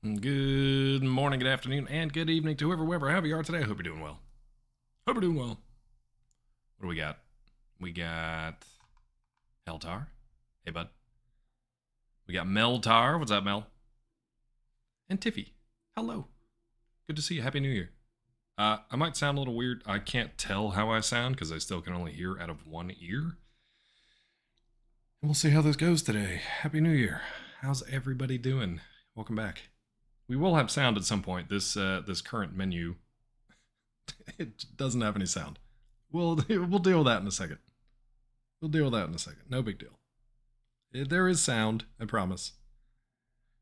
Good morning, good afternoon, and good evening to whoever you are today. I hope you're doing well. Hope you're doing well. What do we got? We got Heltar. Hey, bud. We got Meltar. What's up, Mel? And Tiffy. Hello. Good to see you. Happy New Year. I might sound a little weird. I can't tell how I sound because I still can only hear out of one ear. And we'll see how this goes today. Happy New Year. How's everybody doing? Welcome back. We will have sound at some point. This current menu, it doesn't have any sound. We'll deal with that in a second. We'll deal with that in a second. No big deal. There is sound, I promise.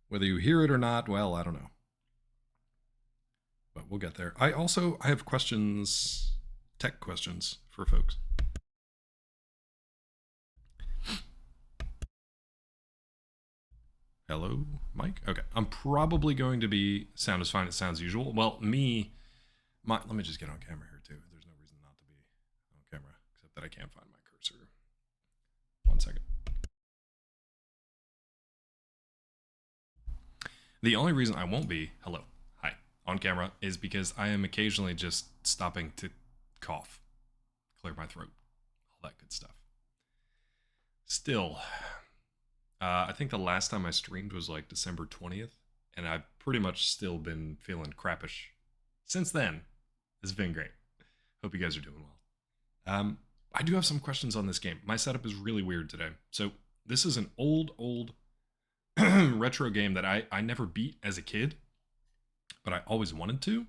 Whether you hear it or not, well, I don't know. But we'll get there. I have questions, tech questions for folks. Hello, Mike? Okay. I'm probably going to be sound as fine as sounds usual. Well, let me just get on camera here too. There's no reason not to be on camera, except that I can't find my cursor. 1 second. The only reason I won't be, hi, on camera is because I am occasionally just stopping to cough, clear my throat, all that good stuff. Still, I think the last time I streamed was like December 20th, and I've pretty much still been feeling crappish since then. It's been great. Hope you guys are doing well. I do have some questions on this game. My setup is really weird today. So this is an old retro game that I never beat as a kid, but I always wanted to.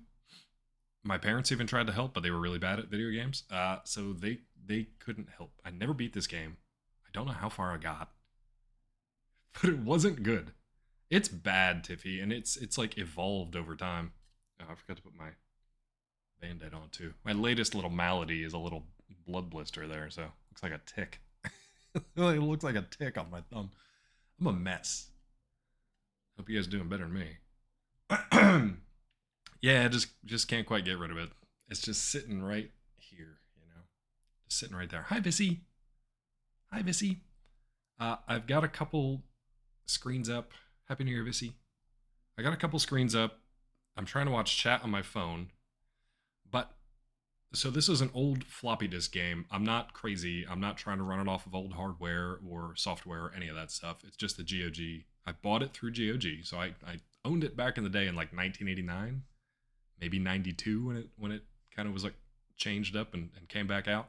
My parents even tried to help, but they were really bad at video games. So they couldn't help. I never beat this game. I don't know how far I got, but it wasn't good. It's bad, Tiffy, and it's like evolved over time. Oh, I forgot to put my band-aid on too. My latest little malady is a little blood blister there, so looks like a tick. It looks like a tick on my thumb. I'm a mess. Hope you guys are doing better than me. Yeah, just can't quite get rid of it. It's just sitting right here, just sitting right there. Hi, Vissy. Hi, Vissy. I've got a couple screens up. Happy New Year, Vissy. I got a couple screens up. I'm trying to watch chat on my phone, but so this is an old floppy disk game. I'm not crazy. I'm not trying to run it off of old hardware or software or any of that stuff. It's just the GOG. I bought it through GOG, so I owned it back in the day in like 1989, maybe 92 when it kind of was like changed up and came back out.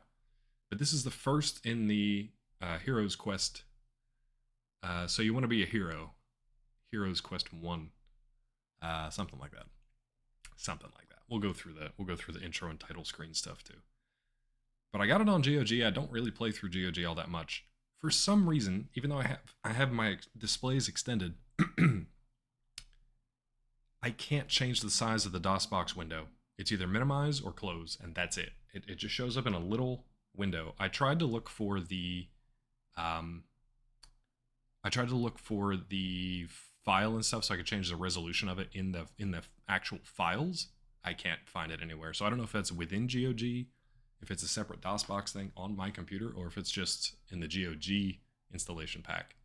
But this is the first in the Heroes Quest. So you want to be a hero. Heroes Quest 1. Something like that. Something like that. We'll go through the intro and title screen stuff too. But I got it on GOG. I don't really play through GOG all that much. For some reason, even though I have my displays extended, I can't change the size of the DOSBox window. It's either minimize or close, and that's it. It just shows up in a little window. I tried to look for the file and stuff so I could change the resolution of it in the actual files. I can't find it anywhere. So I don't know if that's within GOG, if it's a separate DOSBox thing on my computer, or if it's just in the GOG installation pack.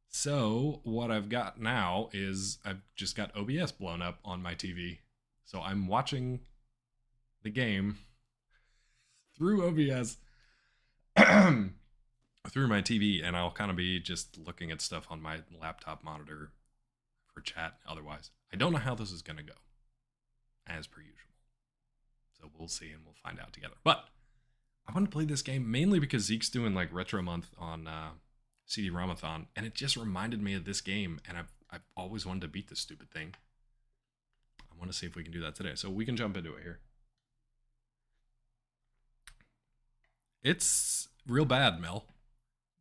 So what I've got now is I've just got OBS blown up on my TV. So I'm watching the game through OBS through my TV, and I'll kind of be just looking at stuff on my laptop monitor for chat otherwise. I don't know how this is going to go, as per usual. So we'll see and we'll find out together. But I want to play this game mainly because Zeke's doing like Retro Month on CD-ROMathon, and it just reminded me of this game, and I've always wanted to beat this stupid thing. I want to see if we can do that today. So we can jump into it here. It's real bad, Mel.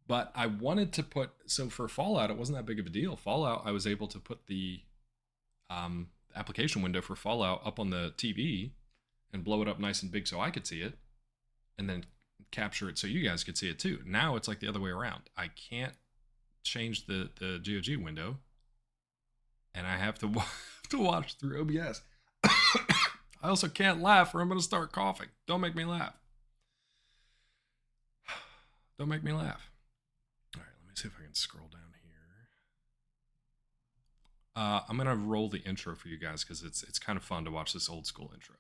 But I wanted to put, so for Fallout, it wasn't that big of a deal. Fallout, I was able to put the application window for Fallout up on the TV and blow it up nice and big so I could see it, and then capture it so you guys could see it too. Now it's like the other way around. I can't change the GOG window, and I have to watch through OBS. I also can't laugh or I'm going to start coughing. Don't make me laugh. Don't make me laugh. All right, let me see if I can scroll down I'm gonna roll the intro for you guys because it's kind of fun to watch this old school intro.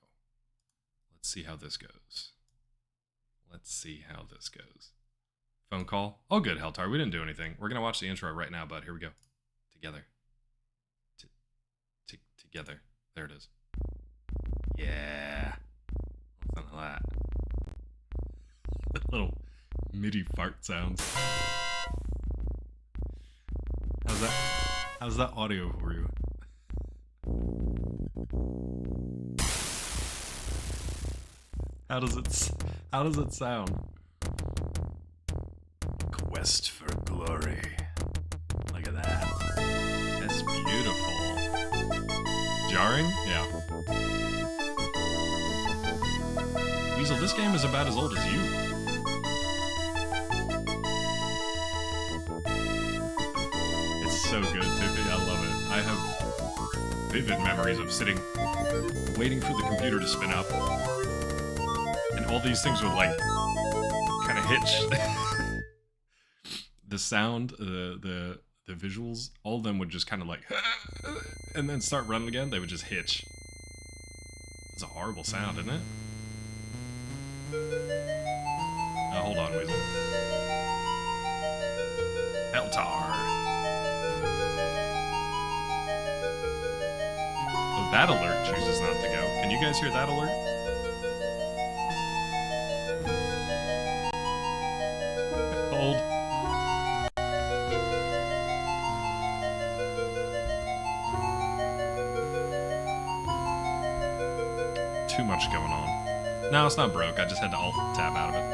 Let's see how this goes. Let's see how this goes. Phone call. Oh, good, Heltar. We didn't do anything. We're gonna watch the intro right now, bud. Here we go. Together. Together. There it is. Yeah. Something like that. Little MIDI fart sounds. How's that audio for you? How does it sound? Quest for glory. Look at that. That's beautiful. Jarring? Yeah. Weasel, this game is about as old as you. It's so good, Tiffy. I love it. I have vivid memories of sitting, waiting for the computer to spin up, and all these things would like kind of hitch. The sound, the visuals, all of them would just kind of like, and then start running again. They would just hitch. It's a horrible sound, isn't it? Hold on, Weasel. Heltar. Oh, that alert chooses not to go. Can you guys hear that alert? Hold. Too much going on. No, it's not broke. I just had to alt-tab out of it.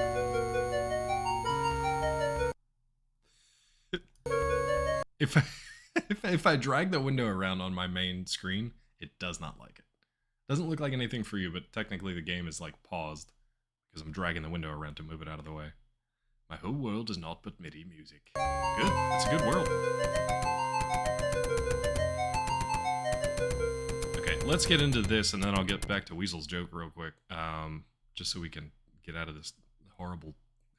If I drag the window around on my main screen, it does not like it. Doesn't look like anything for you, but technically the game is like paused because I'm dragging the window around to move it out of the way. My whole world is naught but MIDI music. Good. It's a good world. Okay, let's get into this, and then I'll get back to Weasel's joke real quick, just so we can get out of this horrible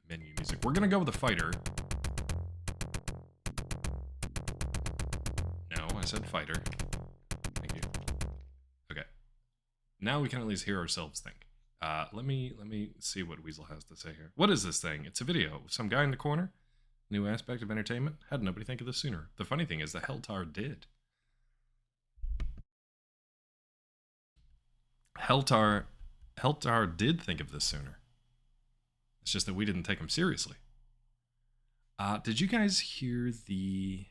menu music. We're gonna go with a fighter. No, I said fighter. Thank you. Okay. Now we can at least hear ourselves think. Let me see what Weasel has to say here. What is this thing? It's a video. Some guy in the corner? New aspect of entertainment? How did nobody think of this sooner? The funny thing is that Heltar did. Heltar did think of this sooner. It's just that we didn't take him seriously. Did you guys hear the...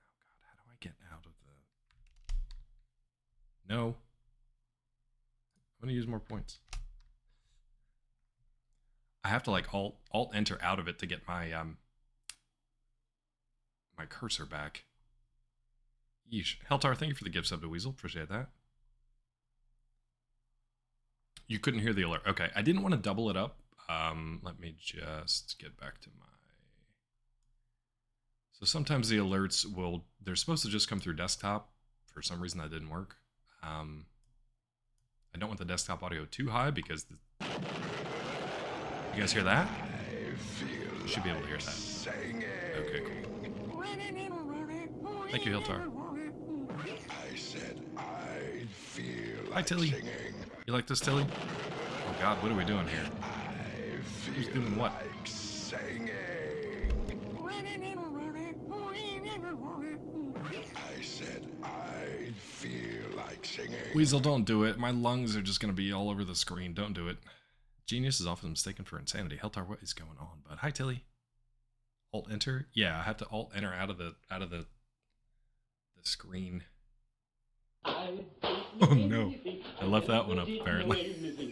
Oh god, how do I get out of the... No. I'm gonna use more points. I have to like alt-enter out of it to get my my cursor back. Yeesh. Heltar, thank you for the gift sub to Weasel. Appreciate that. You couldn't hear the alert. Okay, I didn't want to double it up. Let me just get back to my... So sometimes the alerts will... They're supposed to just come through desktop. For some reason that didn't work. I don't want the desktop audio too high because... You guys hear that? You should be able to hear that. Okay, cool. Thank you, Hiltar. I said I feel like Hi, Tilly. singing. You like this, Tilly? Oh god, what are we doing here? Who's doing what? Like singing. I said I feel like singing. Weasel, don't do it. My lungs are just gonna be all over the screen. Don't do it. Genius is often mistaken for insanity. Heltar, what is going on, bud? Hi, Tilly. Alt enter? Yeah, I have to alt enter out of the screen. Oh no. I left that one up apparently.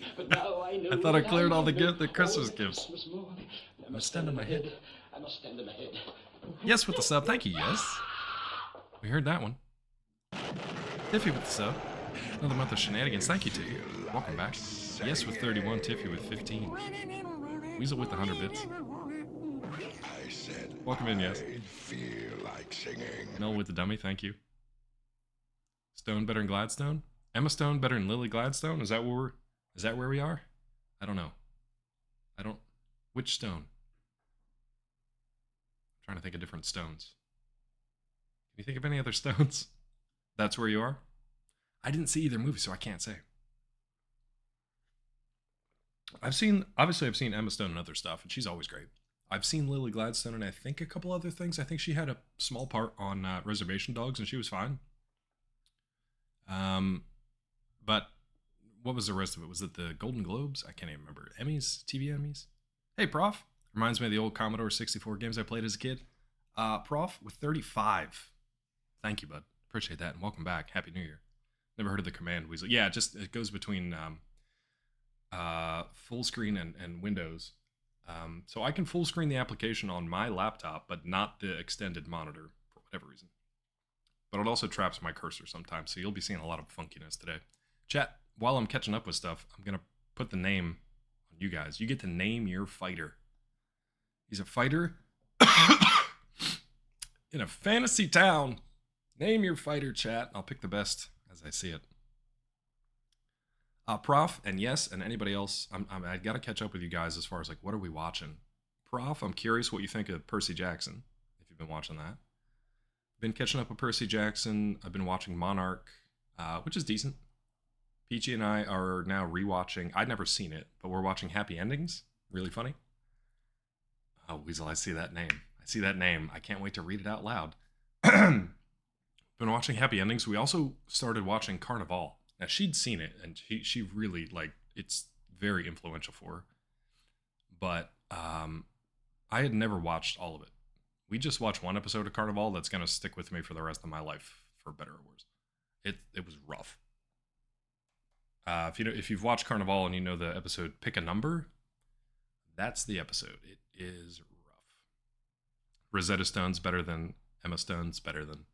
I thought I cleared all the Christmas gifts. I must stand on my head. Yes with the sub, thank you, yes. We heard that one. Tiffy with the sub. Another month of shenanigans, thank you Tiffy. Welcome back. Yes with 31, Tiffy with 15. Weasel with the 100 bits. Welcome in, yes. Mel with the dummy, thank you. Stone better than Gladstone? Emma Stone better than Lily Gladstone? Is that where we are? I don't know. Which stone? I'm trying to think of different stones. Can you think of any other stones? That's where you are? I didn't see either movie, so I can't say. I've seen Emma Stone and other stuff, and she's always great. I've seen Lily Gladstone and I think a couple other things. I think she had a small part on Reservation Dogs, and she was fine. Um, but what was the rest of it? Was it the Golden Globes? I can't even remember. Emmys, TV Emmys. Hey, Prof. Reminds me of the old Commodore 64 games I played as a kid. Prof with 35. Thank you, bud. Appreciate that, and welcome back. Happy New Year. Never heard of the command weasel. Yeah, it goes between full screen and Windows. So I can full screen the application on my laptop, but not the extended monitor for whatever reason. But it also traps my cursor sometimes, so you'll be seeing a lot of funkiness today. Chat, while I'm catching up with stuff, I'm going to put the name on you guys. You get to name your fighter. He's a fighter in a fantasy town. Name your fighter, chat. I'll pick the best as I see it. Prof, and yes, and anybody else, I got to catch up with you guys as far as like, what are we watching? Prof, I'm curious what you think of Percy Jackson, if you've been watching that. Been catching up with Percy Jackson. I've been watching Monarch, which is decent. Peachy and I are now rewatching. I'd never seen it, but we're watching Happy Endings. Really funny. Oh, Weasel, I see that name. I can't wait to read it out loud. Been watching Happy Endings. We also started watching Carnival. Now, she'd seen it, and she really, like, it's very influential for her. But I had never watched all of it. We just watched one episode of Carnival that's going to stick with me for the rest of my life, for better or worse. It was rough. If you've watched Carnival and you know the episode Pick a Number, that's the episode. It is rough. Rosetta Stone's better than Emma Stone's better than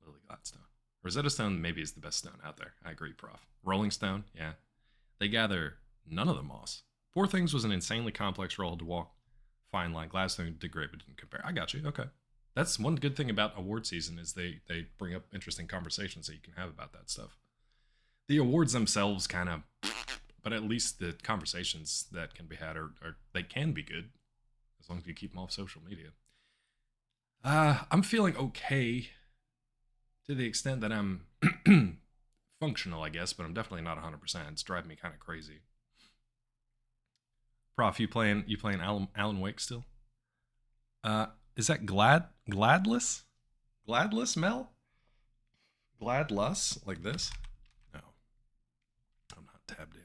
Lily Gladstone. Rosetta Stone maybe is the best stone out there. I agree, Prof. Rolling Stone, yeah. They gather none of the moss. Poor Things was an insanely complex role to walk fine line. Gladstone did great, but didn't compare. I got you. Okay. That's one good thing about award season is they bring up interesting conversations that you can have about that stuff. The awards themselves kind of, but at least the conversations that can be had are they can be good as long as you keep them off social media. I'm feeling okay to the extent that I'm functional, I guess, but I'm definitely not 100%. It's driving me kind of crazy. Prof, you playing Alan Wake still? Is that Gladless? Gladless, Mel? Gladless, like this? No. I'm not tabbed in.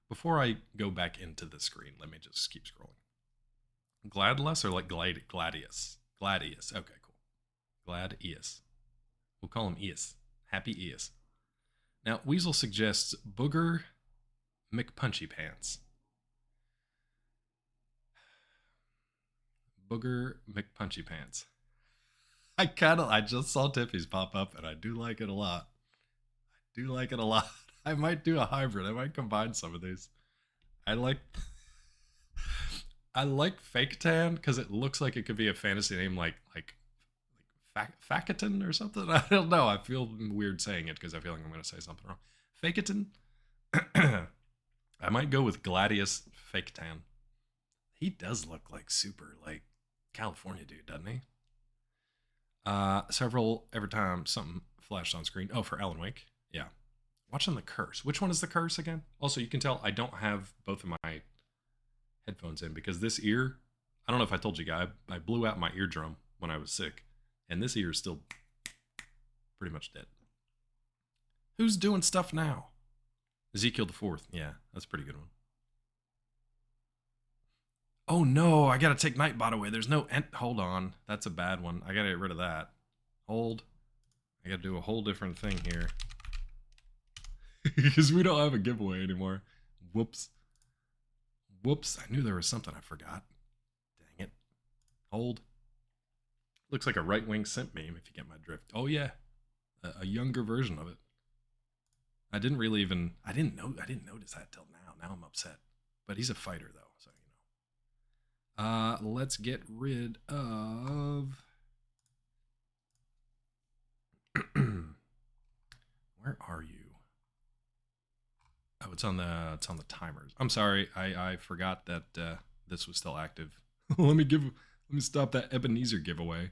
Before I go back into the screen, let me just keep scrolling. Gladless or like Gladius? Gladius. Okay, cool. Gladius. We'll call him Eus. Happy Eus. Now, Weasel suggests Booger McPunchy Pants. Booger McPunchy Pants. I just saw Tiffy's pop up and I do like it a lot. I might do a hybrid. I might combine some of these. I like Fake Tan because it looks like it could be a fantasy name like Faketon or something. I don't know. I feel weird saying it because I feel like I'm going to say something wrong. Faketon? I might go with Gladius Fake Tan. He does look like super like California dude, doesn't he? Every time something flashed on screen. Oh, for Alan Wake. Yeah. Watching The Curse. Which one is The Curse again? Also, you can tell I don't have both of my headphones in because this ear, I don't know if I told you guys, I blew out my eardrum when I was sick. And this ear is still pretty much dead. Who's doing stuff now? Ezekiel the Fourth. Yeah, that's a pretty good one. Oh no, I gotta take Nightbot away. There's no hold on. That's a bad one. I gotta get rid of that. Hold. I gotta do a whole different thing here. Because we don't have a giveaway anymore. Whoops. Whoops. I knew there was something I forgot. Dang it. Hold. Looks like a right-wing simp meme if you get my drift. Oh yeah. A younger version of it. I didn't notice that till now. Now I'm upset. But he's a fighter though, so you know. Let's get rid of where are you? Oh, it's on the timers. I'm sorry, I forgot that this was still active. Let me stop that Ebenezer giveaway.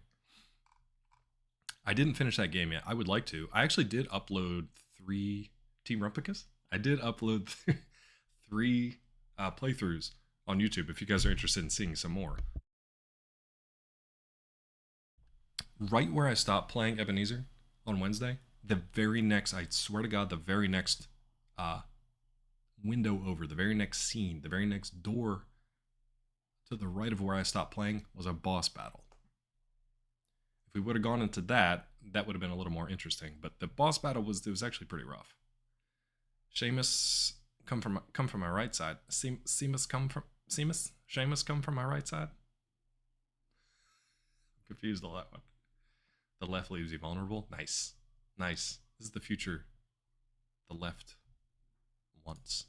I didn't finish that game yet. I would like to. I actually did upload 3 Team Rumpicus. I did upload 3 playthroughs on YouTube if you guys are interested in seeing some more. Right where I stopped playing Ebenezer on Wednesday, the very next, I swear to God, the very next window over, the very next scene, the very next door to the right of where I stopped playing was a boss battle. If we would have gone into that, that would have been a little more interesting. But the boss battle was actually pretty rough. Seamus, come from my right side. Seamus come from my right side. Confused all that one. The left leaves you vulnerable. Nice. This is the future. The left wants,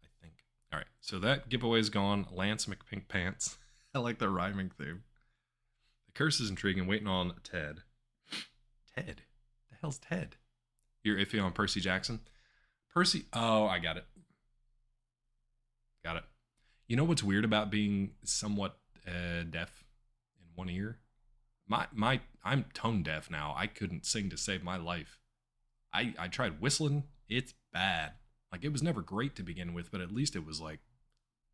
I think. All right, so that giveaway's gone. Lance McPink Pants. I like the rhyming theme. The curse is intriguing. Waiting on Ted. Ted? The hell's Ted? You're iffy on Percy Jackson? Percy. Oh, I got it. You know what's weird about being somewhat deaf in one ear? I'm tone deaf now. I couldn't sing to save my life. I tried whistling. It's bad. Like, it was never great to begin with, but at least it was like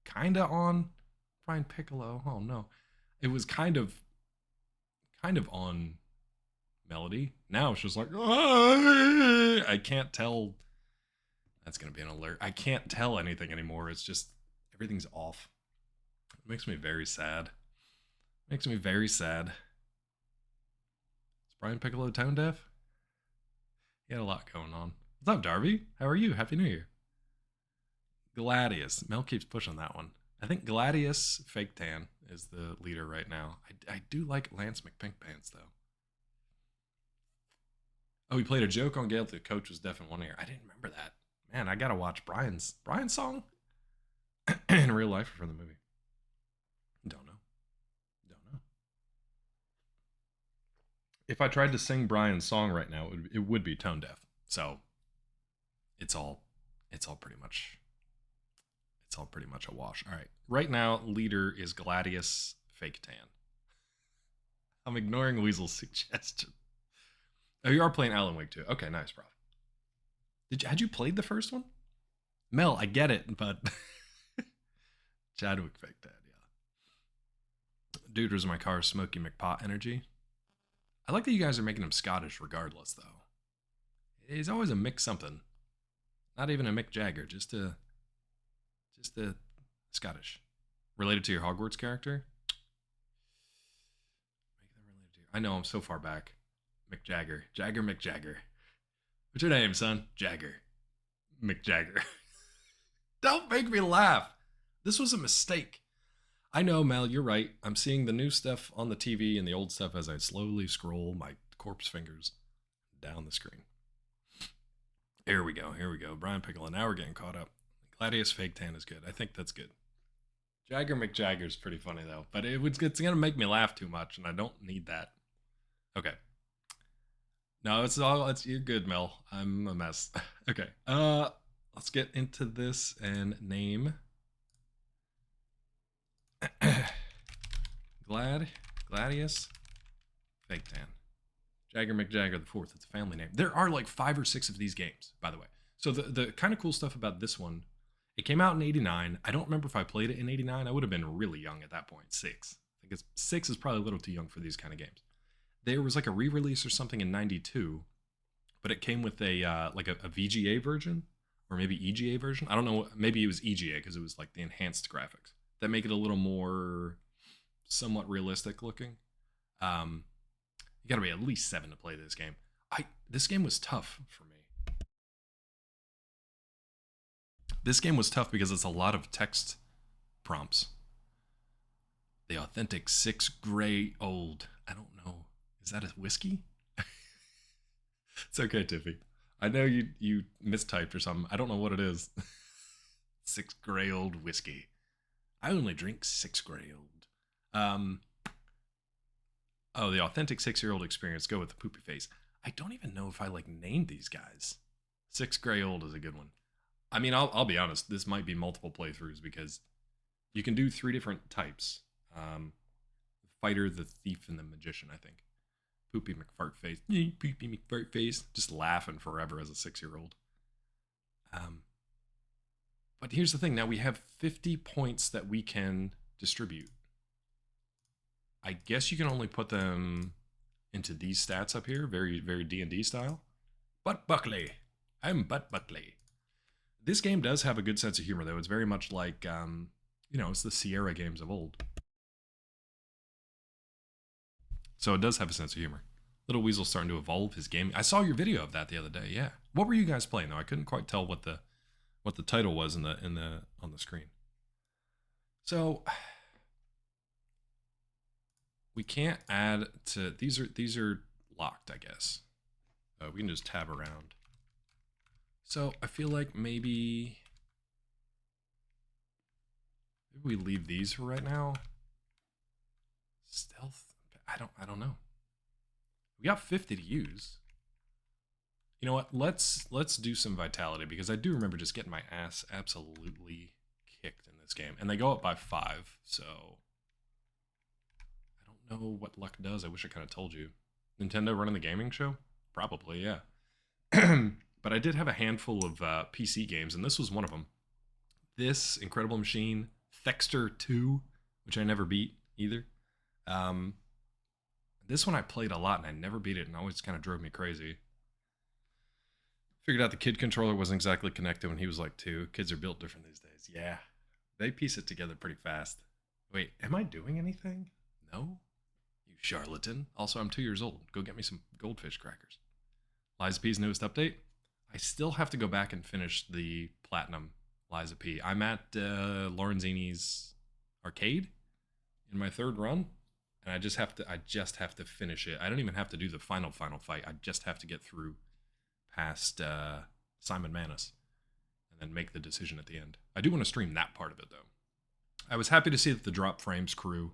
kind of on Brian Piccolo. Oh no. It was kind of on melody. Now it's just like, I can't tell. That's going to be an alert. I can't tell anything anymore. It's just, everything's off. It makes me very sad. Is Brian Piccolo tone deaf? He had a lot going on. What's up, Darby? How are you? Happy New Year. Gladius. Mel keeps pushing that one. I think Gladius Fake Tan is the leader right now. I do like Lance McPink Pants, though. Oh, he played a joke on Gale. The coach was deaf in one ear. I didn't remember that. Man, I gotta watch Brian's song in real life or for the movie. Don't know. If I tried to sing Brian's song right now, it would be tone deaf. So it's all pretty much a wash. All right. Right now, leader is Gladius Fake Tan. I'm ignoring Weasel's suggestion. Oh, you are playing Alan Wake too. Okay, nice, bro. Had you played the first one? Mel, I get it, but Chadwick Fake Tan, yeah. Dude was in my car, Smokey McPot energy. I like that you guys are making him Scottish regardless, though. He's always a Mick something. Not even a Mick Jagger, just a Scottish. Related to your Hogwarts character? Make them related to you. I know, I'm so far back. Mick Jagger. Mick Jagger. What's your name, son? Jagger. Mick Jagger. Don't make me laugh. This was a mistake. I know, Mel, you're right. I'm seeing the new stuff on the TV and the old stuff as I slowly scroll my corpse fingers down the screen. Here we go. Brian Piccolo. Now we're getting caught up. Gladius Fake Tan is good. I think that's good. Jagger McJagger is pretty funny, though. But it's going to make me laugh too much, and I don't need that. Okay. No, you're good, Mel. I'm a mess. Okay. Let's get into this and name... Gladius Fake Tan. Jagger McJagger the fourth. It's a family name. There are like 5 or 6 of these games, by the way. So the kind of cool stuff about this one, it came out in 89. I don't remember if I played it in 89. I would have been really young at that point. 6. I think 6 is probably a little too young for these kind of games. There was like a re-release or something in 92, but it came with a like a VGA version or maybe EGA version. I don't know. Maybe it was EGA because it was like the enhanced graphics that make it a little more somewhat realistic looking. You gotta be at least 7 to play this game. This game was tough for me. This game was tough because it's a lot of text prompts. The authentic 6 gray old. I don't know. Is that a whiskey? It's okay, Tiffy. I know you mistyped or something. I don't know what it is. 6 gray old whiskey. I only drink 6 gray old. Oh, the authentic 6-year-old experience. Go with the poopy face. I don't even know if I like named these guys. 6 gray old is a good one. I mean, I'll be honest. This might be multiple playthroughs because you can do 3 different types. The fighter, the thief, and the magician, I think. Poopy McFart face. Poopy McFart face. Just laughing forever as a 6-year-old. But here's the thing. Now we have 50 points that we can distribute. I guess you can only put them into these stats up here. Very, very D&D style. Butt Buckley. I'm Butt Buckley. This game does have a good sense of humor, though. It's very much like, it's the Sierra games of old. So it does have a sense of humor. Little Weasel's starting to evolve his game. I saw your video of that the other day. Yeah. What were you guys playing though? I couldn't quite tell what the title was on the screen. So we can't add to these are locked, I guess. We can just tab around. So I feel like maybe we leave these for right now. Stealth. I don't know. We got 50 to use. You know what? Let's do some vitality because I do remember just getting my ass absolutely kicked in this game, and they go up by 5. So I don't know what luck does. I wish I kind of told you. Nintendo running the gaming show? Probably, yeah. But I did have a handful of PC games, and this was one of them. This Incredible Machine, Thexter 2, which I never beat either. This one I played a lot, and I never beat it, and always kind of drove me crazy. Figured out the kid controller wasn't exactly connected when he was like 2. Kids are built different these days. Yeah, they piece it together pretty fast. Wait, am I doing anything? No? You charlatan. Also, I'm 2 years old. Go get me some goldfish crackers. Liza P's newest update. I still have to go back and finish the Platinum Liza P. I'm at Lorenzini's arcade in my 3rd run, and I just have to finish it. I don't even have to do the final fight. I just have to get through past Simon Manus and then make the decision at the end. I do want to stream that part of it though. I was happy to see that the Drop Frames crew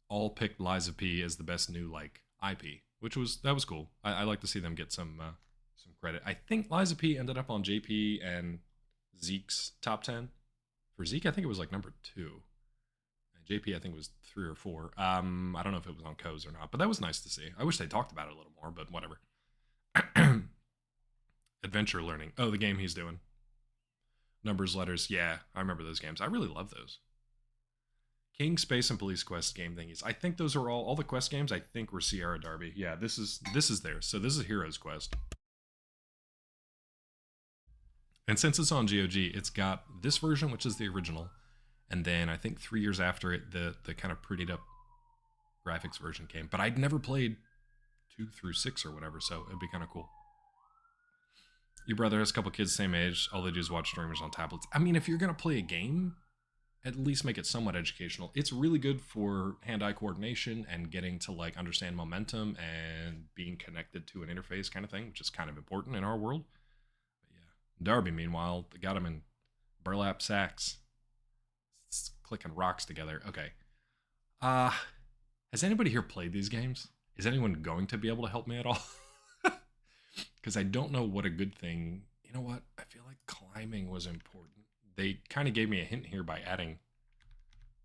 all picked Liza P as the best new IP, that was cool. I like to see them get some credit. I think Liza P ended up on JP and Zeke's top 10. For Zeke, I think it was number 2. And JP, I think it was 3 or 4. I don't know if it was on Co's or not, but that was nice to see. I wish they talked about it a little more, but whatever. Adventure Learning. Oh, the game he's doing. Numbers, letters. Yeah, I remember those games. I really love those. King, Space, and Police Quest game thingies. I think those are all the quest games I think were Sierra Derby. Yeah, this is theirs. So this is Heroes Quest. And since it's on GOG, it's got this version, which is the original. And then I think 3 years after it, the kind of prettied up graphics version came. But I'd never played 2 through 6 or whatever, so it'd be kind of cool. Your brother has a couple kids same age. All they do is watch streamers on tablets. I mean, if you're going to play a game, at least make it somewhat educational. It's really good for hand-eye coordination and getting to understand momentum and being connected to an interface kind of thing, which is kind of important in our world. But yeah, Darby, meanwhile, they got him in burlap sacks. It's clicking rocks together. Okay. Has anybody here played these games? Is anyone going to be able to help me at all? Because I don't know what a good thing. You know what? I feel like climbing was important. They kind of gave me a hint here by adding,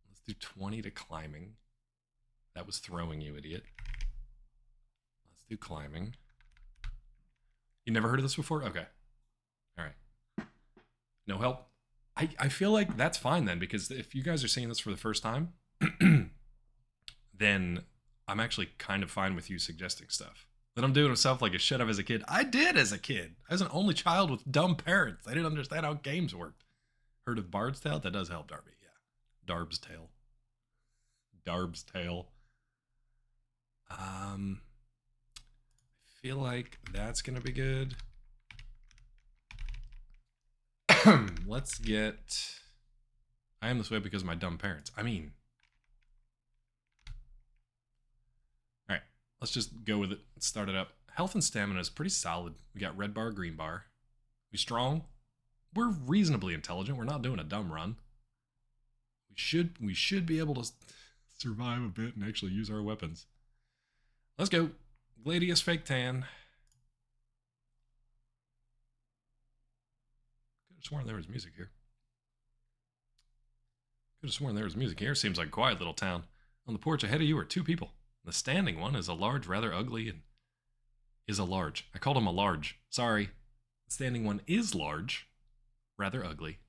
let's do 20 to climbing. That was throwing, you idiot. Let's do climbing. You never heard of this before? Okay. All right. No help? I feel like that's fine then, because if you guys are seeing this for the first time, then I'm actually kind of fine with you suggesting stuff. That I'm doing myself like a shit up as a kid. I did as a kid. I was an only child with dumb parents. I didn't understand how games worked. Heard of Bard's Tale? That does help, Darby. Yeah. Darb's Tale. Darb's Tale. I feel like that's going to be good. Let's get... I am this way because of my dumb parents. I mean... Alright. Let's just go with it. Let's start it up. Health and stamina is pretty solid. We got red bar, green bar. We strong? We're reasonably intelligent. We're not doing a dumb run. We should be able to survive a bit and actually use our weapons. Let's go. Gladius fake tan. Could have sworn there was music here. Could have sworn there was music here. Seems like a quiet little town. On the porch ahead of you are 2 people. The standing one is a large, rather ugly, and is a large. I called him a large. Sorry. The standing one is large, rather ugly,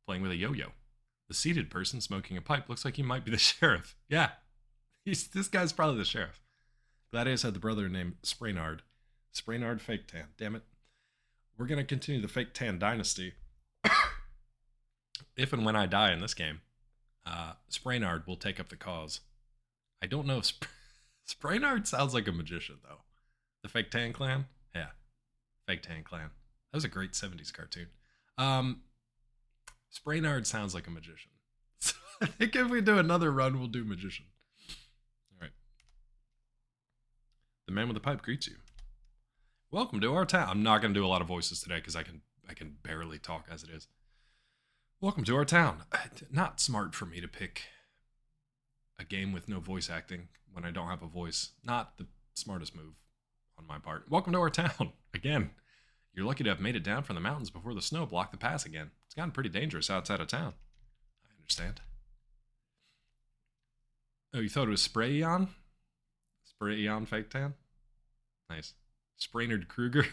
playing with a yo-yo. The seated person smoking a pipe looks like he might be the sheriff. Yeah, this guy's probably the sheriff. Gladius had the brother named Sprainard. Sprainard Fake Tan. Damn it. We're going to continue the Fake Tan dynasty. If and when I die in this game, Sprainard will take up the cause. I don't know if Sprainard sounds like a magician, though. The Fake Tan Clan? Yeah. Fake Tan Clan. That was a great 70s cartoon. Sprainard sounds like a magician. So I think if we do another run, we'll do magician. All right. The man with the pipe greets you. Welcome to our town. I'm not going to do a lot of voices today because I can barely talk as it is. Welcome to our town. Not smart for me to pick a game with no voice acting when I don't have a voice. Not the smartest move on my part. Welcome to our town. Again, you're lucky to have made it down from the mountains before the snow blocked the pass again. It's gotten pretty dangerous outside of town. I understand. Oh, you thought it was Spray-Eon? Spray-Eon Fake Tan? Nice. Sprainard Kruger?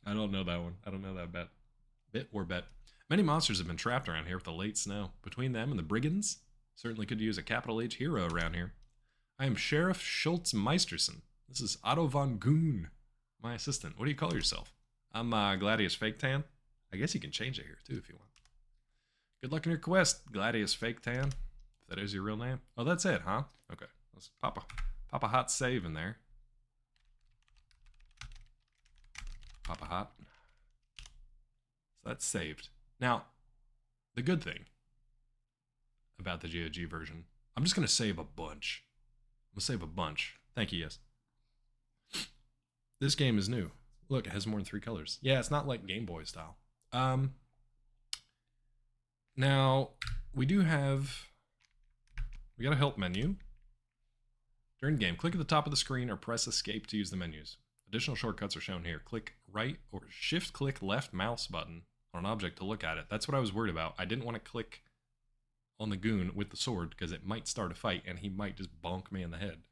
I don't know that one. I don't know that bit or bet. Many monsters have been trapped around here with the late snow. Between them and the brigands, certainly could use a capital H hero around here. I am Sheriff Schultz Meisterson. This is Otto von Goon, my assistant. What do you call yourself? I'm Gladius Fake Tan. I guess you can change it here too if you want. Good luck in your quest, Gladius Fake Tan. If that is your real name. Oh, that's it, huh? Okay. Let's pop a hot save in there. Pop a hot. So that's saved. Now, the good thing about the GOG version, I'm just going to save a bunch. I'm going to save a bunch. Thank you, yes. This game is new. Look, it has more than 3 colors. Yeah, it's not like Game Boy style. Now, we got a help menu. During the game, click at the top of the screen or press escape to use the menus. Additional shortcuts are shown here. Click right or shift-click left mouse button on an object to look at it. That's what I was worried about. I didn't want to click on the goon with the sword because it might start a fight and he might just bonk me in the head.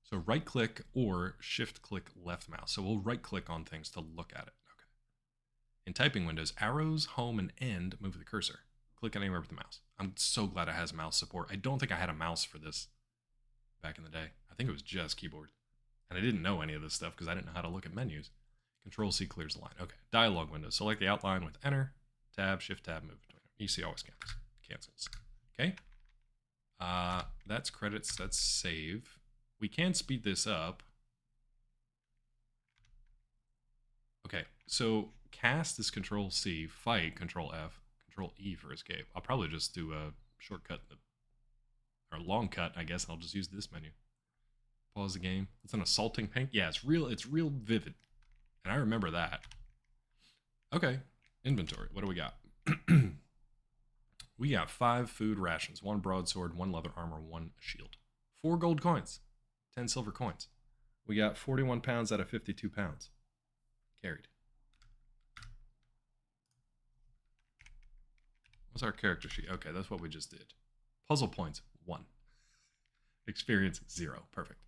So right-click or shift-click left mouse. So we'll right-click on things to look at it. Okay. In typing windows, arrows, home, and end move the cursor. Click anywhere with the mouse. I'm so glad it has mouse support. I don't think I had a mouse for this back in the day. I think it was just keyboard. And I didn't know any of this stuff because I didn't know how to look at menus. Control-C clears the line. Okay, dialogue window. Select the outline with enter, tab, shift, tab, move between them. EC always cancels. Okay. That's credits. That's save. We can speed this up. Okay, so cast is Control-C, fight, Control-F, Control-E for escape. I'll probably just do a shortcut, or a long cut, I guess. I'll just use this menu. Pause the game. It's an assaulting pink. Yeah, it's real vivid. And I remember that. Okay, inventory. What do we got? We got 5 food rations, 1 broadsword, 1 leather armor, 1 shield. 4 gold coins, 10 silver coins. We got 41 pounds out of 52 pounds. Carried. What's our character sheet? Okay, that's what we just did. Puzzle points, 1. Experience, 0. Perfect.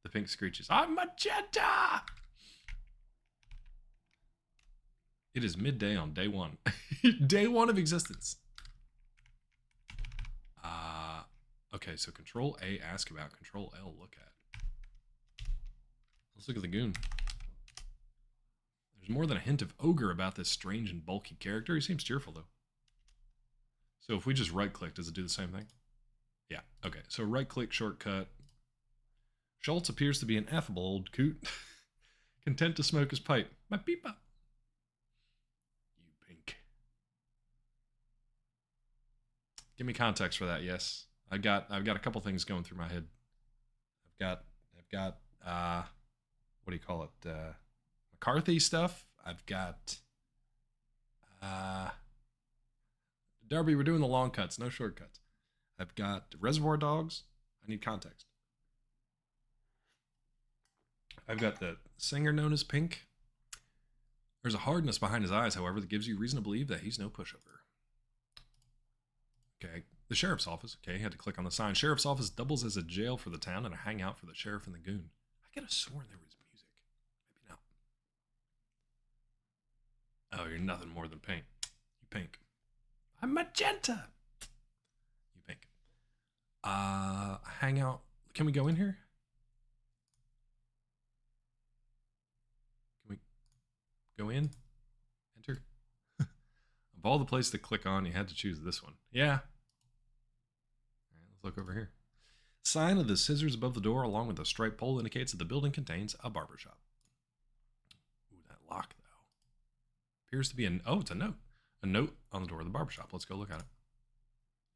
The pink screeches. I'm magenta! It is midday on day 1. Day 1 of existence. Okay, so Control A, ask about. Control L, look at. Let's look at the goon. There's more than a hint of ogre about this strange and bulky character. He seems cheerful, though. So if we just right-click, does it do the same thing? Yeah, okay. So right-click, shortcut. Schultz appears to be an affable old coot, content to smoke his pipe. My peepa. You pink. Give me context for that, yes. I've got a couple things going through my head. I've got what do you call it? McCarthy stuff. I've got Darby, we're doing the long cuts, no shortcuts. I've got Reservoir Dogs. I need context. I've got the singer known as Pink. There's a hardness behind his eyes, however, that gives you reason to believe that he's no pushover. Okay, The sheriff's office. Okay, had to click on the sign. Sheriff's office doubles as a jail for the town and a hangout for the sheriff and the goon. I could have sworn there was music. Maybe not. Oh, you're nothing more than pink. You pink. I'm magenta. You pink. Hangout. Can we go in here? Can we go in? Enter. Of all the places to click on, you had to choose this one. Yeah. All right, let's look over here. Sign of the scissors above the door along with a striped pole indicates that the building contains a barbershop. Ooh, that lock, though. Appears to be it's a note. A note on the door of the barbershop. Let's go look at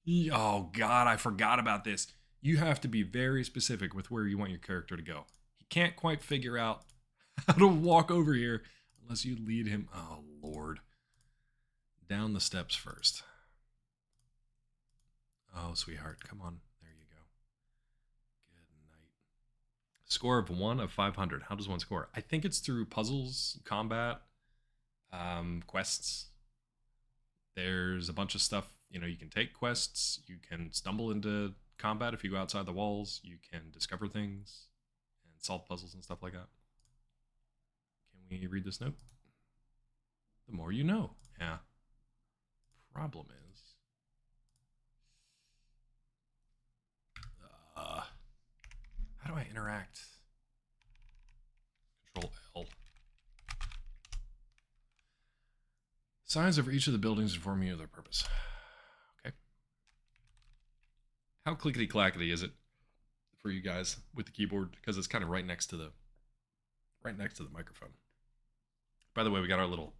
it. Oh, God, I forgot about this. You have to be very specific with where you want your character to go. He can't quite figure out how to walk over here unless you lead him. Oh, Lord. Down the steps first. Oh, sweetheart. Come on. There you go. Good night. Score of 1 of 500. How does one score? I think it's through puzzles, combat, quests. There's a bunch of stuff. You know, you can take quests. You can stumble into combat if you go outside the walls. You can discover things and solve puzzles and stuff like that. Can we read this note? The more you know. Yeah. Problem is, how do I interact? Control L. Signs over each of the buildings inform you of their purpose. Okay. How clickety-clackety is it for you guys with the keyboard? Because it's kind of right next to the microphone. By the way, we got our little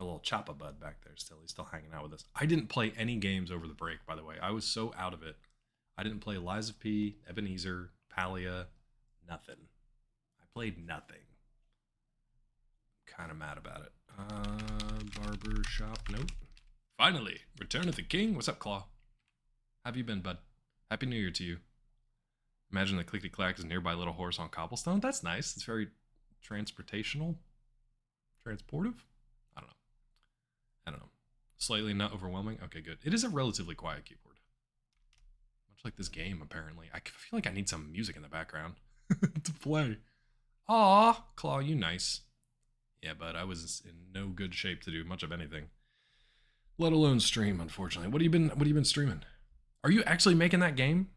Choppa bud back there still. He's still hanging out with us. I didn't play any games over the break, by the way. I was so out of it. I didn't play Lies of P, Ebenezer, Palia, nothing. I played nothing. Kind of mad about it. Barber shop note. Finally, Return of the King. What's up, Claw? How have you been, bud? Happy New Year to you. Imagine the clickety clack is a nearby little horse on cobblestone. That's nice. It's very transportational. Transportive? I don't know. Slightly not overwhelming. Okay, good. It is a relatively quiet keyboard. Much like this game, apparently. I feel like I need some music in the background to play. Aw, Claw, you nice. Yeah, but I was in no good shape to do much of anything. Let alone stream, unfortunately. What have you been streaming? Are you actually making that game?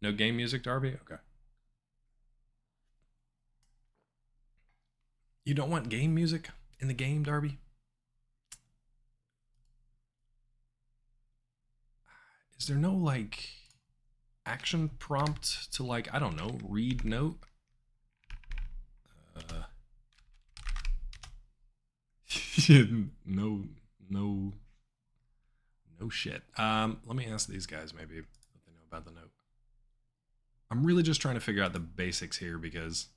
No game music, Darby? Okay. You don't want game music in the game, Darby? Is there no, like, action prompt to, like, I don't know, read note? No shit. Let me ask these guys maybe what they know about the note. I'm really just trying to figure out the basics here because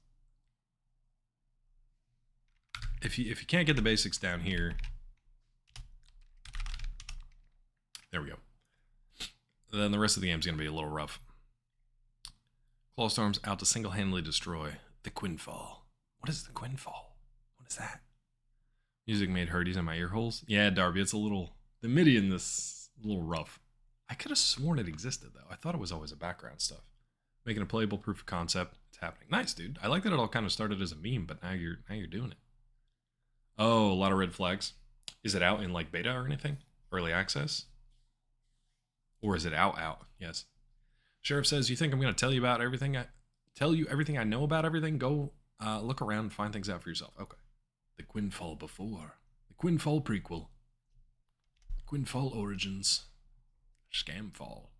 if you can't get the basics down here, there we go. Then the rest of the game's gonna be a little rough. Clawstorm's out to single-handedly destroy the Quinfall. What is the Quinfall? What is that? Music made hurties in my ear holes. Yeah, Darby, it's the MIDI in this a little rough. I could have sworn it existed though. I thought it was always a background stuff. Making a playable proof of concept. It's happening. Nice, dude. I like that it all kind of started as a meme, but now you're doing it. Oh, a lot of red flags. Is it out in like beta or anything? Early access? Or is it out? Yes. Sheriff says, "You think I'm going to tell you everything I know about everything? Go look around and find things out for yourself." Okay. The Quinfall before. The Quinfall prequel. Quinfall Origins. Scamfall.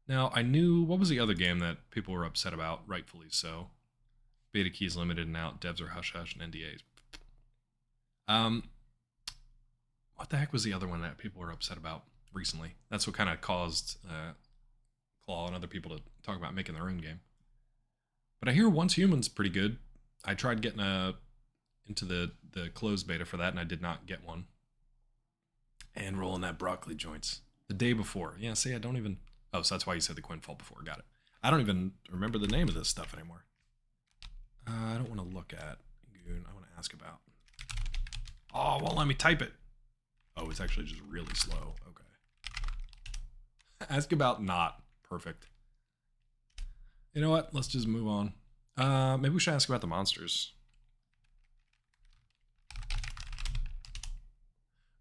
Now, I knew, what was the other game that people were upset about, rightfully so? Beta keys limited and out, devs are hush-hush, and NDAs. What the heck was the other one that people were upset about recently? That's what kind of caused Claw and other people to talk about making their own game. But I hear Once Human's pretty good. I tried getting into the closed beta for that, and I did not get one. And rolling that broccoli joints. The day before. Yeah, see, I don't even... Oh, so that's why you said the Quinfall before. Got it. I don't even remember the name of this stuff anymore. I don't want to look at Goon. I want to ask about... Oh, won't let me type it. Oh, it's actually just really slow. Okay. Ask about not perfect. You know what? Let's just move on. Maybe we should ask about the monsters.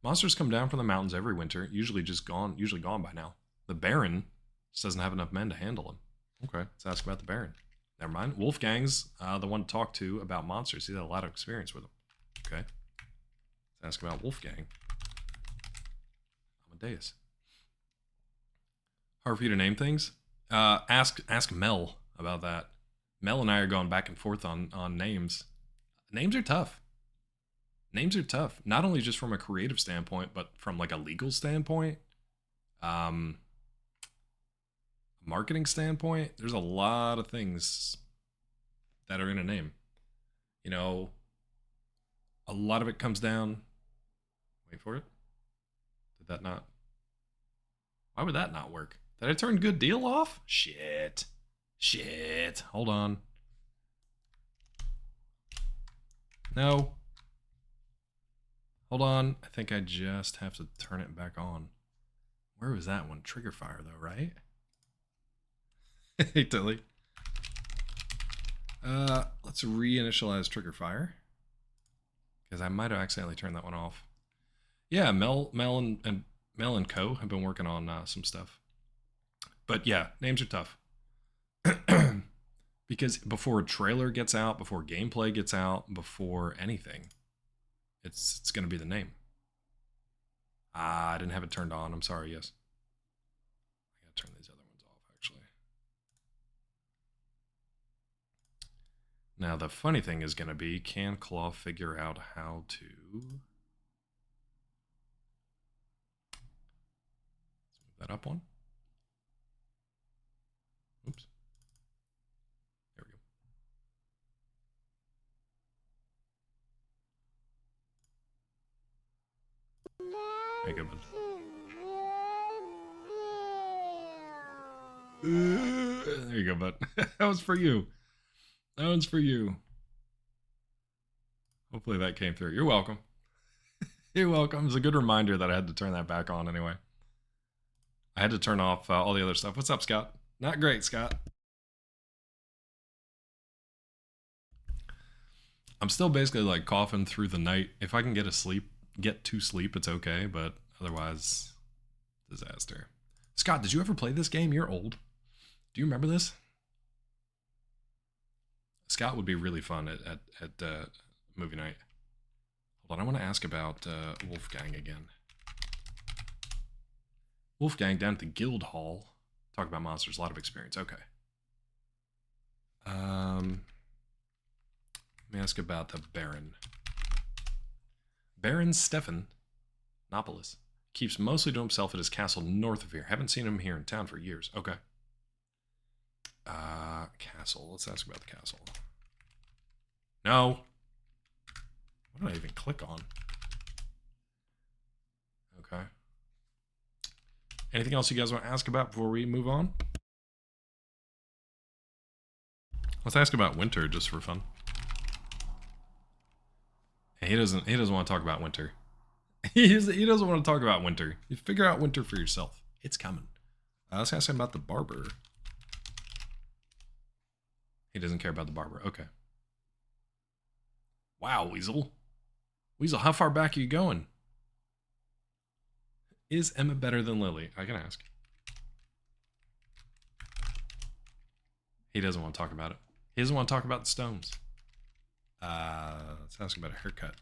Monsters come down from the mountains every winter, usually gone by now. The Baron just doesn't have enough men to handle them. Okay, let's ask about the Baron. Never mind. Wolfgang's the one to talk to about monsters. He's had a lot of experience with them. Okay. Let's ask about Wolfgang. Amadeus. Hard for you to name things? Ask Mel about that. Mel and I are going back and forth on names. Names are tough. Names are tough. Not only just from a creative standpoint, but from like a legal standpoint. Marketing standpoint, there's a lot of things that are in a name. You know, a lot of it comes down. Wait for it. Did that not? Why would that not work? Did I turn good deal off? Shit. Hold on. No. Hold on. I think I just have to turn it back on. Where was that one? Trigger fire though, right? Hey, Tilly. Let's reinitialize trigger fire. Because I might have accidentally turned that one off. Yeah, Mel and Co have been working on some stuff. But yeah, names are tough. Because before a trailer gets out, before gameplay gets out, before anything, it's going to be the name. I didn't have it turned on. I'm sorry, yes. I got to turn these other ones off, actually. Now, the funny thing is going to be, can Claw figure out how to... Let's move that up one. Oops. There we go. There you go, bud. There you go, bud. That was for you. That one's for you. Hopefully that came through. You're welcome. You're welcome. It's a good reminder that I had to turn that back on anyway. I had to turn off all the other stuff. What's up, Scott? Not great, Scott. I'm still basically like coughing through the night. If I can get to sleep, it's okay, but otherwise, disaster. Scott, did you ever play this game? You're old. Do you remember this? Scott would be really fun at movie night. Hold on, I want to ask about Wolfgang again. Wolfgang down at the guild hall. Talk about monsters, a lot of experience. Okay. Let me ask about the Baron. Baron Stefan Nopolis keeps mostly to himself at his castle north of here. Haven't seen him here in town for years. Okay. Castle. Let's ask about the castle. No. What did I even click on? Okay. Anything else you guys want to ask about before we move on? Let's ask about winter just for fun. He doesn't want to talk about winter. He doesn't want to talk about winter. You figure out winter for yourself. It's coming. Let's ask him about the barber. He doesn't care about the barber. Okay. Wow, Weasel. Weasel, how far back are you going? Is Emma better than Lily? I can ask. He doesn't want to talk about it. He doesn't want to talk about the stones. Let's ask about a haircut.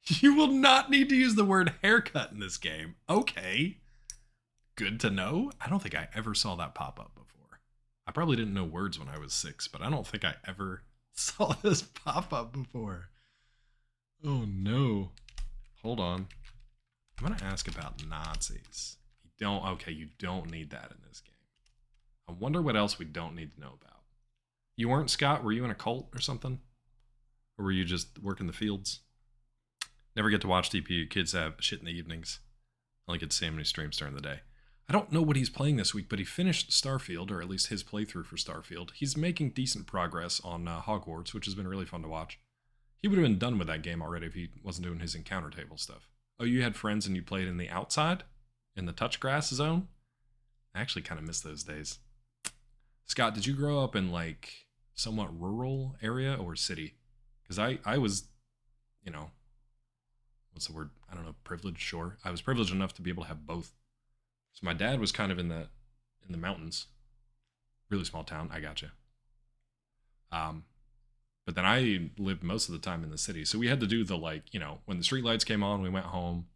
You will not need to use the word haircut in this game. Okay. Good to know. I don't think I ever saw that pop up before. I probably didn't know words when I was 6, but I don't think I ever saw this pop up before. Oh no. Hold on. I'm going to ask about Nazis. You don't need that in this game. I wonder what else we don't need to know about. You weren't, Scott? Were you in a cult or something? Or were you just working the fields? Never get to watch TPU. Kids have shit in the evenings. I only get to see him when he streams during the day. I don't know what he's playing this week, but he finished Starfield, or at least his playthrough for Starfield. He's making decent progress on Hogwarts, which has been really fun to watch. He would have been done with that game already if he wasn't doing his encounter table stuff. Oh, you had friends and you played in the outside? In the touch grass zone? I actually kind of miss those days. Scott, did you grow up in like somewhat rural area or city? Because I was, you know, what's the word? I don't know, privileged, sure. I was privileged enough to be able to have both. So my dad was kind of in the mountains. Really small town, I gotcha. Um, but then I lived most of the time in the city. So we had to do the like, when the street lights came on, we went home.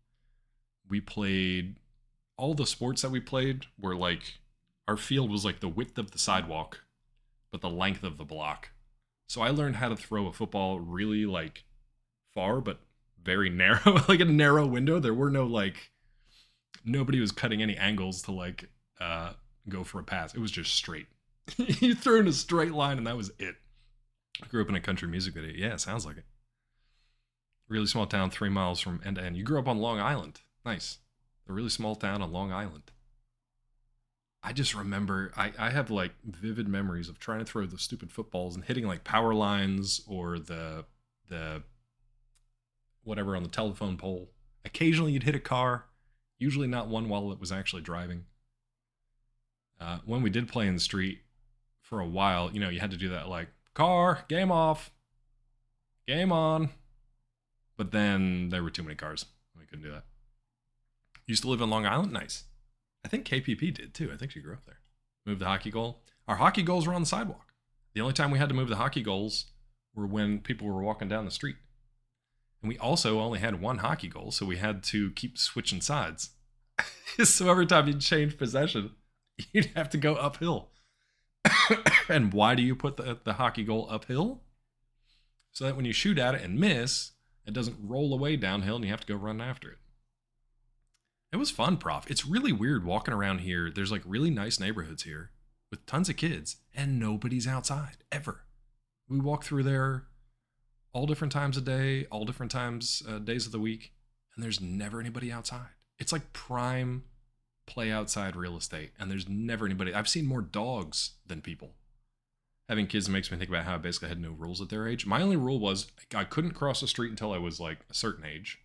We played all the sports that we played were like our field was like the width of the sidewalk, but the length of the block. So I learned how to throw a football really like far, but very narrow, like a narrow window. There were no like nobody was cutting any angles to like go for a pass. It was just straight. You threw in a straight line and that was it. I grew up in a country music video. Yeah, it sounds like it. Really small town, 3 miles from end to end. You grew up on Long Island. Nice. A really small town on Long Island. I just remember, I have like vivid memories of trying to throw the stupid footballs and hitting like power lines or the whatever on the telephone pole. Occasionally you'd hit a car, usually not one while it was actually driving. When we did play in the street for a while, you had to do that like, car, game off, game on. But then there were too many cars. We couldn't do that. Used to live in Long Island? Nice. I think KPP did too. I think she grew up there. Moved the hockey goal. Our hockey goals were on the sidewalk. The only time we had to move the hockey goals were when people were walking down the street. And we also only had one hockey goal, so we had to keep switching sides. So every time you change possession, you'd have to go uphill. And why do you put the hockey goal uphill? So that when you shoot at it and miss, it doesn't roll away downhill and you have to go run after it. It was fun, Prof. It's really weird walking around here. There's like really nice neighborhoods here with tons of kids and nobody's outside ever. We walk through there all different times of day, all different times, days of the week, and there's never anybody outside. It's like prime play outside real estate, and there's never anybody. I've seen more dogs than people. Having kids makes me think about how I basically had no rules at their age. My only rule was I couldn't cross the street until I was like a certain age.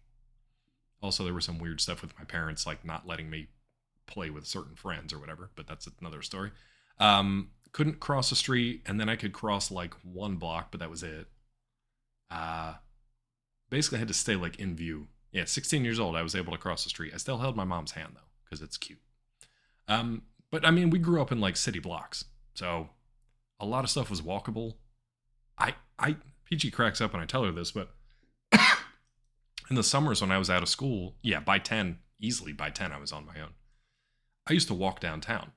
Also, there was some weird stuff with my parents, like not letting me play with certain friends or whatever, but that's another story. Couldn't cross the street, and then I could cross like one block, but that was it. Basically, I had to stay like in view. Yeah, 16 years old, I was able to cross the street. I still held my mom's hand though, because it's cute. But I mean, we grew up in like city blocks, so a lot of stuff was walkable. PG cracks up when I tell her this, but in the summers when I was out of school, yeah, easily by 10, I was on my own. I used to walk downtown.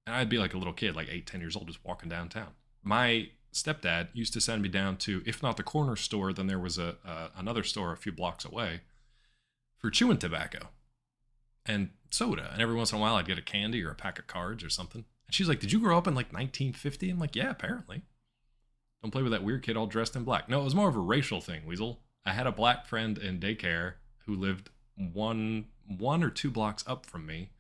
And I'd be like a little kid, like 8, 10 years old, just walking downtown. My stepdad used to send me down to, if not the corner store, then there was another store a few blocks away for chewing tobacco and soda. And every once in a while, I'd get a candy or a pack of cards or something. And she's like, did you grow up in like 1950? I'm like, yeah, apparently. Don't play with that weird kid all dressed in black. No, it was more of a racial thing, Weasel. I had a black friend in daycare who lived one or 2 blocks up from me.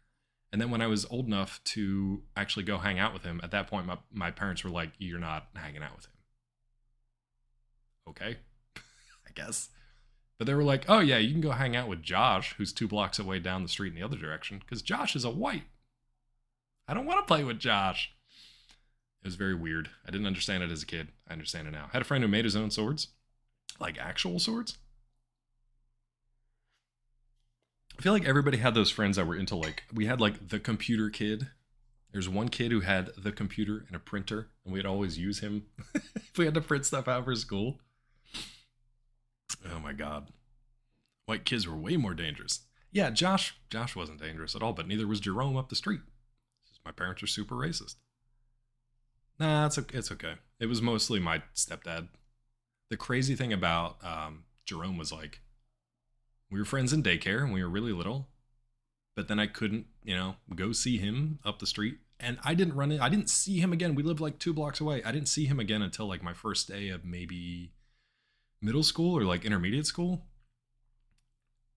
And then when I was old enough to actually go hang out with him, at that point, my parents were like, you're not hanging out with him. Okay, I guess. But they were like, oh yeah, you can go hang out with Josh, who's 2 blocks away down the street in the other direction, because Josh is a white. I don't want to play with Josh. It was very weird. I didn't understand it as a kid. I understand it now. I had a friend who made his own swords. Like actual swords. I feel like everybody had those friends that were into like, we had like the computer kid. There's one kid who had the computer and a printer, and we'd always use him if we had to print stuff out for school. Oh my God. White kids were way more dangerous. Yeah, Josh wasn't dangerous at all, but neither was Jerome up the street. My parents are super racist. Nah, it's okay. It was mostly my stepdad. The crazy thing about Jerome was like, we were friends in daycare and we were really little, but then I couldn't, go see him up the street. And I didn't see him again. We lived like 2 blocks away. I didn't see him again until like my first day of maybe middle school or like intermediate school,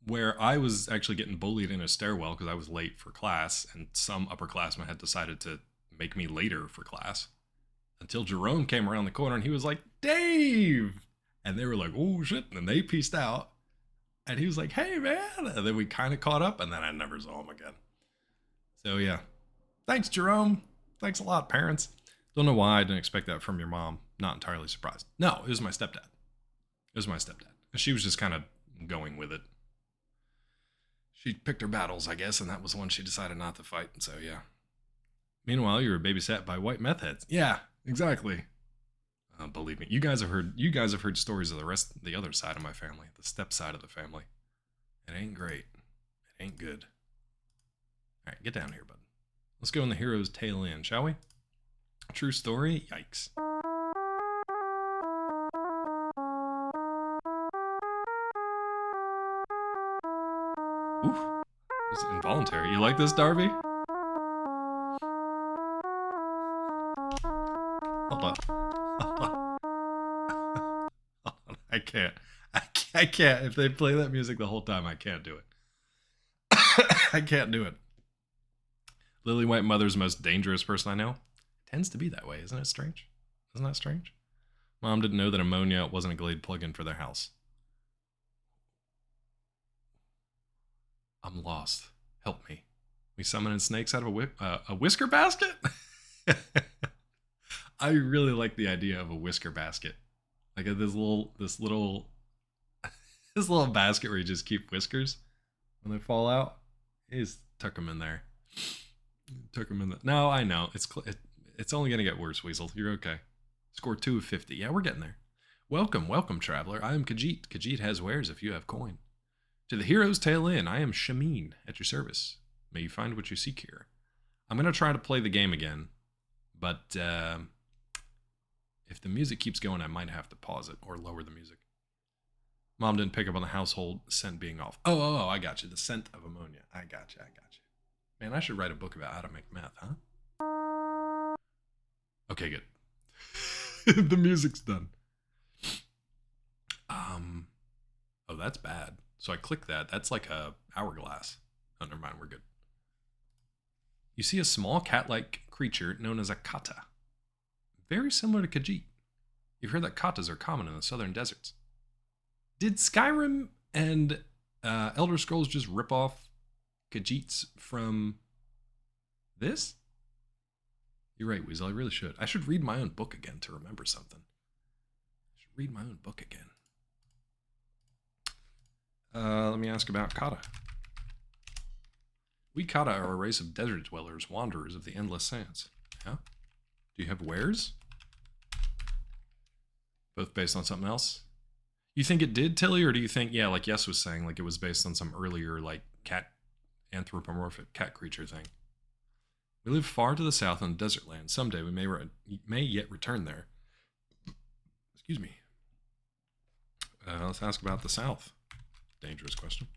where I was actually getting bullied in a stairwell because I was late for class, and some upperclassman had decided to make me later for class. Until Jerome came around the corner and he was like, Dave, And they were like, oh shit. And then they pieced out. And he was like, hey man. And then we kind of caught up, and then I never saw him again. So yeah. Thanks, Jerome. Thanks a lot, parents. Don't know why I didn't expect that from your mom. Not entirely surprised. No, it was my stepdad. She was just kind of going with it. She picked her battles, I guess, and that was one she decided not to fight. So yeah. Meanwhile, you were babysat by white meth heads. Yeah, exactly. Believe me, you guys have heard stories of the other side of my family, the step side of the family. It ain't great. It ain't good. All right, get down here, bud. Let's go in the hero's tail end, shall we? True story? Yikes. Oof. It was involuntary. You like this, Darby? Hold on. I can't. I can't. If they play that music the whole time, I can't do it. I can't do it. Lily White Mother's most dangerous person I know. Tends to be that way, isn't it strange? Isn't that strange? Mom didn't know that ammonia wasn't a Glade plug-in for their house. I'm lost. Help me. We summoning snakes out of a whisker basket? I really like the idea of a whisker basket. Like this little basket where you just keep whiskers when they fall out. You just tuck them in there. No, I know. It's only going to get worse, Weasel. You're okay. Score 2 of 50. Yeah, we're getting there. Welcome, traveler. I am Khajiit. Khajiit has wares if you have coin. To the hero's tail end, I am Shameen at your service. May you find what you seek here. I'm going to try to play the game again, but if the music keeps going, I might have to pause it or lower the music. Mom didn't pick up on the household scent being off. Oh, I got you. The scent of ammonia. I got you. Man, I should write a book about how to make meth, huh? Okay, good. The music's done. Oh, that's bad. So I click that. That's like a hourglass. Oh, never mind. We're good. You see a small cat-like creature known as a kata. Very similar to Khajiit. You've heard that katas are common in the southern deserts. Did Skyrim and Elder Scrolls just rip off Khajiits from this? You're right, Weasel. I really should. I should read my own book again to remember something. Let me ask about Kata. We Kata are a race of desert dwellers, wanderers of the endless sands. Yeah? Do you have wares? Both based on something else? You think it did, Tilly, or do you think, yeah, like Yes was saying, like it was based on some earlier, like, anthropomorphic cat creature thing? We live far to the south on desert land. Someday we may yet return there. Excuse me. Let's ask about the south. Dangerous question.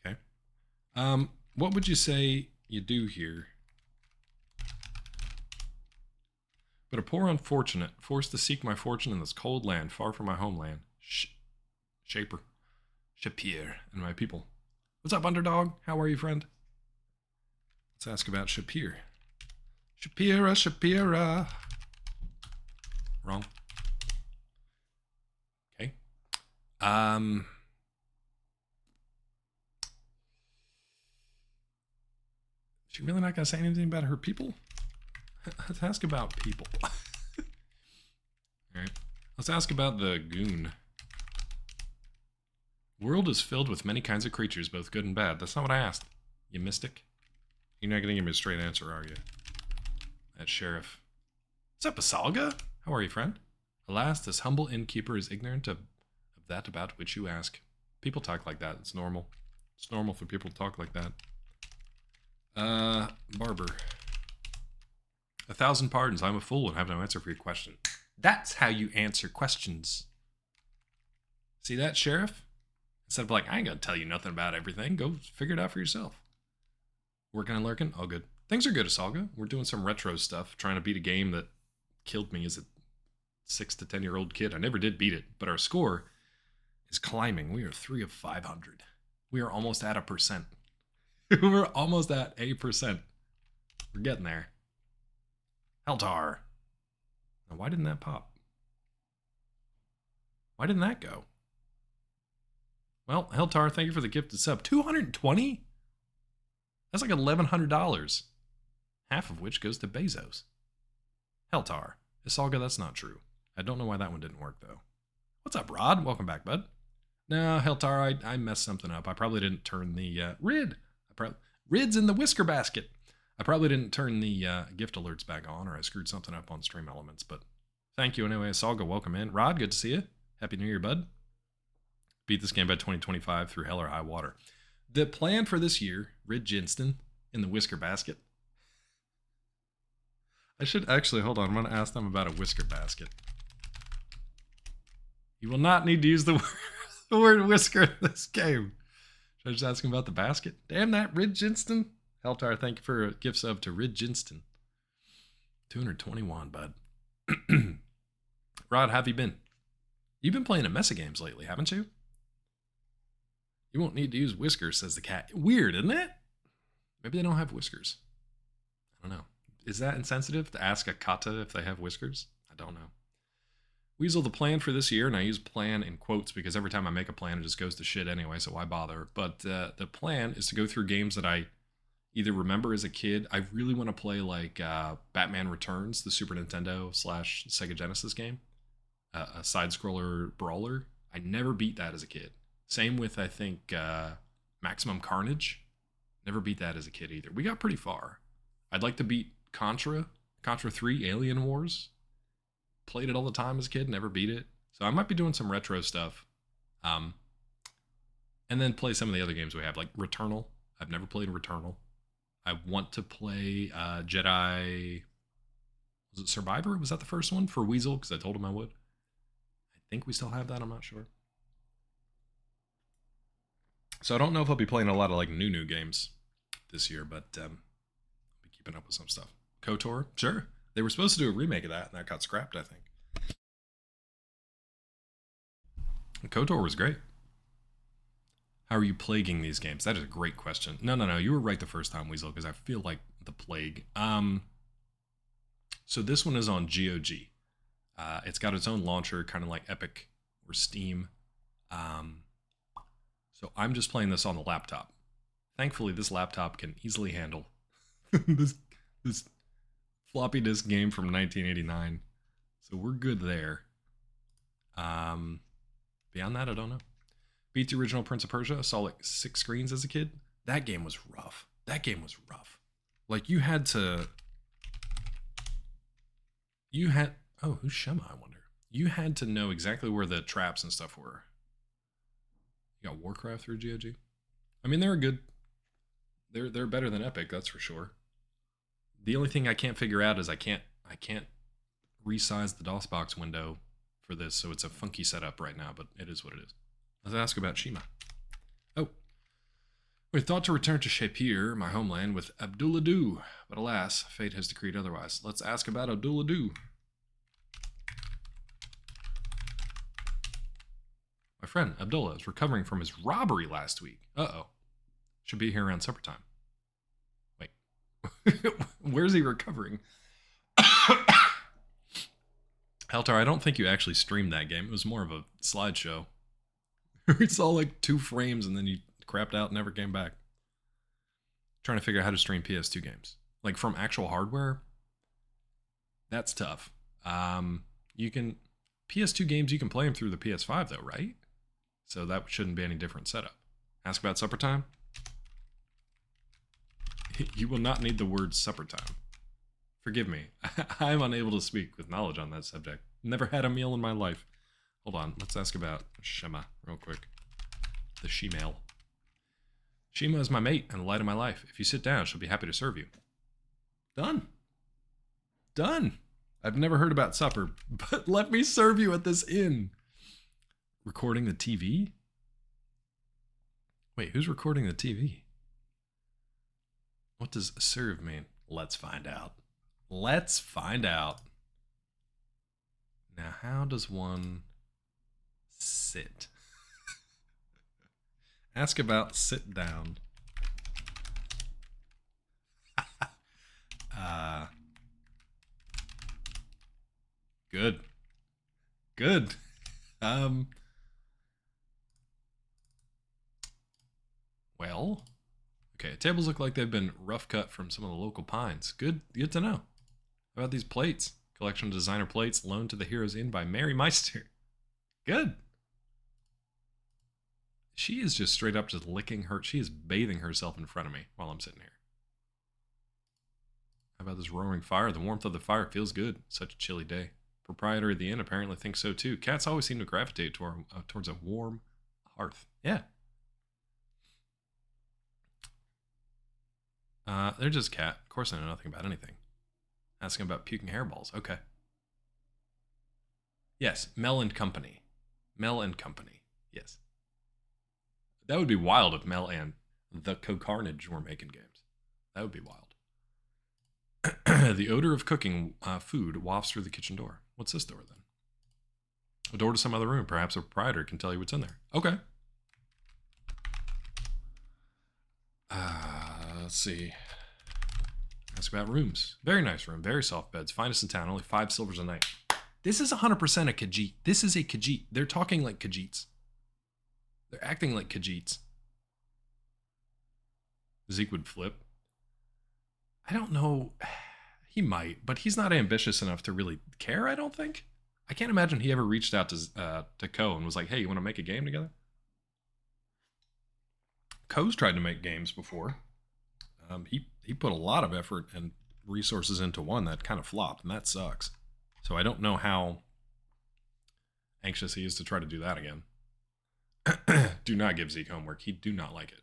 Okay. What would you say you do here? But a poor unfortunate, forced to seek my fortune in this cold land, far from my homeland. Shapir, and my people. What's up, underdog? How are you, friend? Let's ask about Shapir. Shapira. Wrong. Okay. She really not gonna say anything about her people? Let's ask about people. Alright. Let's ask about the goon. World is filled with many kinds of creatures, both good and bad. That's not what I asked. You mystic. You're not gonna give me a straight answer, are you? That sheriff. What's up, Asalga? How are you, friend? Alas, this humble innkeeper is ignorant of that about which you ask. People talk like that. It's normal. It's normal for people to talk like that. Barber. 1,000 pardons. I'm a fool and have no answer for your question. That's how you answer questions. See that, Sheriff? Instead of like, I ain't gonna tell you nothing about everything. Go figure it out for yourself. Working and lurking? All good. Things are good, Asalga. We're doing some retro stuff, trying to beat a game that killed me as a 6 to 10-year-old kid. I never did beat it, but our score is climbing. We are 3 of 500. We are almost at 1%. We're almost at 8%. We're getting there. Heltar. Now, why didn't that pop? Why didn't that go? Well, Heltar, thank you for the gifted sub. 220? That's like $1,100. Half of which goes to Bezos. Heltar. Isalga, that's not true. I don't know why that one didn't work, though. What's up, Rod? Welcome back, bud. No, Heltar, I messed something up. I probably didn't turn the Rid. Rid's in the whisker basket. I probably didn't turn the gift alerts back on, or I screwed something up on Stream Elements, but thank you anyway. Isalga, welcome in. Rod, good to see you. Happy New Year, bud. Beat this game by 2025 through hell or high water. The plan for this year, Rid Jinston in the whisker basket. I should actually, hold on, I'm going to ask them about a whisker basket. You will not need to use the word whisker in this game. Should I just ask him about the basket? Damn that, Rid Jinston. Heltar, thank you for a gift sub to Rid Jinston. 221, bud. Rod, how have you been? You've been playing a mess of games lately, haven't you? You won't need to use whiskers, says the cat. Weird, isn't it? Maybe they don't have whiskers. I don't know. Is that insensitive to ask a kata if they have whiskers? I don't know. Weasel, the plan for this year, and I use plan in quotes because every time I make a plan, it just goes to shit anyway, so why bother? But the plan is to go through games that I either remember as a kid. I really want to play like Batman Returns, the Super Nintendo / Sega Genesis game. A side-scroller brawler. I never beat that as a kid. Same with, I think, Maximum Carnage. Never beat that as a kid either. We got pretty far. I'd like to beat Contra 3, Alien Wars. Played it all the time as a kid, never beat it. So I might be doing some retro stuff. And then play some of the other games we have, like Returnal. I've never played Returnal. I want to play Jedi... Was it Survivor? Was that the first one for Weasel? Because I told him I would. I think we still have that, I'm not sure. So I don't know if I'll be playing a lot of like new games this year, but I'll be keeping up with some stuff. KOTOR, sure. They were supposed to do a remake of that, and that got scrapped, I think. And KOTOR was great. How are you plaguing these games? That is a great question. No. You were right the first time, Weasel, because I feel like the plague. So this one is on GOG. It's got its own launcher, kind of like Epic or Steam. So I'm just playing this on the laptop. Thankfully, this laptop can easily handle this floppy disk game from 1989. So we're good there. Beyond that, I don't know. Beat the original Prince of Persia. Saw like 6 screens as a kid. That game was rough. Like you had... Oh, who's Shema, I wonder? You had to know exactly where the traps and stuff were. You got Warcraft through GOG. I mean, they're good. They're better than Epic, that's for sure. The only thing I can't figure out is I can't resize the DOSBox window for this, so it's a funky setup right now, but it is what it is. Let's ask about Shima. Oh. We thought to return to Shapir, my homeland, with Abdullah-Du, but alas, fate has decreed otherwise. Let's ask about Abdullah-Du. My friend Abdullah is recovering from his robbery last week. Uh-oh. Should be here around supper time. Wait. Where's he recovering? Heltar, I don't think you actually streamed that game. It was more of a slideshow. We saw like 2 frames and then you crapped out and never came back. Trying to figure out how to stream PS2 games. Like from actual hardware, that's tough. You can... PS2 games, you can play them through the PS5 though, right? So that shouldn't be any different setup. Ask about supper time? You will not need the word supper time. Forgive me. I am unable to speak with knowledge on that subject. Never had a meal in my life. Hold on. Let's ask about Shema real quick. The she-male. Shima is my mate and the light of my life. If you sit down, she'll be happy to serve you. Done. Done. I've never heard about supper, but let me serve you at this inn. Recording the TV? Wait, who's recording the TV? What does serve mean? Let's find out. Let's find out. Now, how does one sit? Ask about sit down. Good. Good. Um. Well, okay. Tables look like they've been rough cut from some of the local pines. Good to know. How about these plates? Collection of designer plates loaned to the Heroes Inn by Mary Meister. Good. She is just straight up just licking her. She is bathing herself in front of me while I'm sitting here. How about this roaring fire? The warmth of the fire feels good. Such a chilly day. Proprietor of the inn apparently thinks so too. Cats always seem to gravitate towards a warm hearth. Yeah. They're just cat. Of course I know nothing about anything. Asking about puking hairballs. Okay. Yes, Mel and Company. Mel and Company. Yes. That would be wild if Mel and the Co-Carnage were making games. That would be wild. The odor of cooking food wafts through the kitchen door. What's this door then? A door to some other room. Perhaps a proprietor can tell you what's in there. Okay. Let's see. Ask about rooms. Very nice room. Very soft beds. Finest in town. Only 5 silvers a night. This is 100% a Khajiit. This is a Khajiit. They're talking like Khajiits. They're acting like Khajiits. Zeke would flip. I don't know. He might, but he's not ambitious enough to really care, I don't think. I can't imagine he ever reached out to Ko and was like, hey, you want to make a game together? Ko's tried to make games before. He put a lot of effort and resources into one that kind of flopped, and that sucks. So I don't know how anxious he is to try to do that again. Do not give Zeke homework. He do not like it.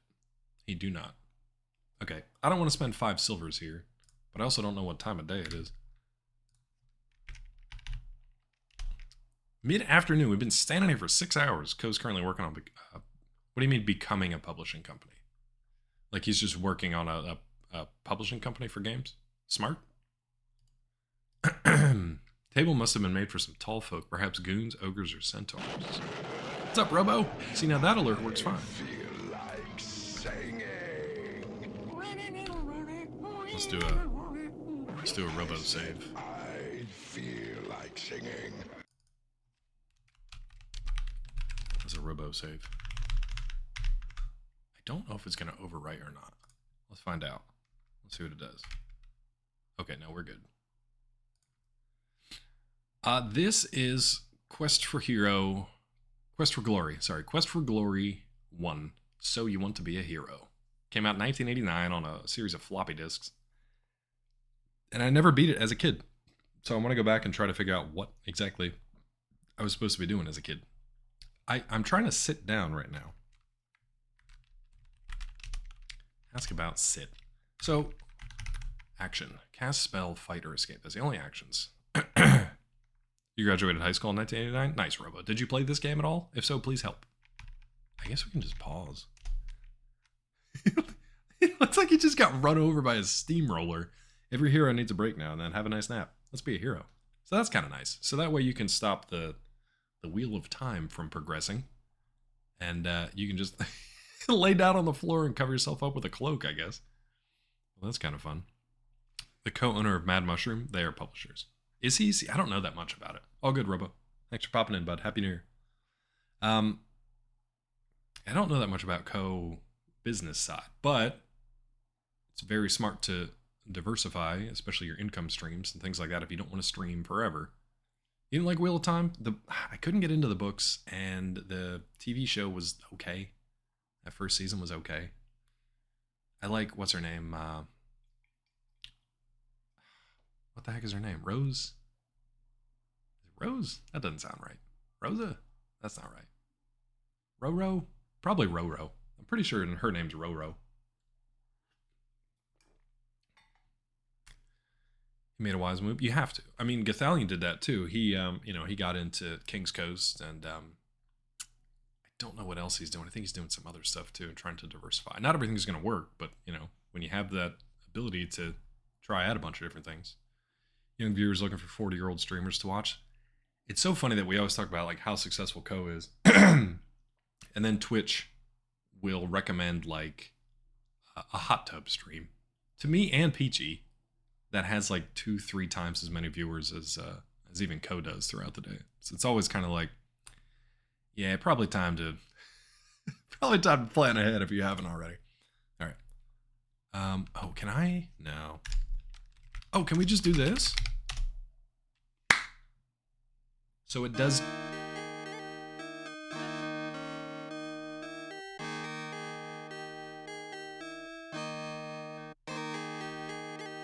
He do not. Okay, I don't want to spend 5 silvers here, but I also don't know what time of day it is. Mid-afternoon. We've been standing here for 6 hours. Ko's currently working on... what do you mean becoming a publishing company? Like he's just working on a publishing company for games? Smart. Table must have been made for some tall folk, perhaps goons, ogres, or centaurs. What's up, Robo? See, now that alert works fine. Feel like singing. Let's do a Robo save. I feel like singing. That's a Robo save. I don't know if it's going to overwrite or not. Let's find out. Let's see what it does. Okay, no, we're good. This is Quest for Glory 1. So You Want to Be a Hero. Came out in 1989 on a series of floppy disks. And I never beat it as a kid. So I want to go back and try to figure out what exactly I was supposed to be doing as a kid. I'm trying to sit down right now. Ask about sit. So, action. Cast, spell, fight, or escape. That's the only actions. You graduated high school in 1989? Nice, Robo. Did you play this game at all? If so, please help. I guess we can just pause. It looks like he just got run over by a steamroller. Every hero needs a break now and then. Have a nice nap. Let's be a hero. So that's kind of nice. So that way you can stop the wheel of time from progressing. And you can just lay down on the floor and cover yourself up with a cloak, I guess. Well, that's kind of fun. The co-owner of Mad Mushroom, they are publishers. Is he? See, I don't know that much about it. All good, Robo. Thanks for popping in, bud. Happy New Year. I don't know that much about co-business side, but it's very smart to diversify, especially your income streams and things like that if you don't want to stream forever. You didn't like Wheel of Time? I couldn't get into the books, and the TV show was okay. That first season was okay. I like, what's her name? What the heck is her name? Rose? Rose? That doesn't sound right. Rosa? That's not right. Roro? Probably Roro. I'm pretty sure her name's Roro. He made a wise move. You have to. I mean, Gathalion did that too. He got into King's Coast, and I don't know what else he's doing. I think he's doing some other stuff too, and trying to diversify. Not everything's going to work, but when you have that ability to try out a bunch of different things. Young viewers looking for 40-year-old streamers to watch. It's so funny that we always talk about like how successful Ko is, and then Twitch will recommend like a hot tub stream to me and Peachy that has like 2-3 times as many viewers as even Ko does throughout the day. So it's always kind of like, Yeah, probably time to plan ahead if you haven't already. All right. Oh, can I? No. Oh, can we just do this? So it does.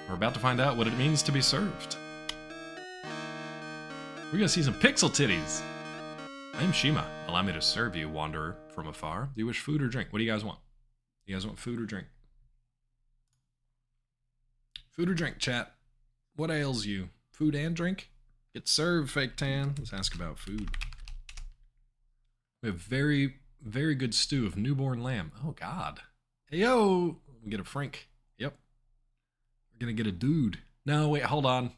We're about to find out what it means to be served. We're gonna see some pixel titties. I am Shima. Allow me to serve you, wanderer from afar. Do you wish food or drink? What do you guys want? You guys want food or drink? Food or drink, chat? What ails you? Food and drink? Get served, fake tan. Let's ask about food. We have very, very good stew of newborn lamb. Oh, God. Hey, yo! We get a Frank. Yep. We're gonna get a dude. No, wait, hold on.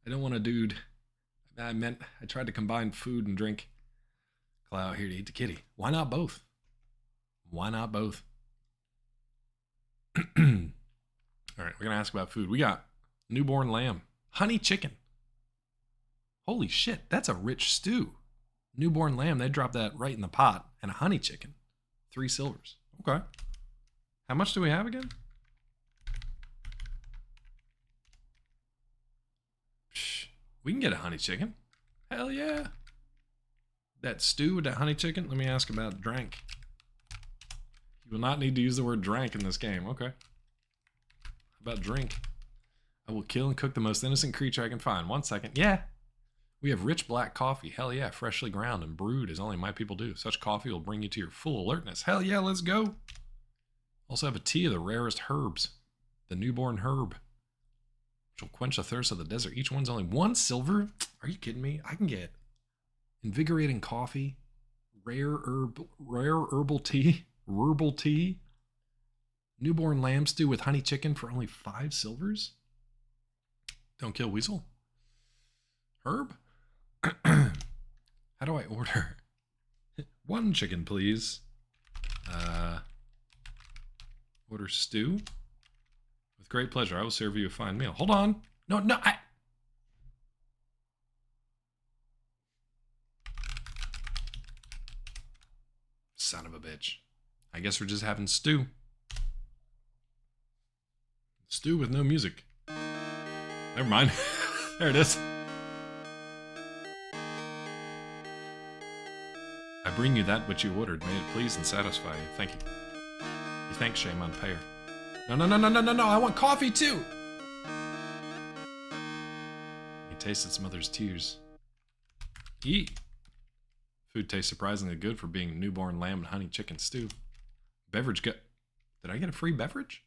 I don't want a dude. I tried to combine food and drink. Cloud here to eat the kitty. Why not both? Why not both? All right, we're gonna ask about food. We got newborn lamb, honey chicken. Holy shit, that's a rich stew. Newborn lamb, they dropped that right in the pot, and a honey chicken, 3 silvers. Okay. How much do we have again? We can get a honey chicken. Hell yeah. That stew with that honey chicken. Let me ask about drank. You will not need to use the word drank in this game. Okay. How about drink? I will kill and cook the most innocent creature I can find. 1 second. Yeah. We have rich black coffee. Hell yeah. Freshly ground and brewed as only my people do. Such coffee will bring you to your full alertness. Hell yeah. Let's go. Also have a tea of the rarest herbs. The newborn herb. Which will quench the thirst of the desert. Each one's only 1 silver? Are you kidding me? I can get invigorating coffee, rare herbal tea, newborn lamb stew with honey chicken for only 5 silvers? Don't kill weasel. Herb? How do I order? 1 chicken, please. Order stew. With great pleasure, I will serve you a fine meal. Hold on. No, Son of a bitch. I guess we're just having stew. Stew with no music. Never mind. There it is. I bring you that which you ordered. May it please and satisfy you. Thank you. You thank Shaman Payer. No. I want coffee too. He tasted his mother's tears. Eat. Food tastes surprisingly good for being newborn lamb and honey chicken stew. Beverage Did I get a free beverage?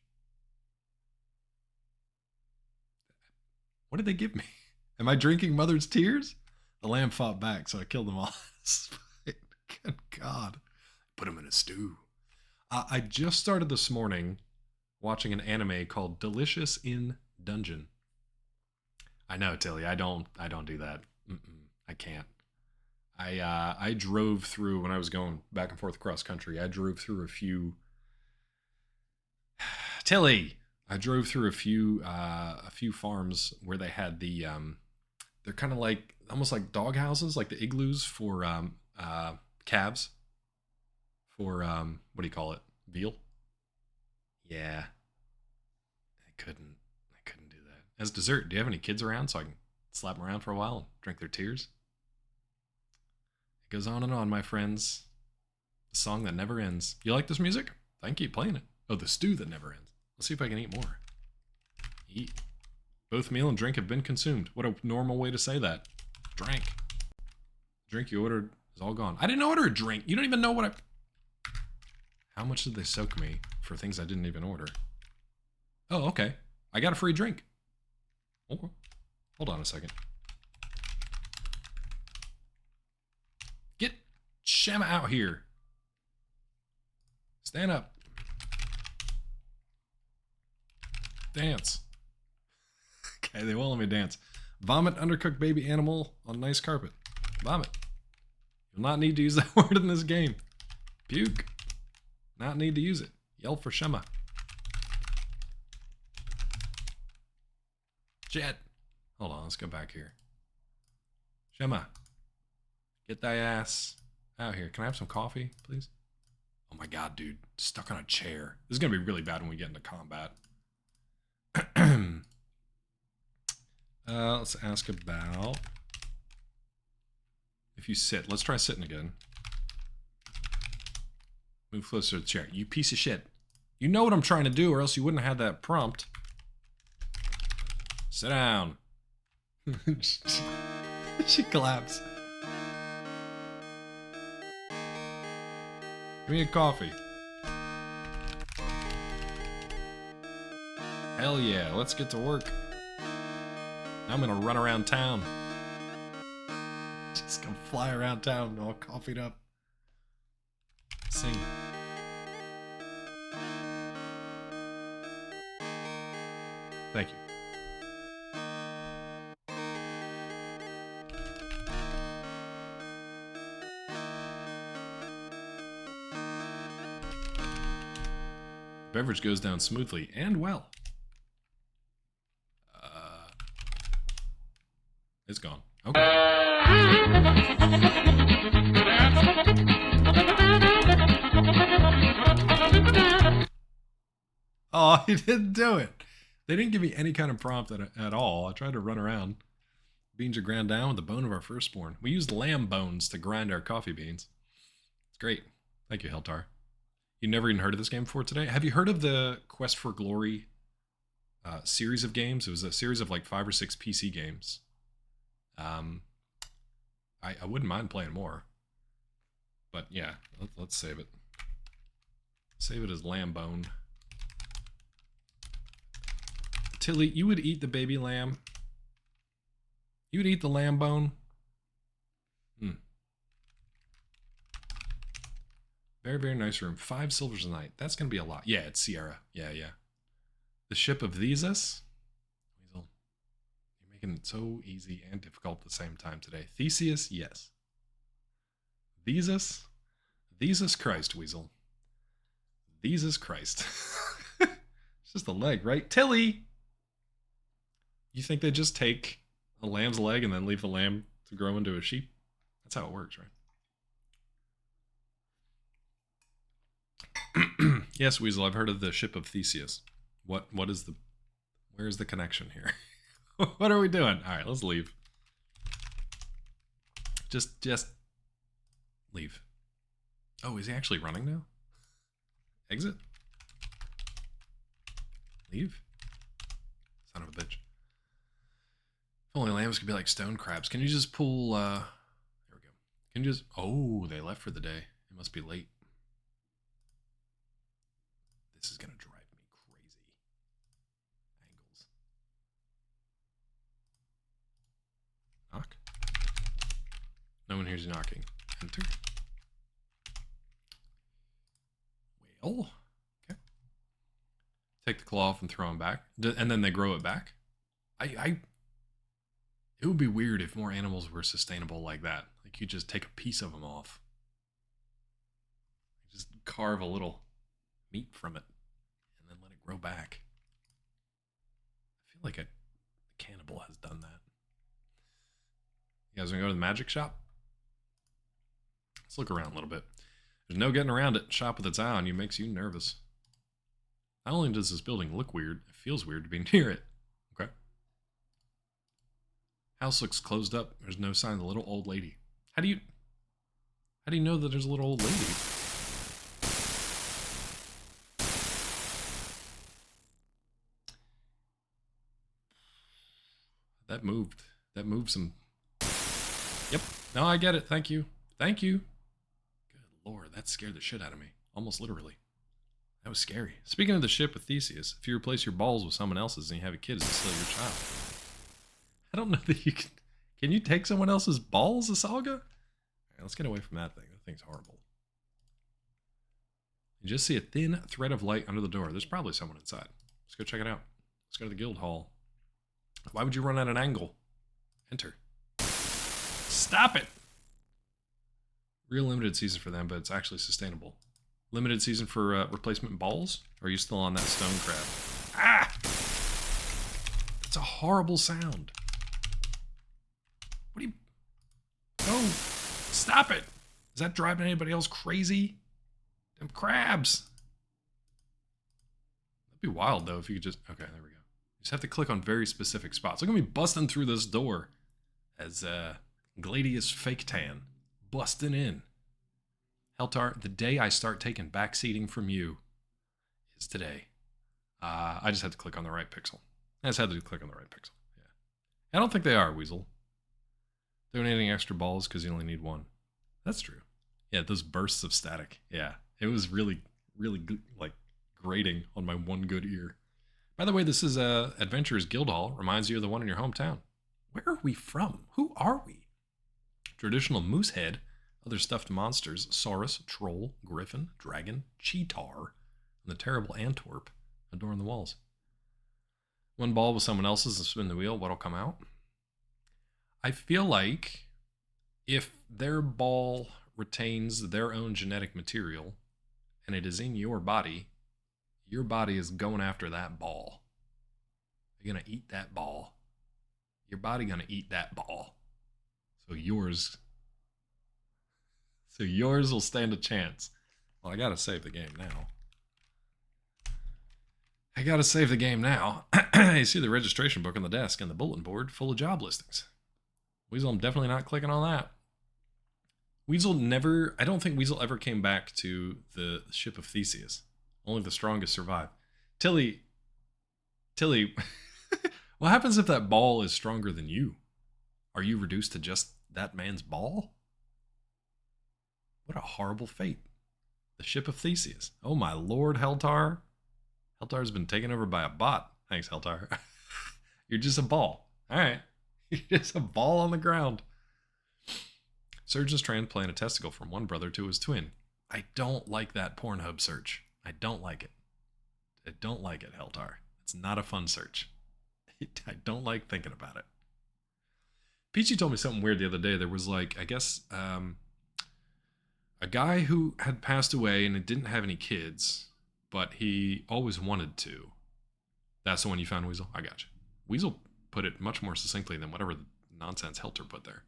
What did they give me? Am I drinking mother's tears? The lamb fought back, so I killed them all. Good God. Put him in a stew. I just started this morning watching an anime called Delicious in Dungeon. I know, Tilly. I don't do that. I can't. I drove through when I was going back and forth across country. I drove through a few. Tilly. I drove through a few farms where they had the they're kind of like almost like dog houses, like the igloos for calves. For what do you call it? Veal. Yeah. I couldn't do that. As dessert, do you have any kids around so I can slap them around for a while and drink their tears? It goes on and on, my friends. The song that never ends. You like this music? Thank you, playing it. Oh, the stew that never ends. Let's see if I can eat more. Eat. Both meal and drink have been consumed. What a normal way to say that. Drank. Drink you ordered is all gone. I didn't order a drink. You don't even know what I... How much did they soak me for things I didn't even order? Oh, okay. I got a free drink. Okay. Hold on a second. Get Shema out here. Stand up. Dance. Okay, they won't let me dance. Vomit undercooked baby animal on nice carpet. Vomit. You'll not need to use that word in this game. Puke. Not need to use it. Yell for Shema. Jet. Hold on, let's go back here. Shema. Get thy ass out here. Can I have some coffee, please? Oh my god, dude. Stuck on a chair. This is going to be really bad when we get into combat. Let's ask about... If you sit. Let's try sitting again. Move closer to the chair. You piece of shit. You know what I'm trying to do, or else you wouldn't have had that prompt. Sit down. She collapsed. Give me a coffee. Hell yeah, let's get to work. Now I'm gonna run around town. Just gonna fly around town all coffeeed up. Sing. Thank you. Beverage goes down smoothly and well. It's gone. Okay. Oh, he didn't do it. They didn't give me any kind of prompt at all. I tried to run around. Beans are ground down with the bone of our firstborn. We used lamb bones to grind our coffee beans. It's great. Thank you, Heltar. You never even heard of this game before today? Have you heard of the Quest for Glory series of games? It was a series of like 5 or 6 PC games. I wouldn't mind playing more. But yeah, let's save it. Save it as lamb bone. Tilly, you would eat the baby lamb? You would eat the lamb bone? Very, very nice room. 5 silvers a night. That's going to be a lot. Yeah, it's Sierra. Yeah. The ship of Theseus? Weasel. You're making it so easy and difficult at the same time today. Theseus? Yes. Theseus? Theseus Christ, Weasel. Theseus Christ. It's just a leg, right? Tilly! You think they just take a lamb's leg and then leave the lamb to grow into a sheep? That's how it works, right? Yes, Weasel, I've heard of the ship of Theseus. What is the... Where's the connection here? What are we doing? Alright, let's leave. Just leave. Oh, is he actually running now? Exit? Leave? Son of a bitch. If only lambs could be like stone crabs. Can you just pull, there we go. Can you just... Oh, they left for the day. It must be late. This is going to drive me crazy. Angles. Knock. No one hears you knocking. Enter. Well. Okay. Take the claw off and throw them back. And then they grow it back. It would be weird if more animals were sustainable like that. Like you just take a piece of them off. Just carve a little meat from it and then let it grow back. I feel like a cannibal has done that. You guys want to go to the magic shop? Let's look around a little bit. There's no getting around it. Shop with its eye on you makes you nervous. Not only does this building look weird, it feels weird to be near it. Okay. House looks closed up. There's no sign of the little old lady. How do you know that there's a little old lady? That moved. That moved some. Yep. No, I get it. Thank you. Thank you. Good Lord, that scared the shit out of me. Almost literally. That was scary. Speaking of the ship with Theseus, if you replace your balls with someone else's and you have a kid, is it still your child? I don't know that you can. Can you take someone else's balls, Asalga? All right, let's get away from that thing. That thing's horrible. You just see a thin thread of light under the door. There's probably someone inside. Let's go check it out. Let's go to the guild hall. Why would you run at an angle? Enter. Stop it! Real limited season for them, but it's actually sustainable. Limited season for replacement balls? Or are you still on that stone crab? Ah! That's a horrible sound. What do you... Oh! Stop it! Is that driving anybody else crazy? Them crabs! That'd be wild, though, if you could just... Okay, there we go. You just have to click on very specific spots. Look at me busting through this door as Gladius Fake Tan busting in. Heltar, the day I start taking backseating from you is today. I just had to click on the right pixel. I just had to click on the right pixel. Yeah. I don't think they are, Weasel. Donating extra balls because you only need one. That's true. Yeah, those bursts of static. Yeah, it was really, really like grating on my one good ear. By the way, this is Adventurers Guildhall. Reminds you of the one in your hometown. Where are we from? Who are we? Traditional moose head, other stuffed monsters, Saurus, troll, griffin, dragon, cheetar, and the terrible Antwerp adorn the walls. One ball with someone else's and spin the wheel. What'll come out? I feel like if their ball retains their own genetic material and it is in your body is going after that ball. You're going to eat that ball. Your body going to eat that ball. So yours will stand a chance. Well, I got to save the game now. You see the registration book on the desk and the bulletin board full of job listings. Weasel, I'm definitely not clicking on that. I don't think Weasel ever came back to the ship of Theseus. Only the strongest survive. Tilly, what happens if that ball is stronger than you? Are you reduced to just that man's ball? What a horrible fate. The ship of Theseus. Oh my lord, Heltar. Heltar's been taken over by a bot. Thanks, Heltar. You're just a ball. Alright. You're just a ball on the ground. Surgeons transplant a testicle from one brother to his twin. I don't like that Pornhub search. I don't like it. I don't like it, Heltar. It's not a fun search. I don't like thinking about it. Peachy told me something weird the other day. There was like, I guess, a guy who had passed away and didn't have any kids, but he always wanted to. That's the one you found, Weasel? I got you. Weasel put it much more succinctly than whatever nonsense Helter put there.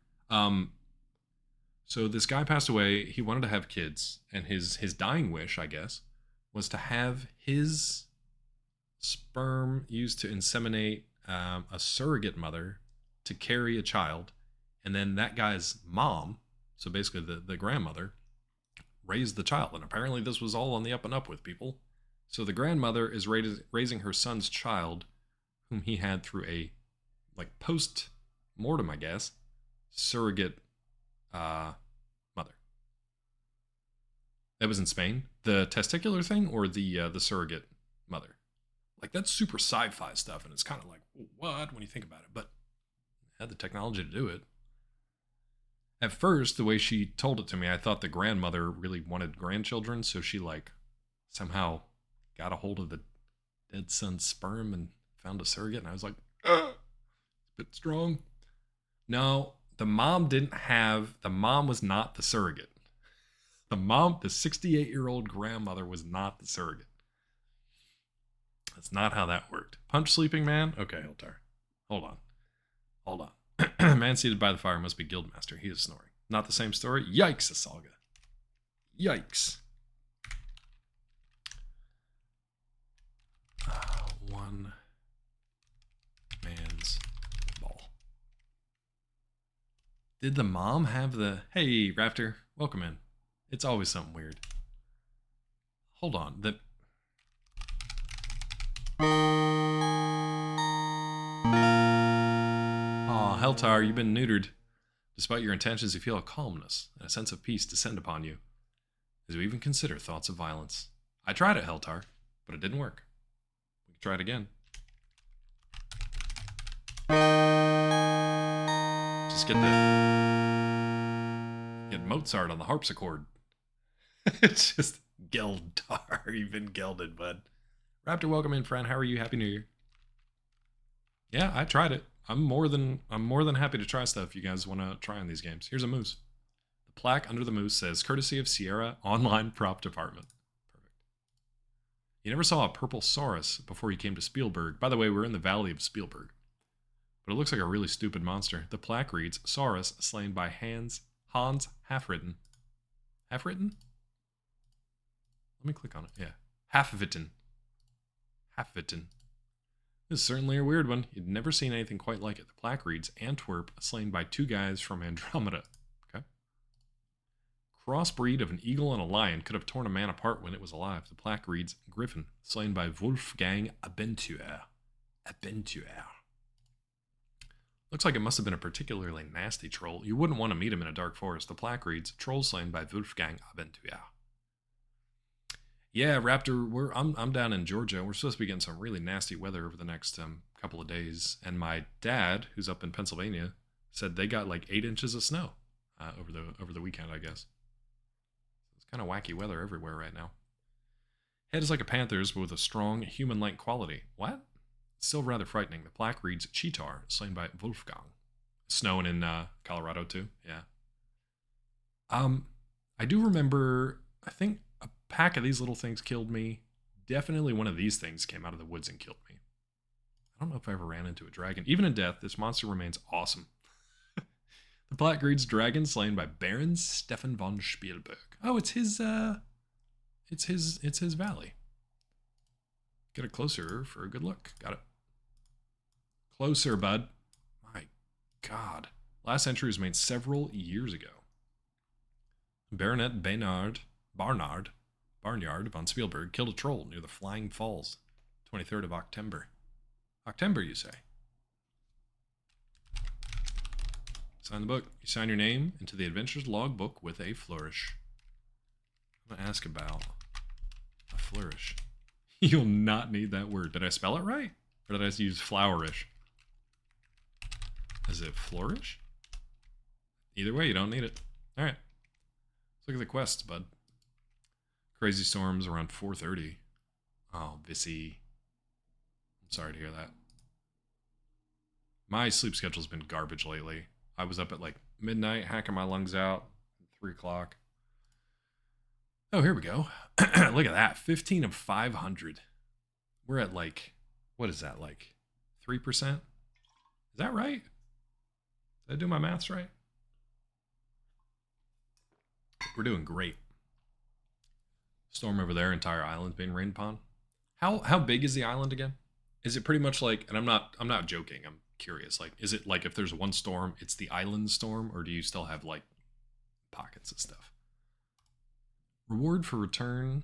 So this guy passed away. He wanted to have kids, and his dying wish, I guess, was to have his sperm used to inseminate a surrogate mother to carry a child, and then that guy's mom, so basically the grandmother, raised the child. And apparently this was all on the up and up with people. So the grandmother is raising her son's child, whom he had through a like post-mortem, I guess, surrogate mother. That was in Spain. The testicular thing or the surrogate mother? Like, that's super sci-fi stuff, and it's kind of like, what, when you think about it? But had the technology to do it. At first, the way she told it to me, I thought the grandmother really wanted grandchildren, so she, like, somehow got a hold of the dead son's sperm and found a surrogate, and I was like, it's a bit strong. No, the mom was not the surrogate. The 68-year-old grandmother was not the surrogate. That's not how that worked. Punch sleeping man? Okay, Hiltar. Hold on. Man seated by the fire must be Guildmaster. He is snoring. Not the same story? Yikes, Asalga. Yikes. One man's ball. Did the mom have the... Hey, Raptor. Welcome in. It's always something weird. Hold on. Aw, Heltar, you've been neutered. Despite your intentions, you feel a calmness and a sense of peace descend upon you, as you even consider thoughts of violence. I tried it, Heltar, but it didn't work. We can try it again. Just get Mozart on the harpsichord. It's just Geldar. You've been gelded, bud. Raptor, welcome in, friend. How are you? Happy New Year. Yeah, I tried it. I'm more than happy to try stuff you guys want to try on these games. Here's a moose. The plaque under the moose says, courtesy of Sierra Online Prop Department. Perfect. You never saw a purple Saurus before you came to Spielberg. By the way, we're in the Valley of Spielberg. But it looks like a really stupid monster. The plaque reads, Saurus slain by Hans Hans Halfwritten. Halfwritten? Let me click on it. Yeah. Halfwritten. Halfwritten. This is certainly a weird one. You'd never seen anything quite like it. The plaque reads, Antwerp, slain by 2 guys from Andromeda. Okay. Crossbreed of an eagle and a lion could have torn a man apart when it was alive. The plaque reads, Griffin, slain by Wolfgang Abentuer. Abentuer. Looks like it must have been a particularly nasty troll. You wouldn't want to meet him in a dark forest. The plaque reads, Troll slain by Wolfgang Abentuer. Yeah, Raptor, I'm down in Georgia. We're supposed to be getting some really nasty weather over the next couple of days. And my dad, who's up in Pennsylvania, said they got like 8 inches of snow over the weekend, I guess. It's kind of wacky weather everywhere right now. Head is like a panther's, but with a strong human-like quality. What? Still rather frightening. The plaque reads Cheetar, slain by Wolfgang. Snowing in Colorado too. Yeah. I do remember, I think a pack of these little things killed me. Definitely one of these things came out of the woods and killed me. I don't know if I ever ran into a dragon. Even in death, this monster remains awesome. The plaque reads Dragon, slain by Baron Stefan von Spielberg. Oh, it's his valley. Get it closer for a good look. Got it. Closer, bud. My God. Last entry was made several years ago. Baronet Barnard von Spielberg killed a troll near the Flying Falls, 23rd of October. October, you say? Sign the book. You sign your name into the Adventures Logbook with a flourish. I'm going to ask about a flourish. You'll not need that word. Did I spell it right? Or did I use flourish? Is it flourish? Either way, you don't need it. All right. Let's look at the quests, bud. Crazy storms around 4:30. Oh, Vissy. I'm sorry to hear that. My sleep schedule's been garbage lately. I was up at like midnight, hacking my lungs out, 3 o'clock. Oh, here we go. Look at that. 15 of 500. We're at like, what is that, like 3%? Is that right? Did I do my maths right? We're doing great. Storm over there, entire island being rained upon. How big is the island again? Is it pretty much like, and I'm not joking, I'm curious, like, is it like if there's one storm, it's the island storm, or do you still have like pockets of stuff? Reward for return.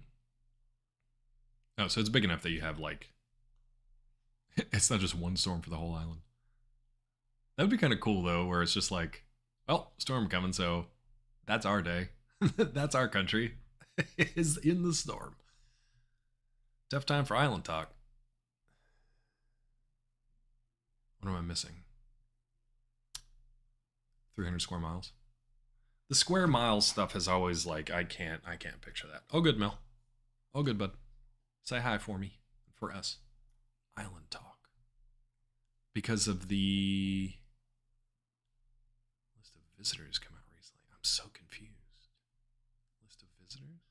Oh, so it's big enough that you have like, it's not just one storm for the whole island. That would be kind of cool though, where it's just like, well, storm coming, so that's our day. That's our country. Is in the storm. Tough time for island talk. What am I missing? 300 square miles. The square mile stuff has always like, I can't picture that. Oh, good, Mel. Oh, good, bud. Say hi for me, for us. Island talk. Because of the list of visitors come out recently. I'm so confused. List of visitors?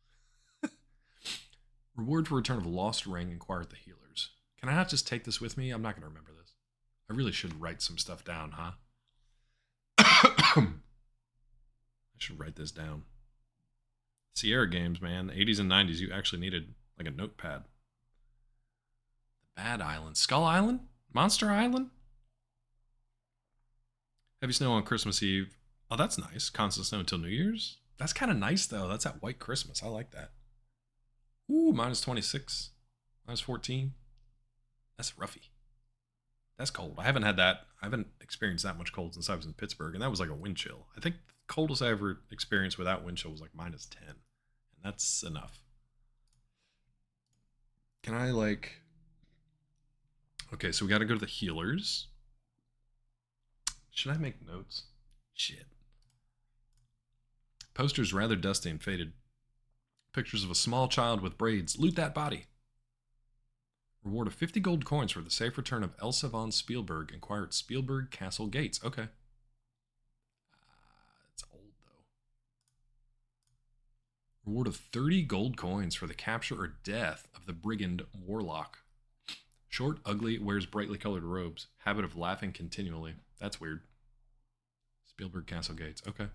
Reward for return of lost ring, inquire at the healers. Can I not just take this with me? I'm not going to remember this. I really should write some stuff down, huh? I should write this down. Sierra games, man. The 80s and 90s, you actually needed like a notepad. The Bad Island. Skull Island? Monster Island? Heavy snow on Christmas Eve. Oh, that's nice. Constant snow until New Year's. That's kind of nice, though. That's that white Christmas. I like that. Ooh, minus 26. Minus 14. That's roughy. That's cold. I haven't had that. I haven't experienced that much cold since I was in Pittsburgh, and that was like a wind chill. I think the coldest I ever experienced without wind chill was like minus 10. And that's enough. Can I like... Okay, so we got to go to the healers. Should I make notes? Shit. Poster's rather dusty and faded. Pictures of a small child with braids. Loot that body. Reward of 50 gold coins for the safe return of Elsa von Spielberg. Inquire at Spielberg Castle Gates. Okay. It's old, though. Reward of 30 gold coins for the capture or death of the brigand Warlock. Short, ugly, wears brightly colored robes. Habit of laughing continually. That's weird. Spielberg Castle Gates. Okay.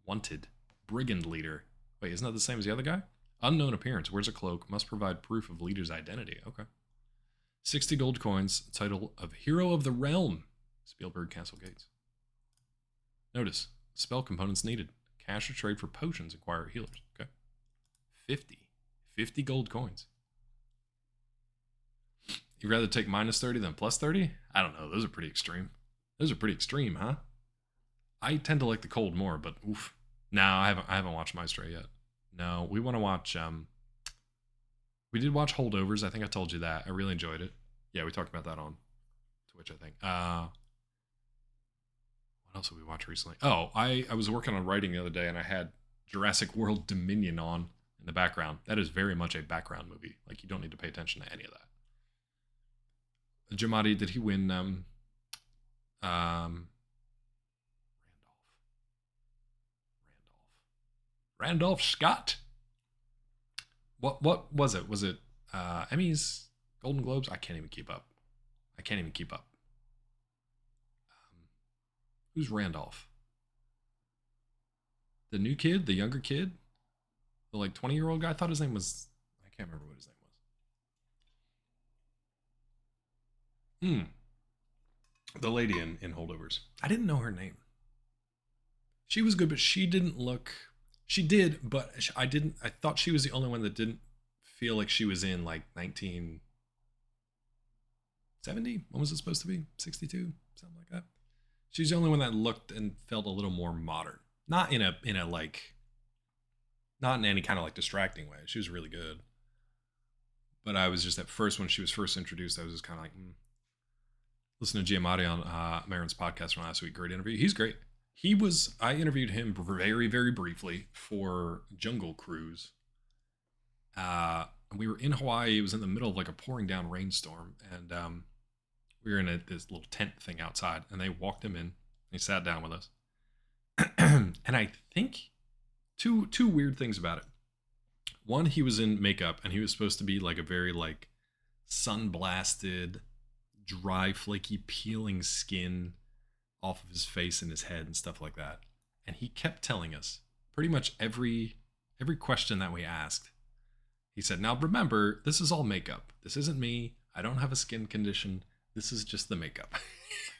Wanted. Brigand leader. Wait, isn't that the same as the other guy? Unknown appearance. Wears a cloak. Must provide proof of leader's identity. Okay. 60 gold coins. Title of Hero of the Realm. Spielberg Castle Gates. Notice. Spell components needed. Cash or trade for potions. Acquire healers. Okay. 50. 50 gold coins. You'd rather take minus 30 than plus 30? I don't know. Those are pretty extreme. Those are pretty extreme, huh? I tend to like the cold more, but oof. No, I haven't watched Maestro yet. No, we want to watch. We did watch Holdovers. I think I told you that. I really enjoyed it. Yeah, we talked about that on Twitch, I think. What else did we watch recently? Oh, I was working on writing the other day, and I had Jurassic World Dominion on in the background. That is very much a background movie. Like, you don't need to pay attention to any of that. Jamadi, did he win? Randolph Scott. What was it? Was it Emmys, Golden Globes? I can't even keep up. Who's Randolph? The new kid, the younger kid, the like 20-year-old guy. I thought his name was. I can't remember what his name was. The lady in Holdovers. I didn't know her name. She was good, but she didn't look. She did, but I didn't. I thought she was the only one that didn't feel like she was in like 1970. When was it supposed to be? 62, something like that. She's the only one that looked and felt a little more modern. Not in a like. Not in any kind of like distracting way. She was really good. But I was just at first when she was first introduced, I was just kind of like, Listen to Giamatti on Marin's podcast from last week. Great interview. He's great. I interviewed him very, very briefly for Jungle Cruise. We were in Hawaii. It was in the middle of like a pouring down rainstorm. And we were in this little tent thing outside. And they walked him in. And he sat down with us. And I think two weird things about it. One, he was in makeup. And he was supposed to be like a very like sun-blasted, dry, flaky, peeling skin off of his face and his head and stuff like that. And he kept telling us pretty much every question that we asked. He said, now remember, this is all makeup. This isn't me. I don't have a skin condition. This is just the makeup.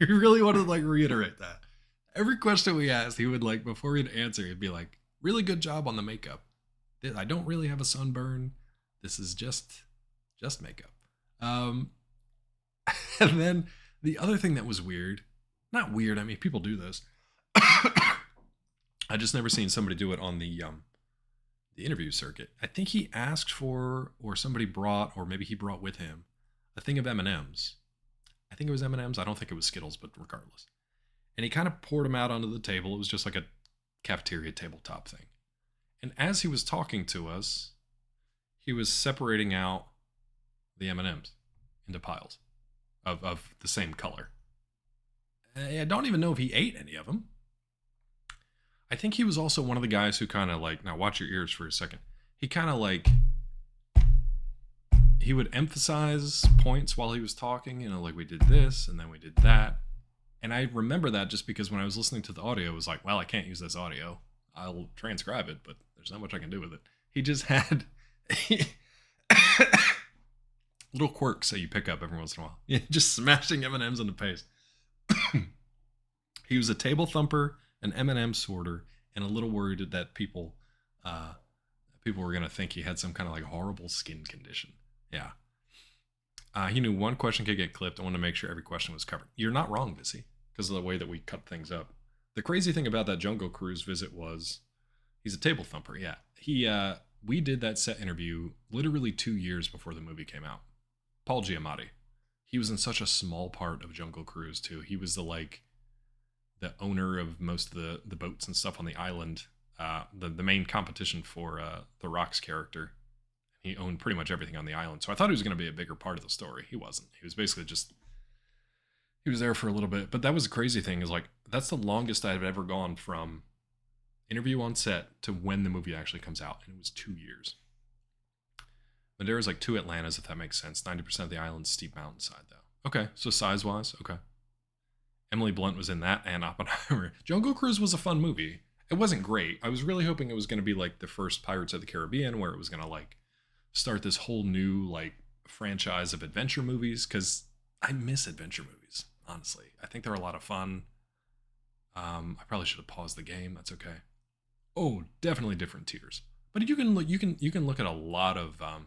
He really wanted to like reiterate that. Every question we asked, he would like, before he'd answer, he'd be like, really good job on the makeup. I don't really have a sunburn. This is just makeup. And then the other thing that was weird, not weird, I mean, people do this. I just never seen somebody do it on the interview circuit. I think he asked for, or somebody brought, or maybe he brought with him, a thing of M&Ms. I think it was M&Ms. I don't think it was Skittles, but regardless. And he kind of poured them out onto the table. It was just like a cafeteria tabletop thing. And as he was talking to us, he was separating out the M&Ms into piles of the same color. I don't even know if he ate any of them. I think he was also one of the guys who kind of like, now watch your ears for a second. He kind of like, he would emphasize points while he was talking, you know, like we did this and then we did that. And I remember that just because when I was listening to the audio, it was like, well, I can't use this audio. I'll transcribe it, but there's not much I can do with it. He just had little quirks that you pick up every once in a while. Yeah, just smashing M&Ms into paste. He was a table thumper, an M&M sorter, and a little worried that people were going to think he had some kind of like horrible skin condition. Yeah. He knew one question could get clipped. I wanted to make sure every question was covered. You're not wrong, Bissy, because of the way that we cut things up. The crazy thing about that Jungle Cruise visit was he's a table thumper. Yeah. We did that set interview literally 2 years before the movie came out. Paul Giamatti. He was in such a small part of Jungle Cruise too. He was the owner of most of the boats and stuff on the island. The main competition for The Rock's character. He owned pretty much everything on the island. So I thought he was going to be a bigger part of the story. He wasn't. He was basically he was there for a little bit. But that was the crazy thing is like, that's the longest I've ever gone from interview on set to when the movie actually comes out. And it was 2 years. Madeira's like 2 Atlantas, if that makes sense. 90% of the island's steep mountainside, though. Okay, so size-wise, okay. Emily Blunt was in that and Oppenheimer. Jungle Cruise was a fun movie. It wasn't great. I was really hoping it was going to be like the first Pirates of the Caribbean, where it was going to like start this whole new like franchise of adventure movies, because I miss adventure movies, honestly. I think they're a lot of fun. I probably should have paused the game. That's okay. Oh, definitely different tiers. But you can look at a lot of I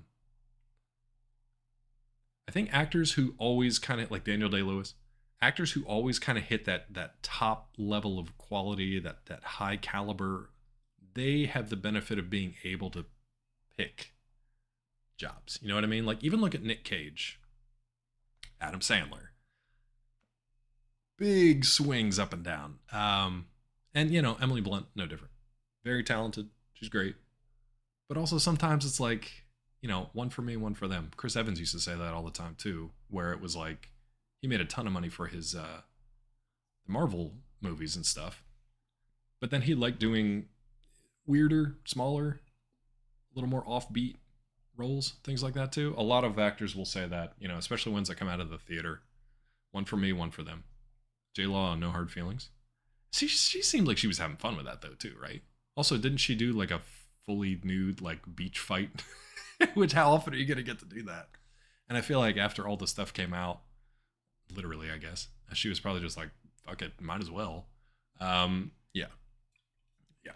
think actors who always kind of like Daniel Day Lewis, actors who always kind of hit that top level of quality, that high caliber, they have the benefit of being able to pick jobs. You know what I mean? Like even look at Nick Cage, Adam Sandler, big swings up and down. And Emily Blunt, no different. Very talented. She's great. But also sometimes it's like, one for me, one for them. Chris Evans used to say that all the time too, where it was like he made a ton of money for his the Marvel movies and stuff. But then he liked doing weirder, smaller, a little more offbeat roles, things like that too. A lot of actors will say that, especially ones that come out of the theater. One for me, one for them. J Law, No Hard Feelings. She seemed like she was having fun with that though too, right? Also, didn't she do like a fully nude like beach fight? Which how often are you gonna get to do that? And I feel like after all the stuff came out, literally, I guess she was probably just like, "Fuck it, might as well." Yeah, yeah.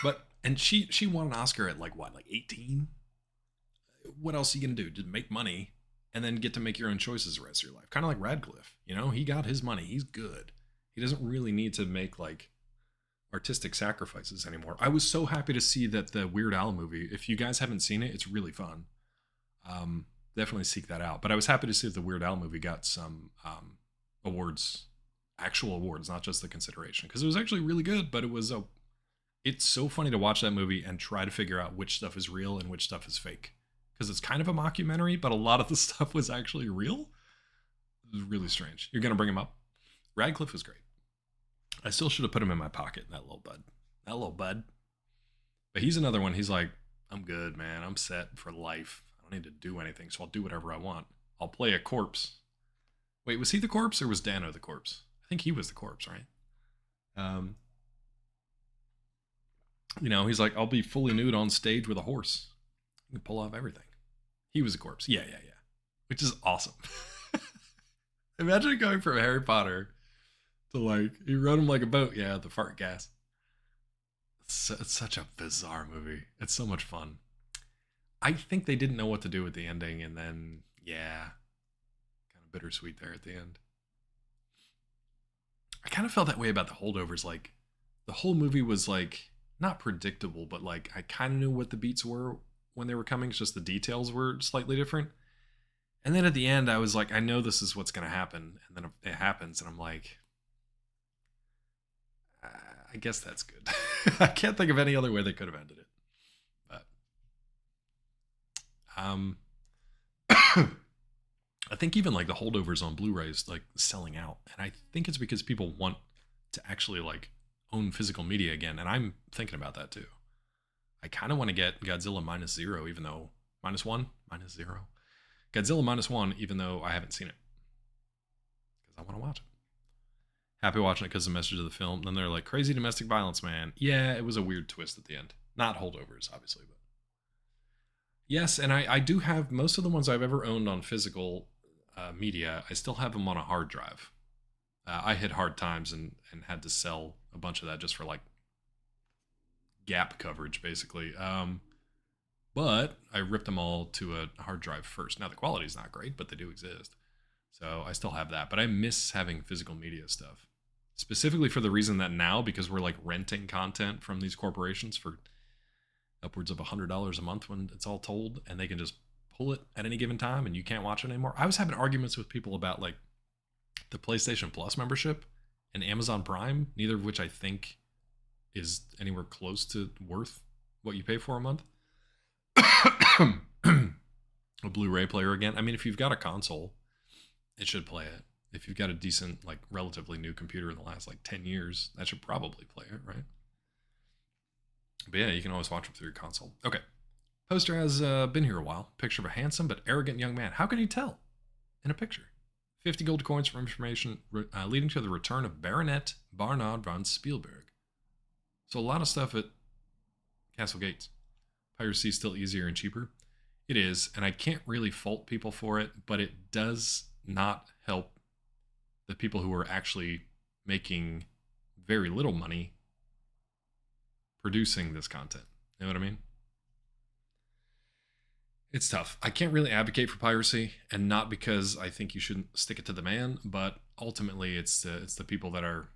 But and she won an Oscar at like what, like 18? What else are you gonna do? Just make money and then get to make your own choices the rest of your life. Kind of like Radcliffe, he got his money. He's good. He doesn't really need to make like artistic sacrifices anymore. I was so happy to see that the Weird Al movie, if you guys haven't seen it, it's really fun. Definitely seek that out. But I was happy to see that the Weird Al movie got some awards, actual awards, not just the consideration, because it was actually really good. But it's so funny to watch that movie and try to figure out which stuff is real and which stuff is fake, because it's kind of a mockumentary, but a lot of the stuff was actually real. It was really strange. You're gonna bring him up. Radcliffe was great. I still should have put him in my pocket, that little bud. That little bud. But he's another one. He's like, I'm good, man. I'm set for life. I don't need to do anything, so I'll do whatever I want. I'll play a corpse. Wait, was he the corpse or was Dano the corpse? I think he was the corpse, right? He's like, I'll be fully nude on stage with a horse. You can pull off everything. He was a corpse. Yeah. Which is awesome. Imagine going from Harry Potter to like, you run him like a boat. Yeah, the fart gas. It's such a bizarre movie. It's so much fun. I think they didn't know what to do with the ending, and then, yeah, kind of bittersweet there at the end. I kind of felt that way about the holdovers. Like, the whole movie was like, not predictable, but like, I kind of knew what the beats were when they were coming. It's just the details were slightly different. And then at the end, I was like, I know this is what's going to happen. And then it happens, and I'm like, I guess that's good. I can't think of any other way they could have ended it. But I think even like the holdovers on Blu-ray is like selling out, and I think it's because people want to actually like own physical media again, and I'm thinking about that too. I kind of want to get Godzilla minus zero, even though minus zero, Godzilla minus one, even though I haven't seen it, because I want to watch it. Happy watching it because of the message of the film. Then they're like, crazy domestic violence, man. Yeah, it was a weird twist at the end. Not holdovers, obviously, but yes. And I do have most of the ones I've ever owned on physical media. I still have them on a hard drive. I hit hard times and had to sell a bunch of that just for like gap coverage, basically. But I ripped them all to a hard drive first. Now the quality's not great, but they do exist. So I still have that. But I miss having physical media stuff. Specifically for the reason that now, because we're like renting content from these corporations for upwards of $100 a month when it's all told, and they can just pull it at any given time and you can't watch it anymore. I was having arguments with people about like the PlayStation Plus membership and Amazon Prime, neither of which I think is anywhere close to worth what you pay for a month. A Blu-ray player again. I mean, if you've got a console, it should play it. If you've got a decent, like relatively new computer in the last like 10 years, that should probably play it, right? But yeah, you can always watch it through your console. Okay. Poster has been here a while. Picture of a handsome but arrogant young man. How can you tell in a picture? 50 gold coins for information leading to the return of Baronet Barnard von Spielberg. So a lot of stuff at Castle Gates. Piracy is still easier and cheaper. It is, and I can't really fault people for it, but it does not help the people who are actually making very little money producing this content. You know what I mean? It's tough. I can't really advocate for piracy, and not because I think you shouldn't stick it to the man, but ultimately it's the people that are,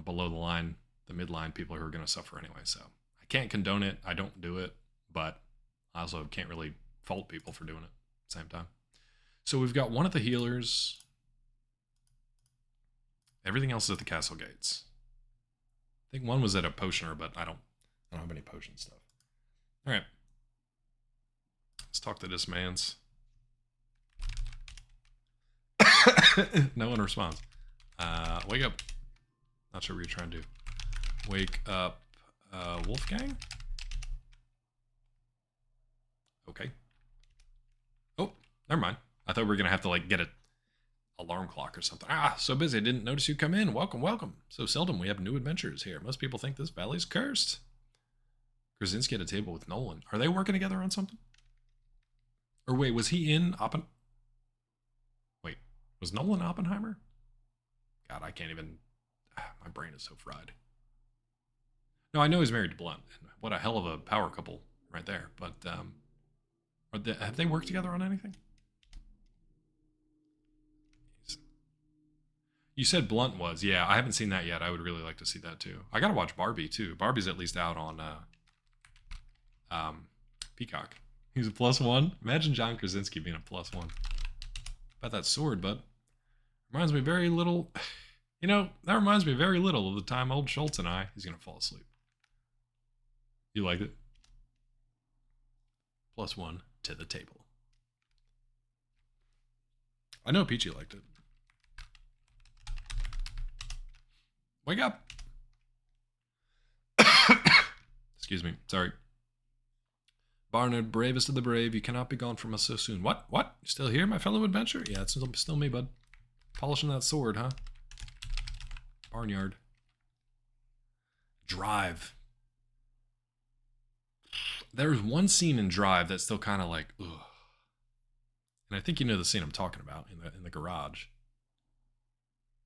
below the line, the midline people who are going to suffer anyway. So I can't condone it. I don't do it, but I also can't really fault people for doing it at the same time. So we've got one of the healers. Everything else is at the castle gates. I think one was at a potioner, but I don't have any potion stuff. All right. Let's talk to this man's. No one responds. Wake up. Not sure what you're trying to do. Wake up, Wolfgang? Okay. Oh, never mind. I thought we were going to have to, get an alarm clock or something. So busy. I didn't notice you come in. Welcome, welcome. So seldom we have new adventures here. Most people think this valley's cursed. Krasinski at a table with Nolan. Are they working together on something? Or wait, was he in Wait, was Nolan Oppenheimer? God, I can't even... My brain is so fried. No, I know he's married to Blunt. And what a hell of a power couple right there. But have they worked together on anything? You said Blunt was. Yeah, I haven't seen that yet. I would really like to see that too. I gotta watch Barbie too. Barbie's at least out on Peacock. He's a +1. Imagine John Krasinski being a +1. About that sword, bud. Reminds me very little... that reminds me very little of the time old Schultz and I... He's gonna fall asleep. You liked it? +1 to the table. I know Peachy liked it. Wake up! Excuse me. Sorry. Barnard, bravest of the brave, you cannot be gone from us so soon. What? You still here, my fellow adventurer? Yeah, it's still me, bud. Polishing that sword, huh? Barnyard. Drive. There's one scene in Drive that's still kind of like, ugh. And I think you know the scene I'm talking about in the garage.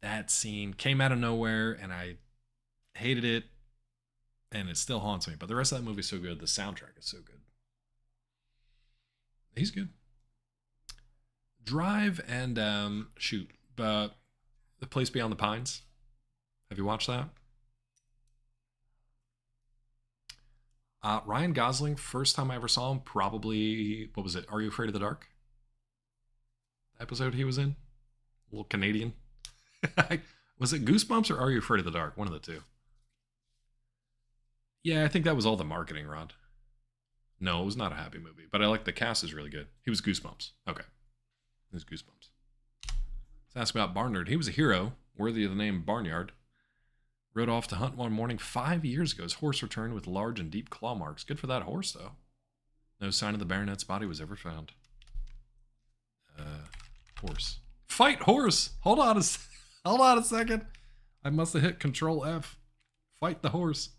That scene came out of nowhere, and I hated it, and it still haunts me. But the rest of that movie is so good. The soundtrack is so good. He's good. Drive and The Place Beyond the Pines. Have you watched that? Ryan Gosling, first time I ever saw him, probably, what was it? Are You Afraid of the Dark? The episode he was in? A little Canadian. Was it Goosebumps or Are You Afraid of the Dark? One of the two. Yeah, I think that was all the marketing, Rod. No, it was not a happy movie, but I like the cast is really good. He was Goosebumps. Okay. He was Goosebumps. Let's ask about Barnard. He was a hero, worthy of the name Barnyard. Rode off to hunt one morning 5 years ago. His horse returned with large and deep claw marks. Good for that horse, though. No sign of the baronet's body was ever found. Horse. Fight horse! Hold on a second. I must have hit Control F. Fight the horse.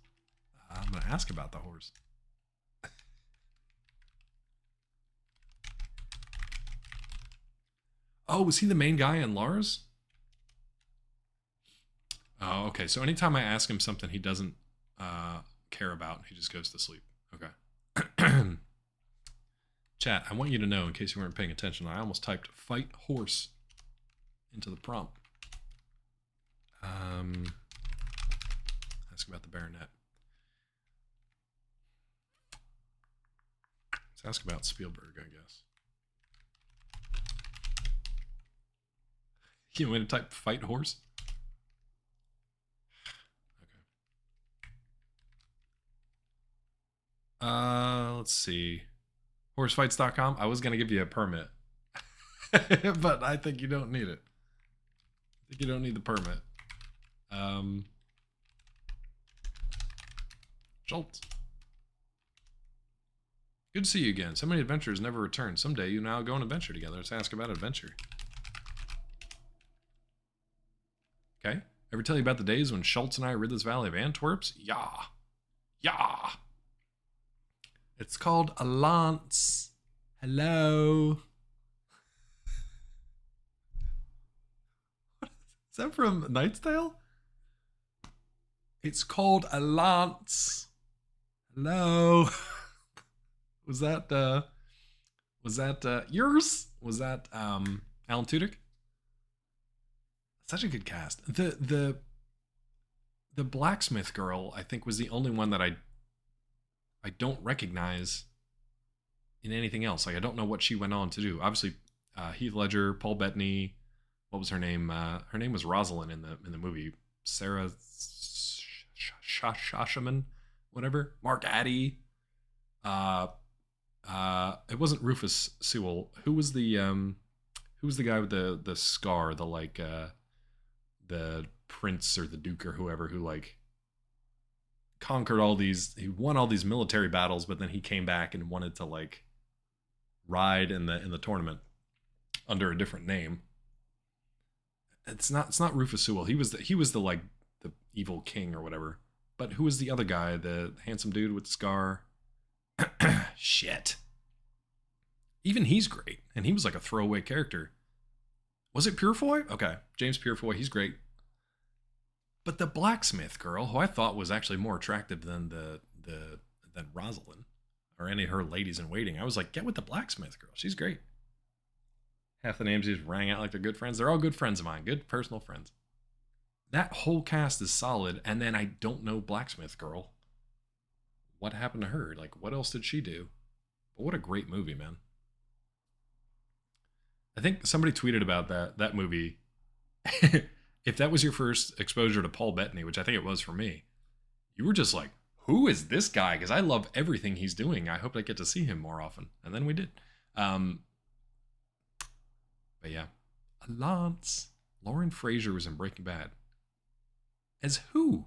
I'm going to ask about the horse. Oh, was he the main guy in Lars? Oh, okay. So anytime I ask him something he doesn't care about, he just goes to sleep. Okay. Chat, I want you to know, in case you weren't paying attention, I almost typed fight horse into the prompt. Ask about the baronet. Let's ask about Spielberg, I guess. You want to type fight horse? Okay. Let's see. Horsefights.com. I was going to give you a permit. But I think you don't need it. I think you don't need the permit. Schultz. Good to see you again. So many adventures never return. Someday you and I'll go on an adventure together. Let's ask about adventure. Okay. Ever tell you about the days when Schultz and I rid this valley of Antwerps? Yeah. Yeah. It's called a lance. Hello. Is that from Knight's Tale? It's called a lance. Hello. Was that yours? Was that Alan Tudyk? Such a good cast. The blacksmith girl, I think, was the only one that I don't recognize in anything else. Like, I don't know what she went on to do. Obviously, Heath Ledger, Paul Bettany. What was her name? Her name was Rosalind in the movie. Sarah Shashaman, whatever. Mark Addy. It wasn't Rufus Sewell. Who was the guy with the scar? The prince or the duke or whoever who like conquered all these. He won all these military battles, but then he came back and wanted to like ride in the tournament under a different name. It's not Rufus Sewell. He was the like the evil king or whatever. But who was the other guy? The handsome dude with the scar. Shit. Even he's great, and he was like a throwaway character. Was it Purefoy? Okay, James Purefoy. He's great. But the blacksmith girl, who I thought was actually more attractive than than Rosalind or any of her ladies in waiting, I was like, get with the blacksmith girl. She's great. Half the names just rang out like they're good friends. They're all good friends of mine, good personal friends. That whole cast is solid, and then I don't know blacksmith girl. What happened to her? Like, what else did she do? But what a great movie, man. I think somebody tweeted about that movie. If that was your first exposure to Paul Bettany, which I think it was for me, you were just like, who is this guy? Because I love everything he's doing. I hope I get to see him more often. And then we did. But yeah. Lance. Lauren Fraser was in Breaking Bad. As who?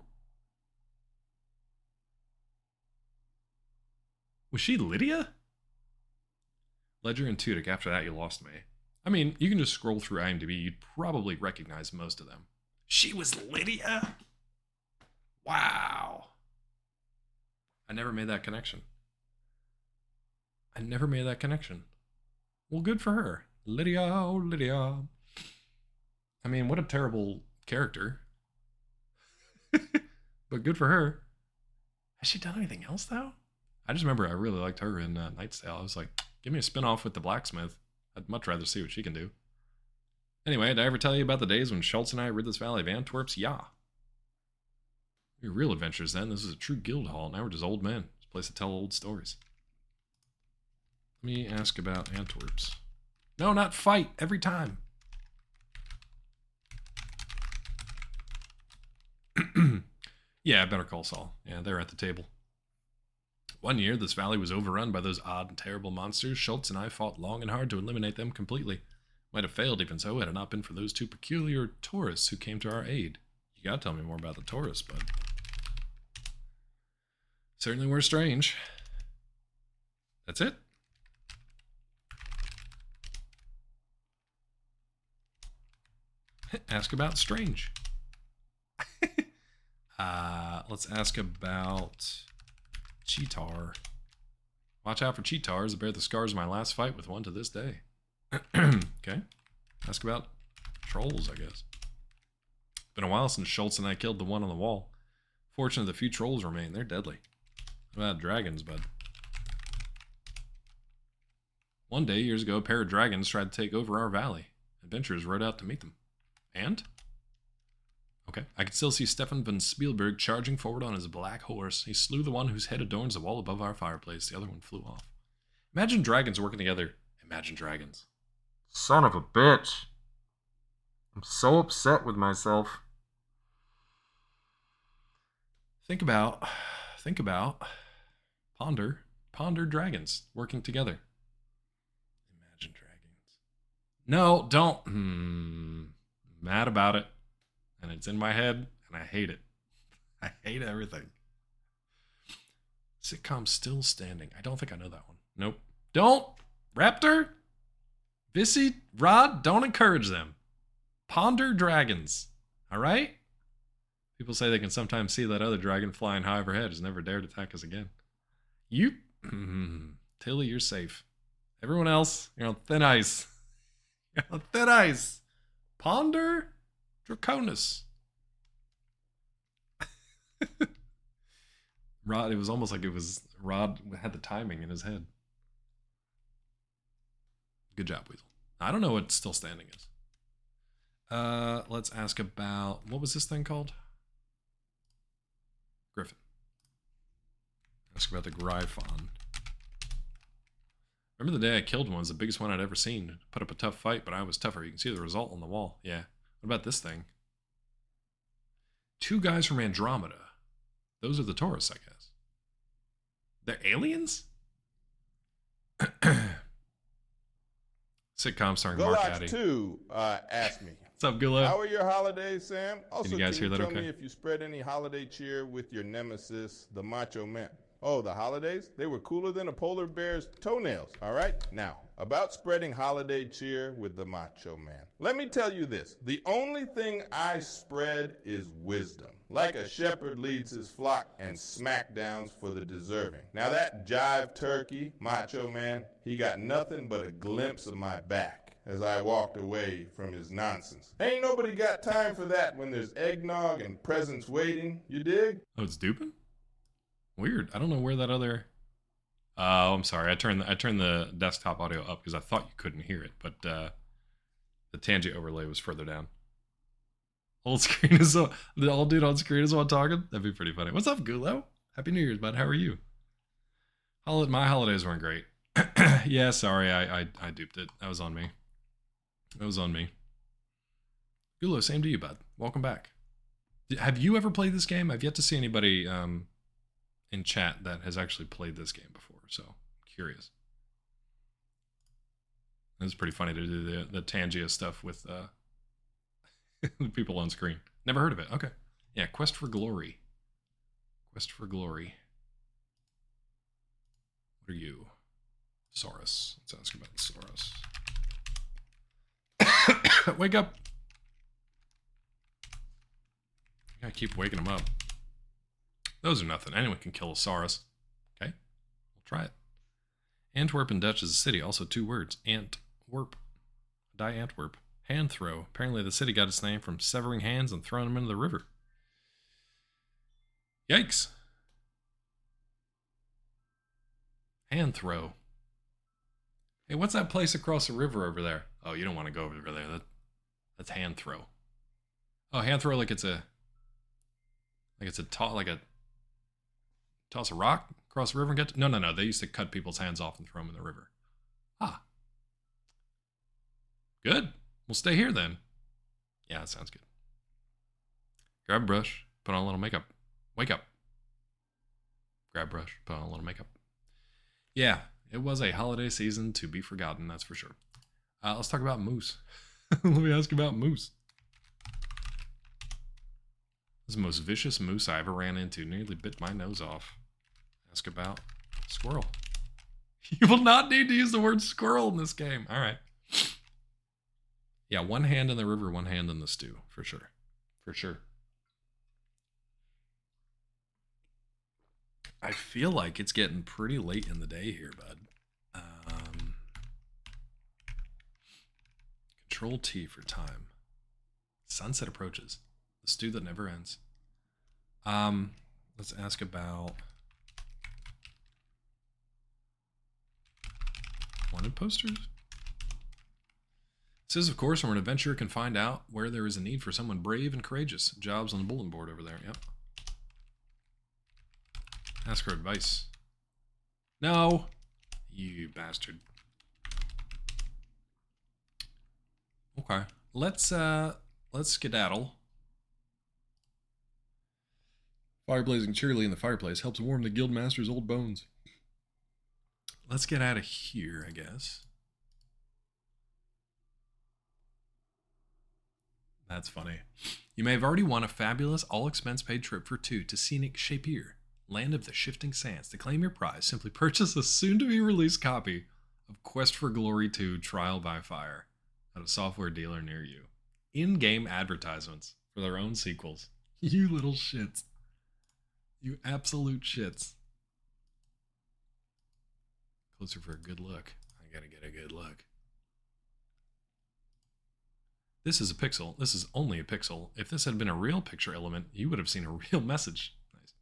Was she Lydia? Ledger and Tudyk. After that, you lost me. I mean, you can just scroll through IMDb. You'd probably recognize most of them. She was Lydia? Wow. I never made that connection. Well, good for her. Lydia, oh, Lydia. I mean, what a terrible character. But good for her. Has she done anything else, though? I just remember I really liked her in Knight's Tale. I was like, give me a spinoff with the blacksmith. I'd much rather see what she can do. Anyway, did I ever tell you about the days when Schultz and I rid this valley of Antwerps? Yeah. Your real adventures then. This is a true guild hall. Now we're just old men. It's a place to tell old stories. Let me ask about Antwerps. No, not fight. Every time. Yeah, Better Call Saul. Yeah, they're at the table. One year, this valley was overrun by those odd and terrible monsters. Schultz and I fought long and hard to eliminate them completely. Might have failed even so had it not been for those two peculiar tourists who came to our aid. You gotta tell me more about the tourists, bud. Certainly were strange. That's it? Ask about strange. Let's ask about Cheetar. Watch out for Cheetars. I bear the scars of my last fight with one to this day. Okay. Ask about trolls, I guess. Been a while since Schultz and I killed the one on the wall. Fortunately, the few trolls remain. They're deadly. What about dragons, bud? One day, years ago, a pair of dragons tried to take over our valley. Adventurers rode out to meet them. And? Okay. I can still see Stefan von Spielberg charging forward on his black horse. He slew the one whose head adorns the wall above our fireplace. The other one flew off. Imagine dragons working together. Imagine dragons. Son of a bitch. I'm so upset with myself. Think about, ponder dragons working together. Imagine dragons. No, don't. Mad about it. And it's in my head, and I hate it. I hate everything. Sitcom Still Standing. I don't think I know that one. Nope. Don't! Raptor? Vissy? Rod? Don't encourage them. Ponder dragons. All right? People say they can sometimes see that other dragon flying high overhead has never dared attack us again. You, Tilly, you're safe. Everyone else, you're on thin ice. You're on thin ice. Ponder Draconis. Rod, it was almost like it was Rod had the timing in his head. Good job, Weasel. I don't know what still standing is. Let's ask about, what was this thing called? Griffin. Ask about the Gryphon. Remember the day I killed one? It was the biggest one I'd ever seen. Put up a tough fight, but I was tougher. You can see the result on the wall. Yeah. What about this thing? 2 guys from Andromeda. Those are the Taurus, I guess. They're aliens? Sitcom starring Mark Addy. 2 asked me. What's up, Gula? How are your holidays, Sam? Also, can you guys hear that tell okay? me if you spread any holiday cheer with your nemesis, the Macho Man? Oh, the holidays? They were cooler than a polar bear's toenails, all right? Now, about spreading holiday cheer with the Macho Man. Let me tell you this. The only thing I spread is wisdom. Like a shepherd leads his flock and smackdowns for the deserving. Now that jive turkey, Macho Man, he got nothing but a glimpse of my back as I walked away from his nonsense. Ain't nobody got time for that when there's eggnog and presents waiting, you dig? Oh, it's Dupin? Weird. I don't know where that other... Oh, I'm sorry. I turned the desktop audio up because I thought you couldn't hear it, but the tangent overlay was further down. Old screen is the old dude on screen is the one talking. That'd be pretty funny. What's up, Gulo? Happy New Year's, bud. How are you? My holidays weren't great. Yeah, sorry. I duped it. That was on me. That was on me. Gulo, same to you, bud. Welcome back. Have you ever played this game? I've yet to see anybody in chat that has actually played this game before, so I'm curious. It's pretty funny to do the Tangia stuff with the people on screen. Never heard of it. Okay. Yeah, Quest for Glory. Quest for Glory. What are you? Saurus. Let's ask about Saurus. Wake up. I gotta keep waking him up. Those are nothing. Anyone can kill a Saurus. Okay, we'll try it. Antwerp in Dutch is a city. Also 2 words. Antwerp. Die Antwerp. Hand throw. Apparently the city got its name from severing hands and throwing them into the river. Yikes. Hand throw. Hey, what's that place across the river over there? Oh, you don't want to go over there. That's hand throw. Oh, hand throw like it's a toss a rock across the river and get to... No. They used to cut people's hands off and throw them in the river. Ah. Good. We'll stay here then. Yeah, that sounds good. Grab a brush, put on a little makeup. Wake up. Grab brush, put on a little makeup. Yeah, it was a holiday season to be forgotten, that's for sure. Let's talk about Moose. Let me ask about Moose. This is the most vicious moose I ever ran into. Nearly bit my nose off. Ask about squirrel. You will not need to use the word squirrel in this game. All right. Yeah, 1 hand in the river, 1 hand in the stew. For sure. For sure. I feel like it's getting pretty late in the day here, bud. Control T for time. Sunset approaches. The stew that never ends. Let's ask about wanted posters. It says, of course, where an adventurer can find out where there is a need for someone brave and courageous. Jobs on the bulletin board over there. Yep. Ask for advice. No, you bastard. Okay, let's skedaddle. Fire blazing cheerily in the fireplace helps warm the guildmaster's old bones. Let's get out of here, I guess. That's funny. You may have already won a fabulous, all-expense-paid trip for 2 to scenic Shapier, land of the shifting sands. To claim your prize, simply purchase a soon-to-be-released copy of Quest for Glory 2 Trial by Fire at a software dealer near you. In-game advertisements. for their own sequels. You little shits. You absolute shits. Closer for a good look. I gotta get a good look. This is a pixel. This is only a pixel. If this had been a real picture element, you would have seen a real message. Nice.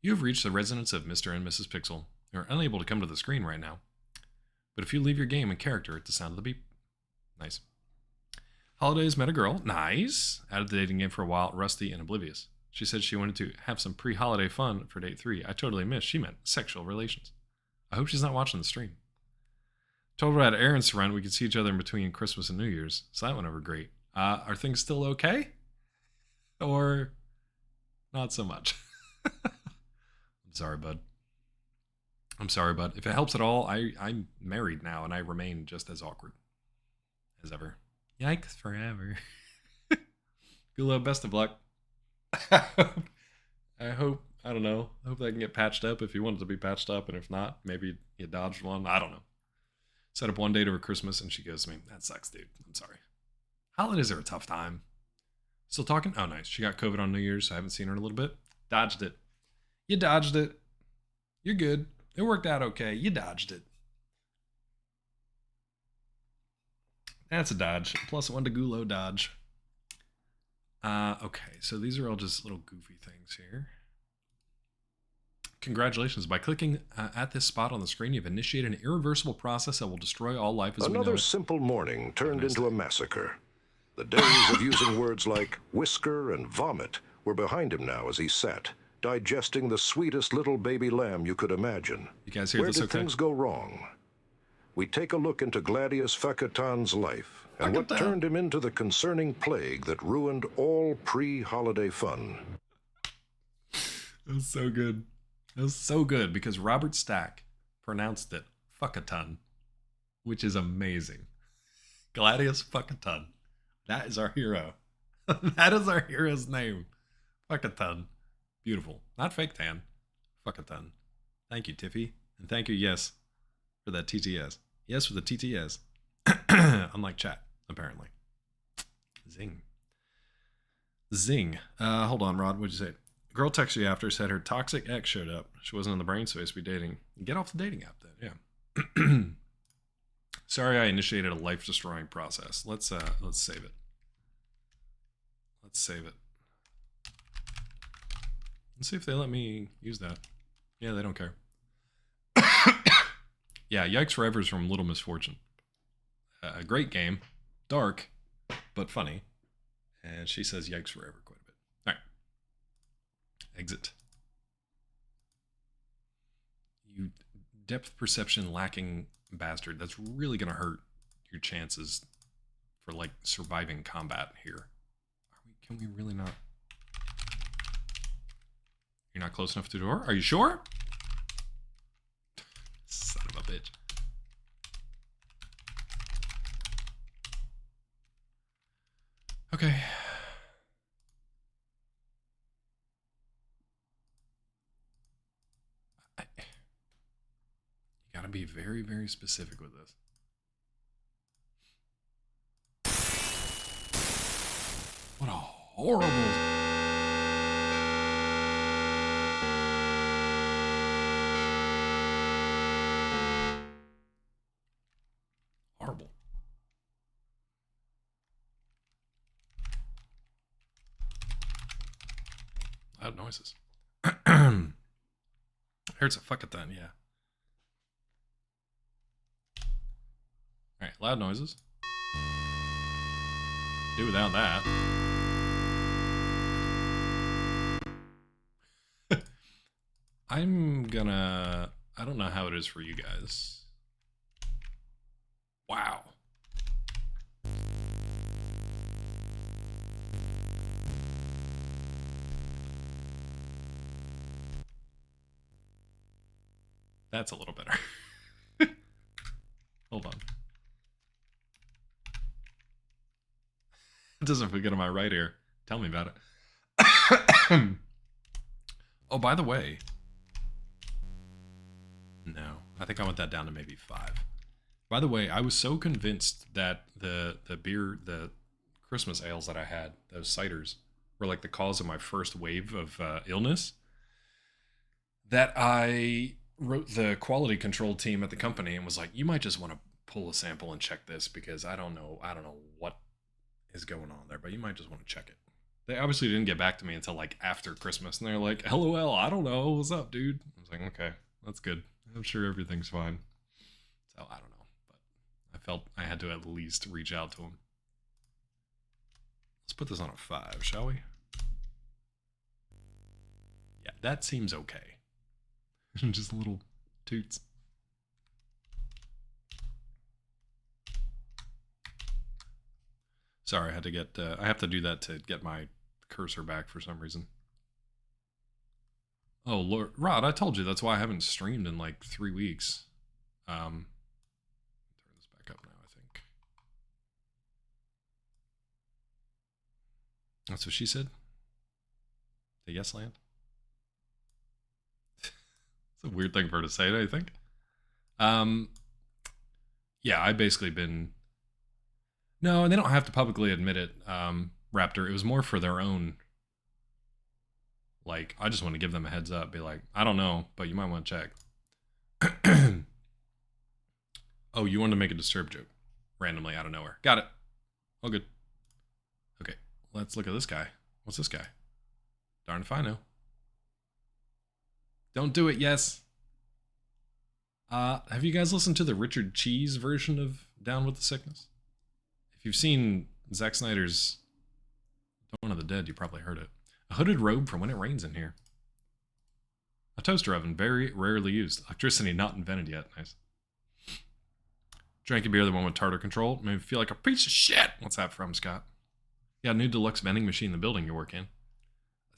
You have reached the residence of Mr. and Mrs. Pixel. You're unable to come to the screen right now. But if you leave your game in character at the sound of the beep. Nice. Holidays met a girl. Nice. Out of the dating game for a while, rusty and oblivious. She said she wanted to have some pre-holiday fun for date 3. I totally missed. She meant sexual relations. I hope she's not watching the stream. Told her I had errands to run. We could see each other in between Christmas and New Year's. So that went over great. Are things still okay? Or not so much? I'm sorry, bud. I'm sorry, bud. If it helps at all, I'm married now and I remain just as awkward as ever. Yikes forever. Gulo, best of luck. I hope, I don't know. I hope that can get patched up if you want it to be patched up. And if not, maybe you dodged one. I don't know. Set up one date over Christmas and she goes to me, that sucks, dude. I'm sorry. Holidays are a tough time. Still talking? Oh, nice. She got COVID on New Year's, so I haven't seen her in a little bit. Dodged it. You dodged it. You're good. It worked out okay. You dodged it. That's a dodge. +1 to Gulo dodge. Okay, so these are all just little goofy things here. Congratulations. By clicking at this spot on the screen, you've initiated an irreversible process that will destroy all life as we know it. Another simple morning turned into a massacre. The days of using words like whisker and vomit were behind him now as he sat, digesting the sweetest little baby lamb you could imagine. You guys hear Where this did okay? things go wrong? We take a look into Gladius Fakatan's life and what turned him into the concerning plague that ruined all pre-holiday fun. That was so good. That was so good because Robert Stack pronounced it Fuckaton, which is amazing. Gladius Fuckaton. That is our hero. That is our hero's name. Fuckaton. Beautiful. Not fake tan. Fuckaton. Thank you, Tiffy. And thank you, Yes, for that TTS. Yes, for the TTS. Unlike chat, apparently. Zing. Zing. Hold on, Rod. What'd you say? Girl texted you after, said her toxic ex showed up. She wasn't in the brain space to be dating. Get off the dating app then, yeah. Sorry I initiated a life-destroying process. Let's save it. Let's save it. Let's see if they let me use that. Yeah, they don't care. Yeah, Yikes Forever is from Little Misfortune. A great game. Dark, but funny. And she says Yikes Forever quite a bit. All right. Exit. You depth perception lacking bastard. That's really going to hurt your chances for, like, surviving combat here. Can we really not? You're not close enough to the door? Are you sure? Son of a bitch. Okay. You gotta be very, very specific with this. What a horrible... Horrible. Loud noises. Hurts a fuck it then, yeah. Alright, loud noises. Do without that. I'm gonna... I don't know how it is for you guys. Wow. That's a little better. Hold on. It doesn't feel good on my right ear. Tell me about it. Oh, by the way. No, I think I want that down to maybe 5. By the way, I was so convinced that the Christmas ales that I had, those ciders, were like the cause of my first wave of illness, that I wrote the quality control team at the company and was like, you might just want to pull a sample and check this, because I don't know what is going on there, but you might just want to check it. They obviously didn't get back to me until like after Christmas, and they're like, LOL, I don't know, what's up, dude? I was like, okay, that's good. I'm sure everything's fine. So I don't know, but I felt I had to at least reach out to him. Let's put this on a 5, shall we? Yeah, that seems okay. Just little toots. Sorry, I had to get. I have to do that to get my cursor back for some reason. Oh Lord, Rod, I told you that's why I haven't streamed in like 3 weeks. Turn this back up now, I think. That's what she said. The yes land. It's a weird thing for her to say, don't you think? Yeah, I basically been. No, and they don't have to publicly admit it, Raptor. It was more for their own. Like, I just want to give them a heads up. Be like, I don't know, but you might want to check. Oh, you wanted to make a Disturbed joke randomly out of nowhere. Got it. All good. Okay, let's look at this guy. What's this guy? Darn if I know. Don't do it, yes. Have you guys listened to the Richard Cheese version of Down with the Sickness? If you've seen Zack Snyder's Dawn of the Dead, you probably heard it. A hooded robe for when it rains in here. A toaster oven, very rarely used. Electricity not invented yet. Nice. Drank a beer, the one with tartar control. Made me feel like a piece of shit. What's that from, Scott? Yeah, new deluxe vending machine in the building you work in.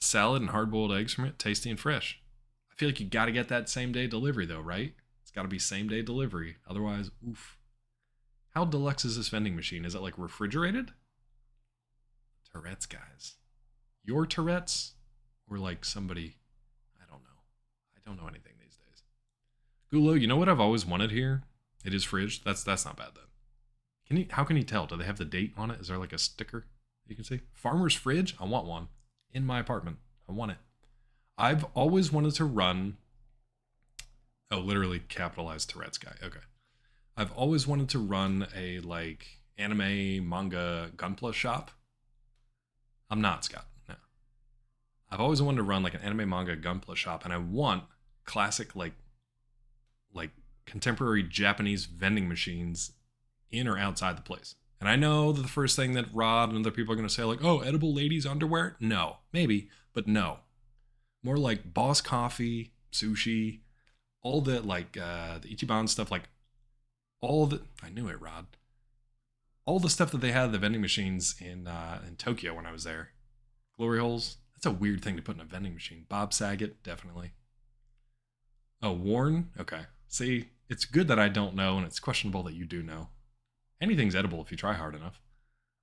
A salad and hard-boiled eggs from it, tasty and fresh. I feel like you got to get that same-day delivery, though, right? It's got to be same-day delivery. Otherwise, oof. How deluxe is this vending machine? Is it, like, refrigerated? Tourette's, guys. Your Tourette's? Or, like, somebody... I don't know. I don't know anything these days. Gulo, you know what I've always wanted here? It is fridge. That's not bad, then. How can you tell? Do they have the date on it? Is there, like, a sticker you can see? Farmer's fridge? I want one. In my apartment. I want it. I've always wanted to run... Oh, literally capitalized Tourette's guy. Okay. I've always wanted to run a, like, anime, manga, Gunpla shop. I'm not, Scott. No. I've always wanted to run, like, an anime, manga, Gunpla shop, and I want classic, like contemporary Japanese vending machines in or outside the place. And I know that the first thing that Rod and other people are going to say, like, oh, edible ladies' underwear? No. Maybe, but no. More like Boss Coffee, sushi, all the, like, the Ichiban stuff, like, all the... I knew it, Rod. All the stuff that they had at the vending machines in Tokyo when I was there. Glory holes. That's a weird thing to put in a vending machine. Bob Saget, definitely. Oh, Warren? Okay. See, it's good that I don't know, and it's questionable that you do know. Anything's edible if you try hard enough.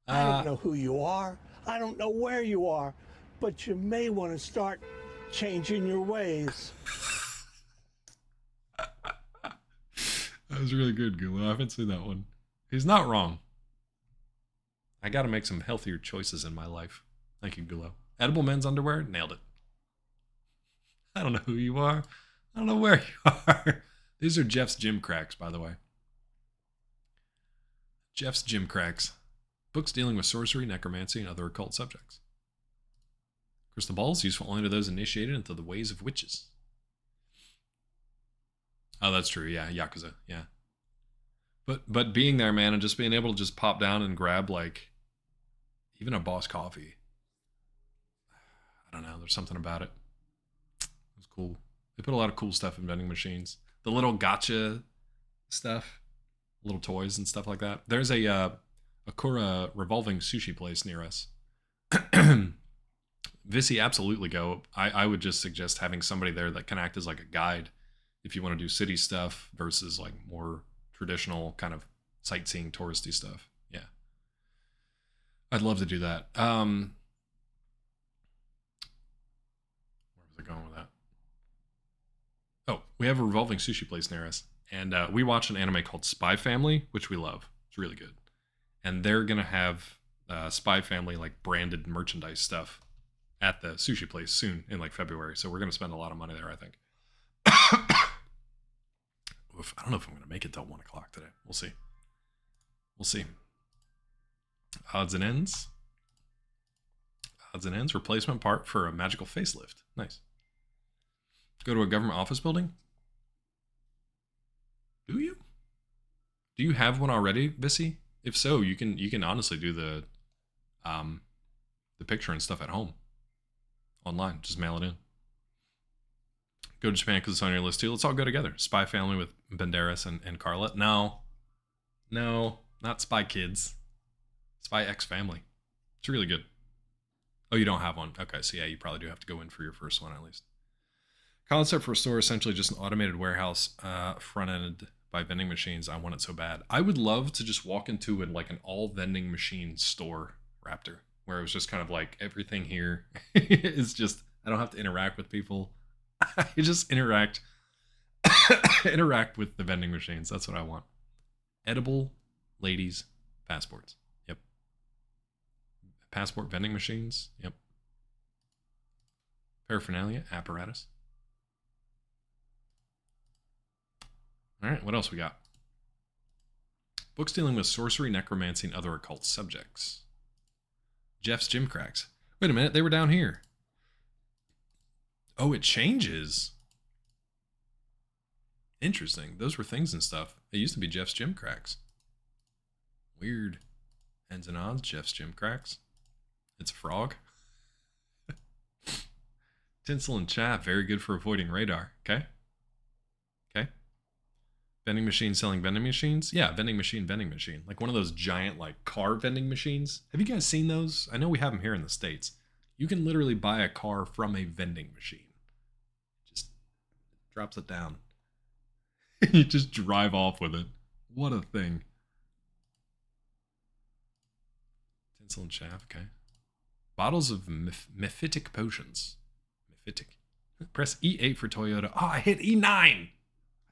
I don't know who you are. I don't know where you are. But you may want to start changing your ways. That was really good, Gula. I haven't seen that one. He's not wrong. I gotta make some healthier choices in my life. Thank you, Gulo. Edible men's underwear? Nailed it. I don't know who you are. I don't know where you are. These are Jeff's gym cracks, by the way. Jeff's gym cracks. Books dealing with sorcery, necromancy, and other occult subjects. Crystal balls, useful only to those initiated into the ways of witches. Oh, that's true. Yeah, Yakuza. Yeah. But being there, man, and just being able to just pop down and grab, like, even a Boss Coffee. I don't know. There's something about it. It was cool. They put a lot of cool stuff in vending machines. The little gotcha stuff. Little toys and stuff like that. There's a Akura revolving sushi place near us. Visi, absolutely go. I would just suggest having somebody there that can act as like a guide if you want to do city stuff versus like more traditional kind of sightseeing touristy stuff. Yeah. I'd love to do that. Where was I going with that? Oh, we have a revolving sushi place near us. And we watch an anime called Spy Family, which we love. It's really good. And they're going to have Spy Family like branded merchandise stuff at the sushi place soon in like February. So we're gonna spend a lot of money there, I think. Oof, I don't know if I'm gonna make it till 1 o'clock today. We'll see. We'll see. Odds and ends. Odds and ends. Replacement part for a magical facelift. Nice. Go to a government office building. Do you? Do you have one already, Vissy? If so, you can honestly do the picture and stuff at home. Online. Just mail it in. Go to Japan because it's on your list too. Let's all go together. Spy Family with Banderas and Carla. No, not Spy Kids. Spy X Family. It's really good. Oh, you don't have one. Okay, so yeah, you probably do have to go in for your first one at least. Concept for a store, essentially just an automated warehouse front-ended by vending machines. I want it so bad. I would love to just walk into an all vending machine store, Raptor, where it was just kind of like everything here is just, I don't have to interact with people. I just interact with the vending machines. That's what I want. Edible ladies passports. Yep. Passport vending machines. Yep. Paraphernalia apparatus. All right, what else we got? Books dealing with sorcery, necromancy, and other occult subjects. Jeff's Gym Cracks. Wait a minute, they were down here. Oh, it changes. Interesting. Those were things and stuff. It used to be Jeff's Gym Cracks. Weird. Ends and odds, Jeff's Gym Cracks. It's a frog. Tinsel and chaff, very good for avoiding radar. Okay. Okay. Vending machine selling vending machines? Yeah, vending machine. Like one of those giant car vending machines. Have you guys seen those? I know we have them here in the States. You can literally buy a car from a vending machine. Just drops it down. You just drive off with it. What a thing. Tinsel and chaff, okay. Bottles of mephitic potions. Mephitic. Press E8 for Toyota. Oh, I hit E9. I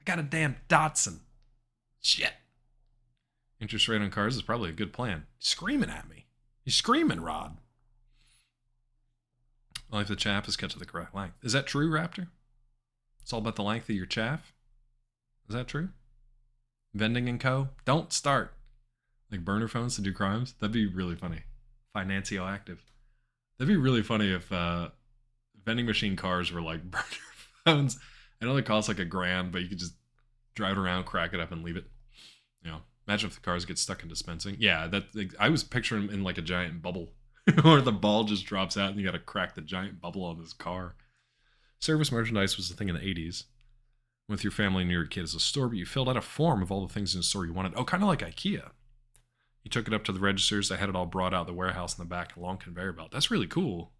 got a damn Datsun. Shit. Interest rate on cars is probably a good plan. He's screaming at me. He's screaming, Rod. Well, if the chaff is cut to the correct length. Is that true, Raptor? It's all about the length of your chaff? Is that true? Vending and Co. Don't start. Like burner phones to do crimes? That'd be really funny. Financio active. That'd be really funny if vending machine cars were like burner phones. I know they cost like $1,000, but you could just drive it around, crack it up, and leave it. You know, imagine if the cars get stuck in dispensing. Yeah, I was picturing them in like a giant bubble, where the ball just drops out and you got to crack the giant bubble on this car. Service merchandise was the thing in the 80s. With your family and your kid as a store, but you filled out a form of all the things in the store you wanted. Oh, kind of like IKEA. You took it up to the registers. They had it all brought out the warehouse in the back, a long conveyor belt. That's really cool.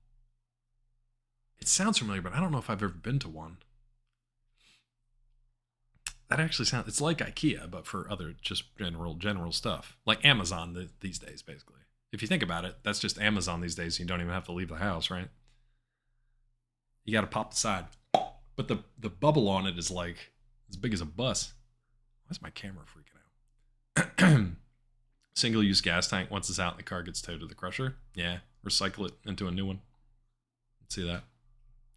It sounds familiar, but I don't know if I've ever been to one. That actually sounds, it's like IKEA, but for other just general stuff. Like Amazon these days, basically. If you think about it, that's just Amazon these days. You don't even have to leave the house, right? You got to pop the side. But the bubble on it is like as big as a bus. Why's my camera freaking out? Single-use gas tank. Once it's out, the car gets towed to the crusher. Yeah. Recycle it into a new one. Let's see that.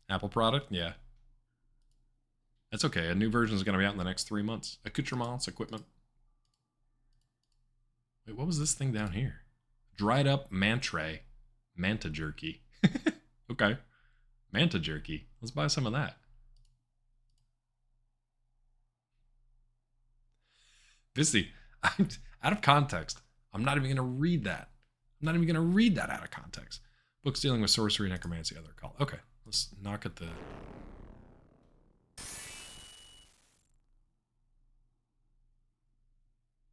Apple product? Yeah. That's okay. A new version is going to be out in the next 3 months. Accoutrements, equipment. Wait, what was this thing down here? Dried up manta jerky. Okay. Manta jerky. Let's buy some of that. Vissy, out of context. I'm not even going to read that. I'm not even going to read that out of context. Books dealing with sorcery, necromancy, other occult. Okay, let's knock at the...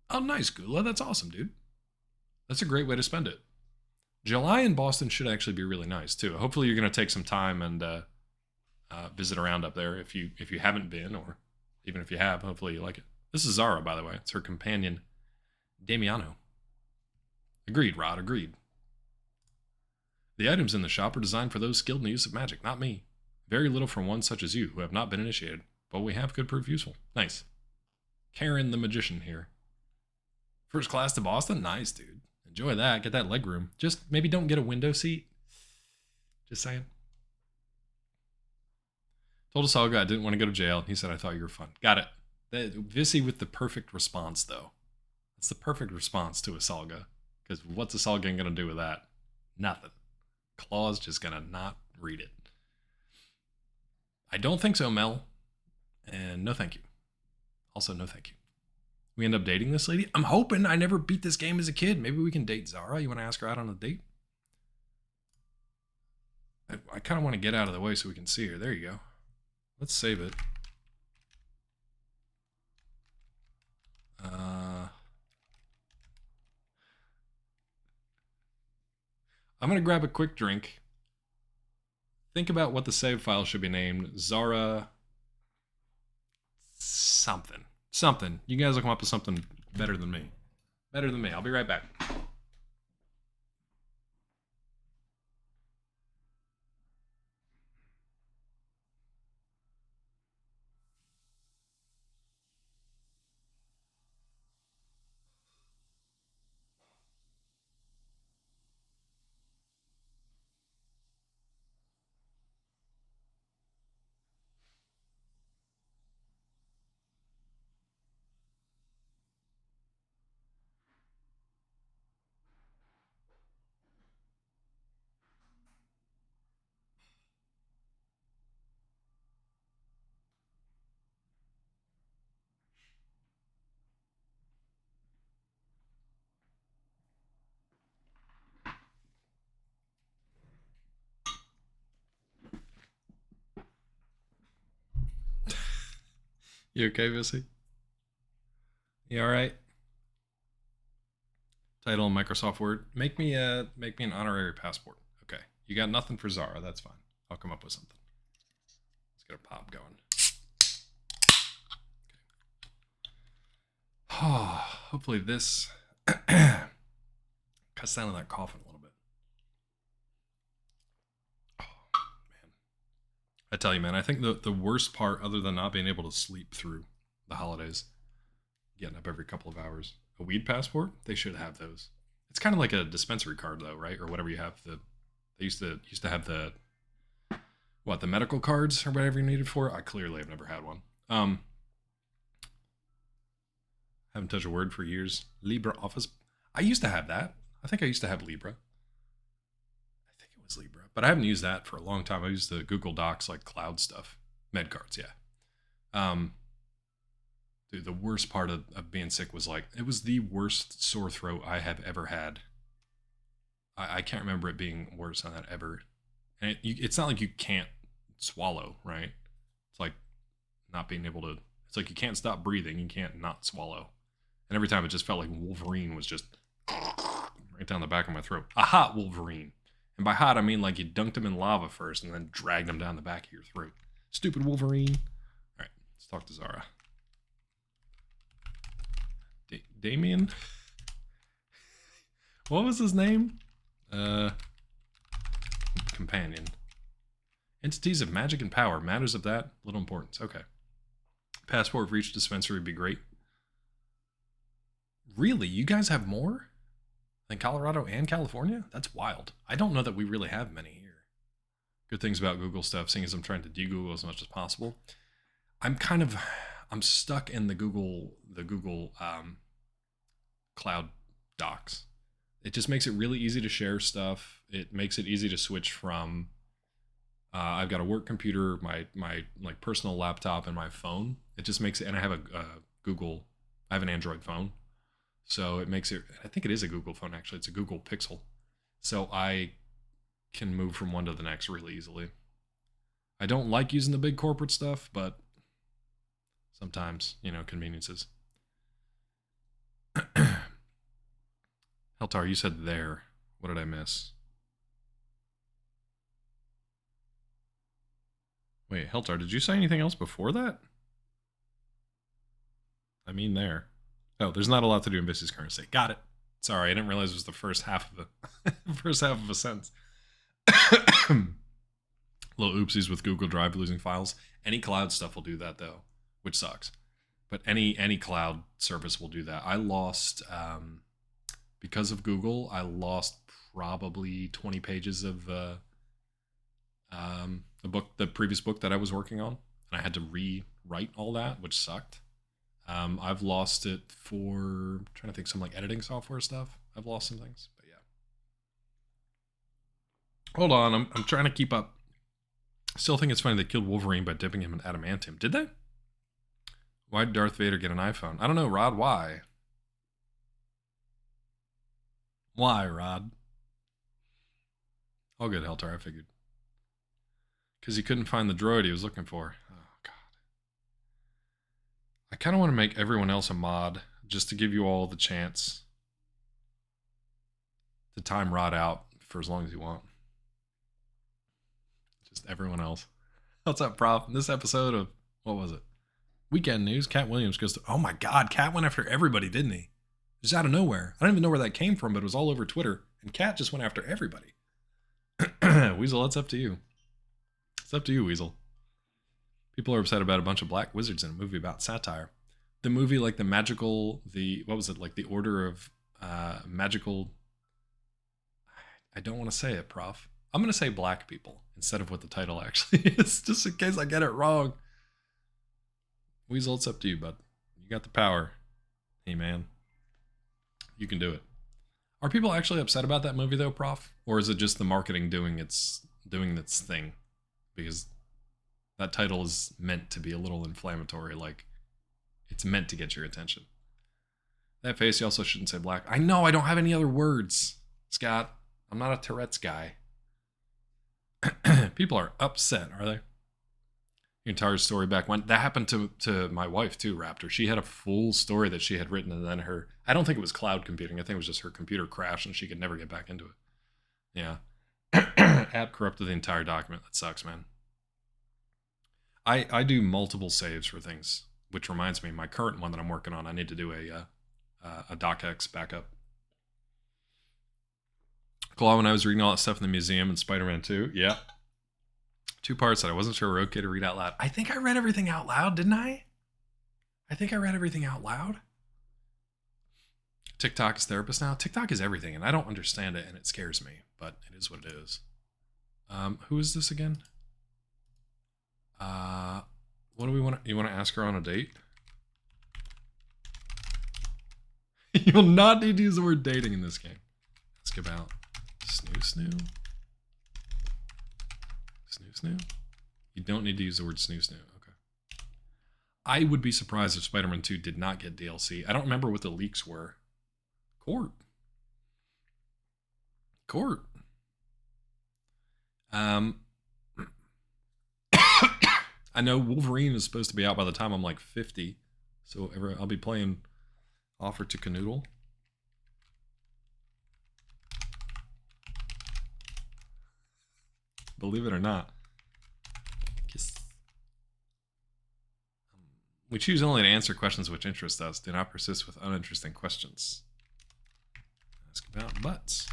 Oh, nice, Gula. That's awesome, dude. That's a great way to spend it. July in Boston should actually be really nice, too. Hopefully you're going to take some time and visit around up there if you haven't been, or even if you have, hopefully you like it. This is Zara, by the way. It's her companion, Damiano. Agreed, Rod, agreed. The items in the shop are designed for those skilled in the use of magic, not me. Very little from one such as you, who have not been initiated, but we have could prove useful. Nice. Karen the Magician here. First class to Boston? Nice, dude. Enjoy that. Get that leg room. Just maybe don't get a window seat. Just saying. Told Asalga I didn't want to go to jail. He said, I thought you were fun. Got it. Visi with the perfect response, though. That's the perfect response to Asalga. Because what's Asalga going to do with that? Nothing. Claw's just going to not read it. I don't think so, Mel. And no thank you. Also, no thank you. We end up dating this lady? I'm hoping. I never beat this game as a kid. Maybe we can date Zara. You want to ask her out on a date? I kind of want to get out of the way so we can see her. There you go. Let's save it. I'm going to grab a quick drink. Think about what the save file should be named. Zara... something. Something. You guys will come up with something better than me. Better than me. I'll be right back. You okay, Vissy? You all right? Title in Microsoft Word. Make me an honorary passport. Okay. You got nothing for Zara. That's fine. I'll come up with something. Let's get a pop going. Okay. Hopefully this cuts down on that coughing a little bit. Oh, man. I tell you, man, I think the worst part, other than not being able to sleep through the holidays, getting up every couple of hours, a weed passport, they should have those. It's kind of like a dispensary card, though, right? Or whatever you have. They used to have the medical cards or whatever you needed for. I clearly have never had one. Haven't touched a word for years. LibreOffice. I used to have that. I think I used to have Libra. I think it was Libra, but I haven't used that for a long time. I used the Google Docs, like cloud stuff. Med cards, yeah. Dude, the worst part of being sick was it was the worst sore throat I have ever had. I can't remember it being worse than that ever. And it's not like you can't swallow, right? It's like not being able to, it's like you can't stop breathing. You can't not swallow. And every time it just felt like Wolverine was just right down the back of my throat. A hot Wolverine. And by hot, I mean like you dunked him in lava first and then dragged him down the back of your throat. Stupid Wolverine. All right, let's talk to Zara. Damien? What was his name? Companion. Entities of magic and power. Matters of that, little importance. Okay. Passport for each dispensary would be great. Really? You guys have more than Colorado and California? That's wild. I don't know that we really have many here. Good things about Google stuff, seeing as I'm trying to de-Google as much as possible. I'm stuck in the Google Cloud Docs. It just makes it really easy to share stuff. It makes it easy to switch from I've got a work computer, my like personal laptop, and my phone. It just makes it, and I have I have an Android phone, so it makes it. I think it is a Google phone actually. It's a Google Pixel, so I can move from one to the next really easily. I don't like using the big corporate stuff, but sometimes, conveniences. Heltar, you said there. What did I miss? Wait, Heltar, did you say anything else before that? I mean there. Oh, there's not a lot to do in Vissy's current state. Got it. Sorry, I didn't realize it was the first half of a sentence. Little oopsies with Google Drive losing files. Any cloud stuff will do that though, which sucks. But any cloud service will do that. I lost because of Google, I lost probably 20 pages of the previous book that I was working on, and I had to rewrite all that, which sucked. I've lost it for, I'm trying to think, some like editing software stuff. I've lost some things, but yeah. Hold on, I'm trying to keep up. Still think it's funny they killed Wolverine by dipping him in adamantium. Did they? Why did Darth Vader get an iPhone? I don't know, Rod. Why? Why, Rod? All good, Heltar, I figured. Because he couldn't find the droid he was looking for. Oh, God. I kind of want to make everyone else a mod, just to give you all the chance to time Rod out for as long as you want. Just everyone else. What's up, Prof? In this episode of, what was it? Weekend News, Cat Williams goes to, oh my God, Cat went after everybody, didn't he? Just out of nowhere. I don't even know where that came from, but it was all over Twitter. And Cat just went after everybody. Weasel, it's up to you. It's up to you, Weasel. People are upset about a bunch of black wizards in a movie about satire. The movie, like the magical, what was it? Like the Order of Magical, I don't want to say it, Prof. I'm going to say black people instead of what the title actually is, just in case I get it wrong. Weasel, it's up to you, bud. You got the power. Hey, man. You can do it. Are people actually upset about that movie, though, Prof? Or is it just the marketing doing its thing? Because that title is meant to be a little inflammatory, like it's meant to get your attention. That face, you also shouldn't say black. I know, I don't have any other words, Scott. I'm not a Tourette's guy. People are upset, are they? Your entire story back when that happened to my wife too, Raptor. She had a full story that she had written, and then I don't think it was cloud computing. I think it was just her computer crashed and she could never get back into it. Yeah. App corrupted the entire document. That sucks, man. I do multiple saves for things, which reminds me, my current one that I'm working on, I need to do a DocX backup. Claw, when I was reading all that stuff in the museum in Spider-Man 2, yeah. 2 parts that I wasn't sure were okay to read out loud. I think I read everything out loud, didn't I? I think I read everything out loud. TikTok is therapist now. TikTok is everything, and I don't understand it, and it scares me, but it is what it is. Who is this again? What do we want? You want to ask her on a date? You will not need to use the word dating in this game. Ask about snoo. Snoo? You don't need to use the word snoo. Okay. I would be surprised if Spider-Man 2 did not get DLC. I don't remember what the leaks were. Court. I know Wolverine is supposed to be out by the time I'm like 50. So I'll be playing Offer to Canoodle. Believe it or not. We choose only to answer questions which interest us. Do not persist with uninteresting questions. Ask about butts.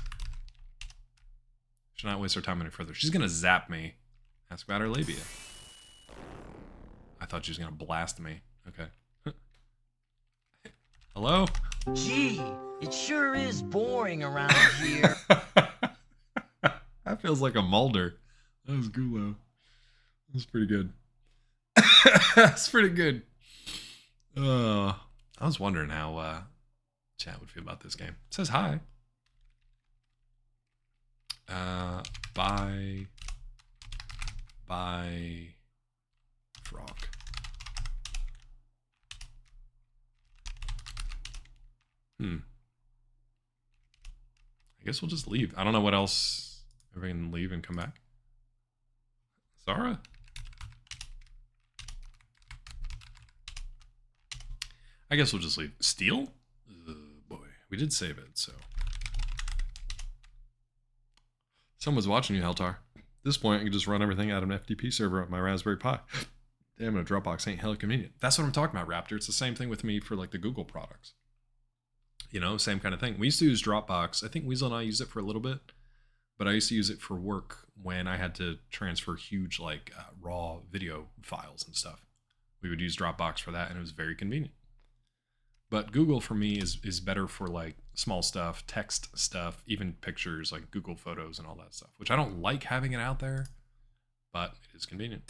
Should not waste our time any further. She's going to zap me. Ask about her labia. I thought she was going to blast me. Okay. Hello? Gee, it sure is boring around here. That feels like a Mulder. That was Gulo. That was pretty good. That's pretty good. I was wondering how chat would feel about this game. It says hi. Bye frog. I guess we'll just leave. I don't know what else. We can leave and come back. Zara? I guess we'll just leave. Steel? Boy, we did save it, so. Someone's watching you, Heltar. At this point, I can just run everything out of an FTP server on my Raspberry Pi. Damn, a Dropbox ain't hella convenient. That's what I'm talking about, Raptor. It's the same thing with me for like the Google products. You know, same kind of thing. We used to use Dropbox. I think Weasel and I used it for a little bit, but I used to use it for work when I had to transfer huge like raw video files and stuff. We would use Dropbox for that, and it was very convenient. But Google for me is better for like small stuff, text stuff, even pictures like Google Photos and all that stuff, which I don't like having it out there, but it is convenient.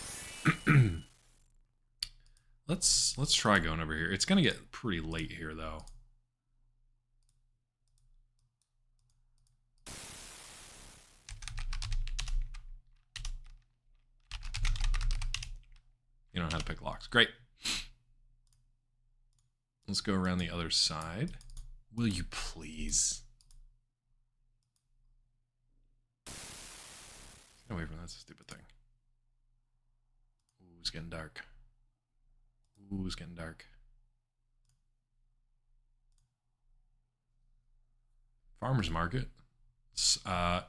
Let's try going over here. It's gonna get pretty late here though. You don't know how to pick locks. Great. Let's go around the other side. Will you please? Get away from that stupid thing. Ooh, it's getting dark. Ooh, it's getting dark. Farmer's market.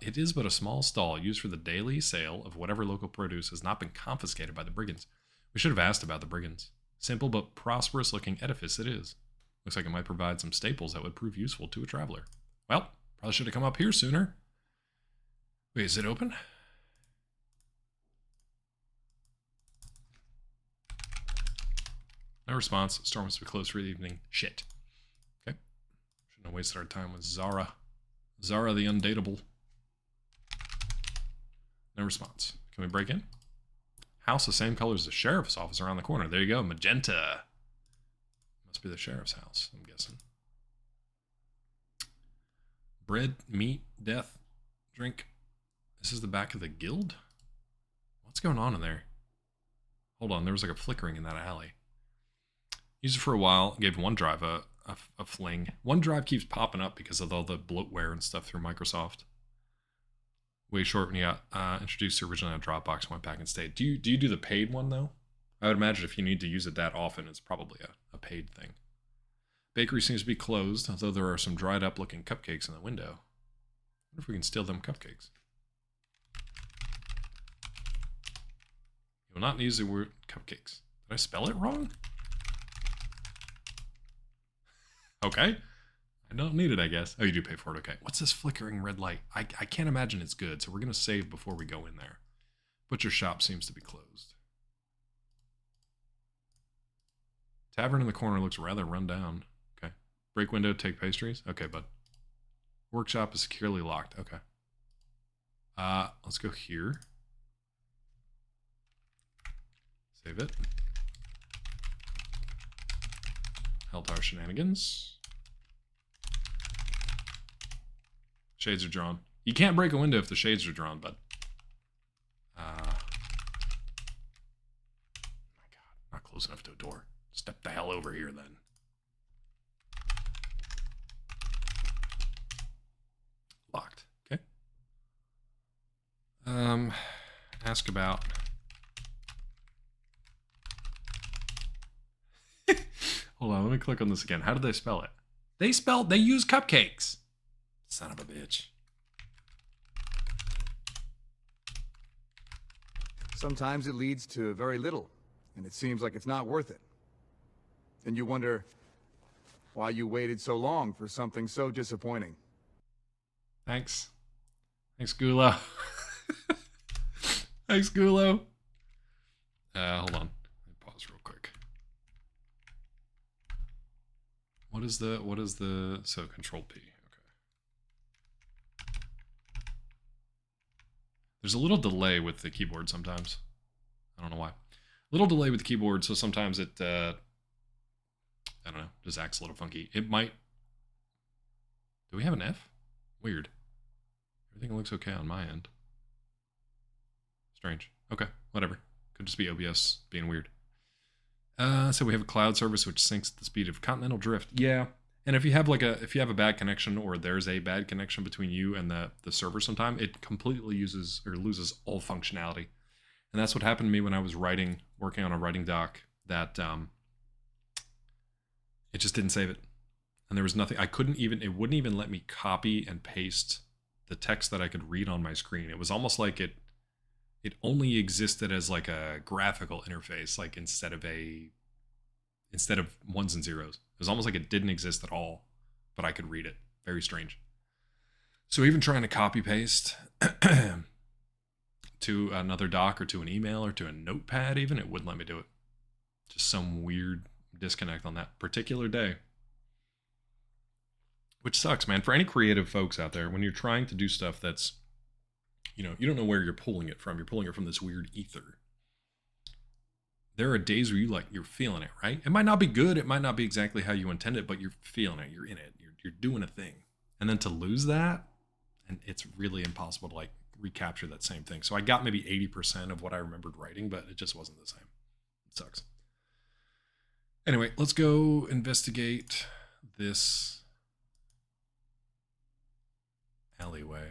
It is but a small stall used for the daily sale of whatever local produce has not been confiscated by the brigands. We should have asked about the brigands. Simple but prosperous looking edifice it is. Looks like it might provide some staples that would prove useful to a traveler. Well, probably should have come up here sooner. Wait, is it open? No response. Store must be closed for the evening. Shit. Okay. Shouldn't have wasted our time with Zara. Zara the undateable. No response. Can we break in? House the same color as the sheriff's office around the corner. There you go. Magenta. Must be the sheriff's house, I'm guessing. Bread, meat, death, drink. This is the back of the guild? What's going on in there? Hold on, there was like a flickering in that alley. Used it for a while, gave OneDrive a fling. OneDrive keeps popping up because of all the bloatware and stuff through Microsoft. Way short when you got introduced to originally on Dropbox and went back and stayed. Do you do the paid one though? I would imagine if you need to use it that often, it's probably a paid thing. Bakery seems to be closed, although there are some dried up looking cupcakes in the window. I wonder if we can steal them cupcakes. You will not use the word cupcakes. Did I spell it wrong? Okay. I don't need it, I guess. Oh, you do pay for it. Okay. What's this flickering red light? I can't imagine it's good, so we're going to save before we go in there. Butcher shop seems to be closed. Tavern in the corner looks rather run down. Okay. Break window, take pastries. Okay, bud. Workshop is securely locked. Okay. Let's go here. Save it. Hell Tower shenanigans. Shades are drawn. You can't break a window if the shades are drawn, but... my God, not close enough to a door. Step the hell over here, then. Locked. Okay. Ask about... Hold on, let me click on this again. How did they spell it? They use cupcakes. Son of a bitch. Sometimes it leads to very little, and it seems like it's not worth it. And you wonder why you waited so long for something so disappointing. Thanks. Thanks, Gulo. Thanks, Gulo. Hold on. Let me pause real quick. What is the, so Control P. There's a little delay with the keyboard sometimes. I don't know why. Little delay with the keyboard, so sometimes it, I don't know, just acts a little funky. It might... Do we have an F? Weird. Everything looks okay on my end. Strange. Okay, whatever. Could just be OBS being weird. So we have a cloud service which syncs at the speed of continental drift. Yeah. And if you have a bad connection, or there's a bad connection between you and the server sometime, it completely uses or loses all functionality. And that's what happened to me when I was working on a writing doc, that it just didn't save it. And there was nothing, it wouldn't even let me copy and paste the text that I could read on my screen. It was almost like it only existed as like a graphical interface, like instead of ones and zeros. It was almost like it didn't exist at all, but I could read it. Very strange. So even trying to copy paste to another doc or to an email or to a notepad even, it wouldn't let me do it. Just some weird disconnect on that particular day. Which sucks, man. For any creative folks out there, when you're trying to do stuff that's, you know, you don't know where you're pulling it from. You're pulling it from this weird ether. There are days where you're feeling it, right? It might not be good. It might not be exactly how you intend it, but you're feeling it. You're in it. You're doing a thing. And then to lose that, and it's really impossible to like recapture that same thing. So I got maybe 80% of what I remembered writing, but it just wasn't the same. It sucks. Anyway, let's go investigate this alleyway.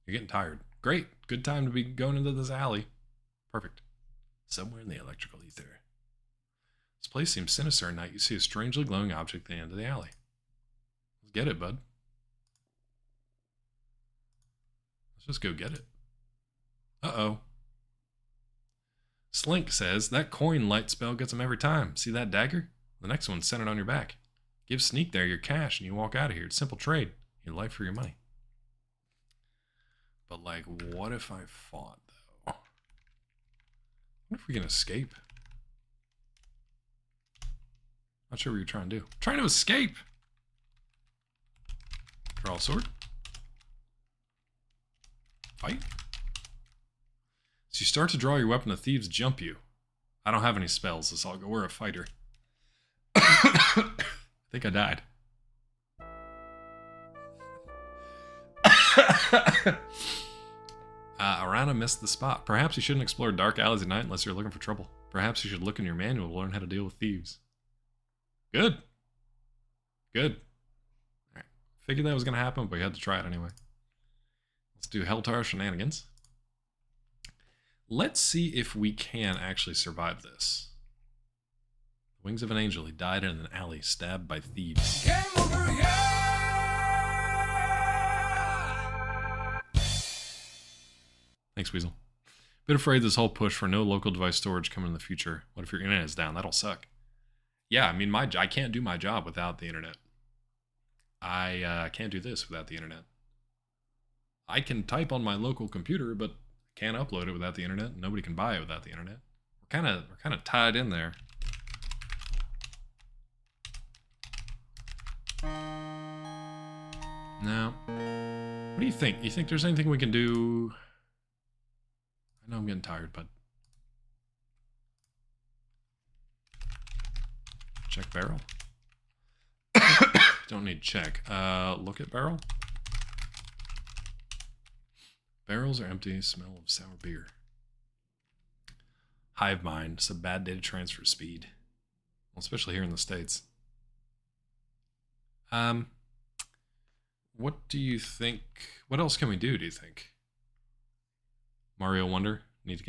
You're getting tired. Great. Good time to be going into this alley. Perfect. Somewhere in the electrical ether. This place seems sinister at night. You see a strangely glowing object at the end of the alley. Let's get it, bud. Let's just go get it. Uh-oh. Slink says, that coin light spell gets him every time. See that dagger? The next one's centered on your back. Give Sneak there your cash and you walk out of here. It's simple trade. Your life for your money. But like, what if I fought, though? What if we can escape? Not sure what you're trying to do. Trying to escape! Draw a sword. Fight. So you start to draw your weapon, the thieves jump you. I don't have any spells, so I'll go. We're a fighter. I think I died. Arana missed the spot. Perhaps you shouldn't explore dark alleys at night unless you're looking for trouble. Perhaps you should look in your manual to learn how to deal with thieves. Good. Good. Alright. Figured that was going to happen, but we had to try it anyway. Let's do Heltar shenanigans. Let's see if we can actually survive this. Wings of an angel. He died in an alley, stabbed by thieves. Game over, yeah! Thanks, Weasel. Bit afraid this whole push for no local device storage coming in the future. What if your internet is down? That'll suck. Yeah, I mean, I can't do my job without the internet. I can't do this without the internet. I can type on my local computer, but can't upload it without the internet. Nobody can buy it without the internet. We're kind of tied in there. Now, what do you think? You think there's anything we can do? I know I'm getting tired, but check barrel. Don't need check. Look at barrel. Barrels are empty. Smell of sour beer. Hive mind. It's a bad data transfer speed. Well, especially here in the States. What do you think? What else can we do you think? Mario Wonder?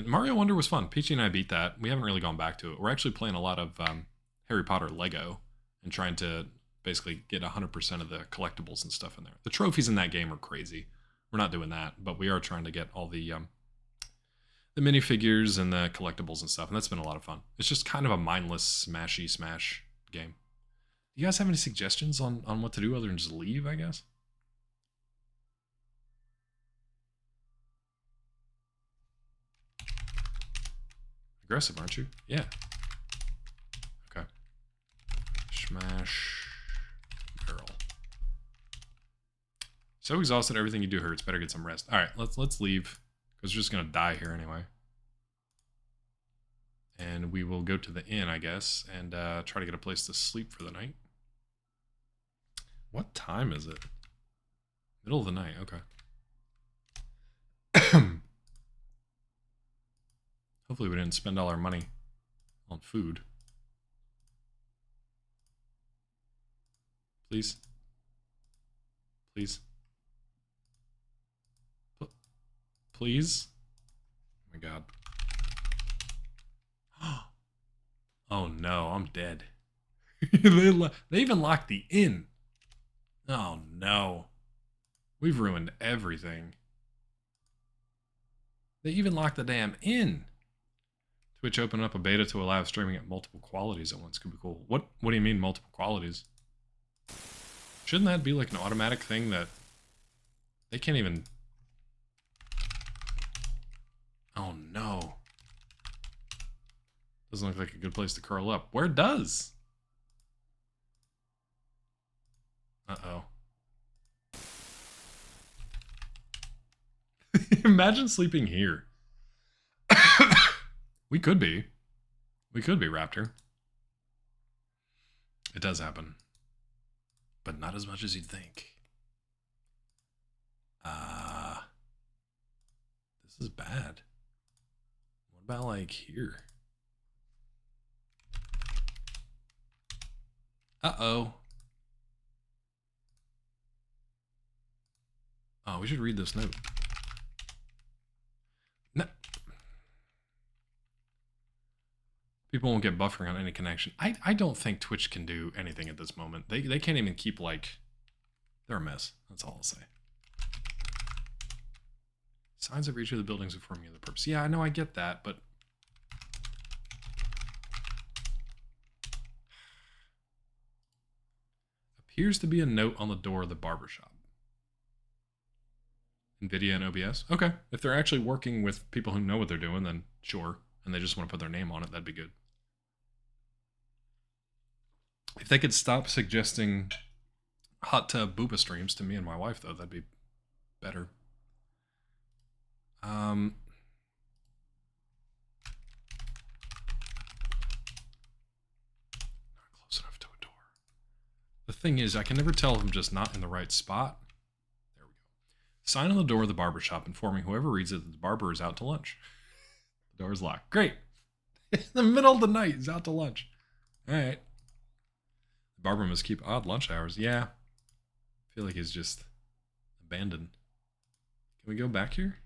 Mario Wonder was fun. Peachy and I beat that. We haven't really gone back to it. We're actually playing a lot of Harry Potter Lego and trying to basically get 100% of the collectibles and stuff in there. The trophies in that game are crazy. We're not doing that, but we are trying to get all the minifigures and the collectibles and stuff, and that's been a lot of fun. It's just kind of a mindless smashy smash game. Do you guys have any suggestions on what to do other than just leave, I guess? Aggressive, aren't you? Yeah. Okay. Smash barrel. So exhausted, everything you do hurts. Better get some rest. All right, let's leave because we're just gonna die here anyway. And we will go to the inn, I guess, and try to get a place to sleep for the night. What time is it? Middle of the night. Okay. Hopefully we didn't spend all our money on food. Please. Please. Please. Oh my god. Oh no, I'm dead. They even locked the inn. Oh no. We've ruined everything. They even locked the damn inn. Twitch opened up a beta to allow streaming at multiple qualities at once. Could be cool. What do you mean multiple qualities? Shouldn't that be like an automatic thing that they can't even... Oh no. Doesn't look like a good place to curl up. Where does? Uh-oh. Imagine sleeping here. We could be. We could be, Raptor. It does happen. But not as much as you'd think. This is bad. What about, like, here? Uh-oh. Oh, we should read this note. No. People won't get buffering on any connection. I don't think Twitch can do anything at this moment. They can't even keep, like... They're a mess. That's all I'll say. Signs of each of the buildings informing you of the purpose. Yeah, I know, I get that, but... Appears to be a note on the door of the barbershop. NVIDIA and OBS? Okay. If they're actually working with people who know what they're doing, then sure. And they just want to put their name on it, that'd be good. If they could stop suggesting hot tub booba streams to me and my wife, though, that'd be better. Not close enough to a door. The thing is, I can never tell if I'm just not in the right spot. There we go. Sign on the door of the barbershop informing whoever reads it that the barber is out to lunch. The door is locked. Great. In the middle of the night, he's out to lunch. All right. The barber must keep odd lunch hours. Yeah. I feel like he's just abandoned. Can we go back here?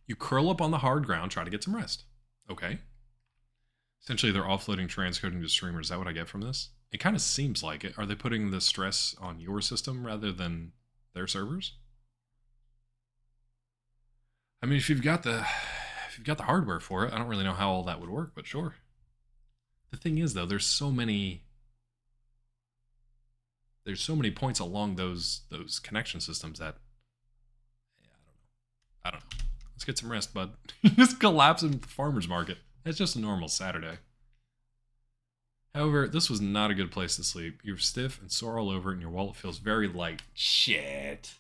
You curl up on the hard ground, try to get some rest. Okay. Essentially, they're offloading transcoding to streamers. Is that what I get from this? It kind of seems like it. Are they putting the stress on your system rather than their servers? I mean, if you've got the hardware for it, I don't really know how all that would work, but sure. The thing is, though, there's so many points along those connection systems that I don't know. Let's get some rest, bud. Just collapsing at the farmer's market. It's just a normal Saturday. However, this was not a good place to sleep. You're stiff and sore all over, and your wallet feels very light. Shit.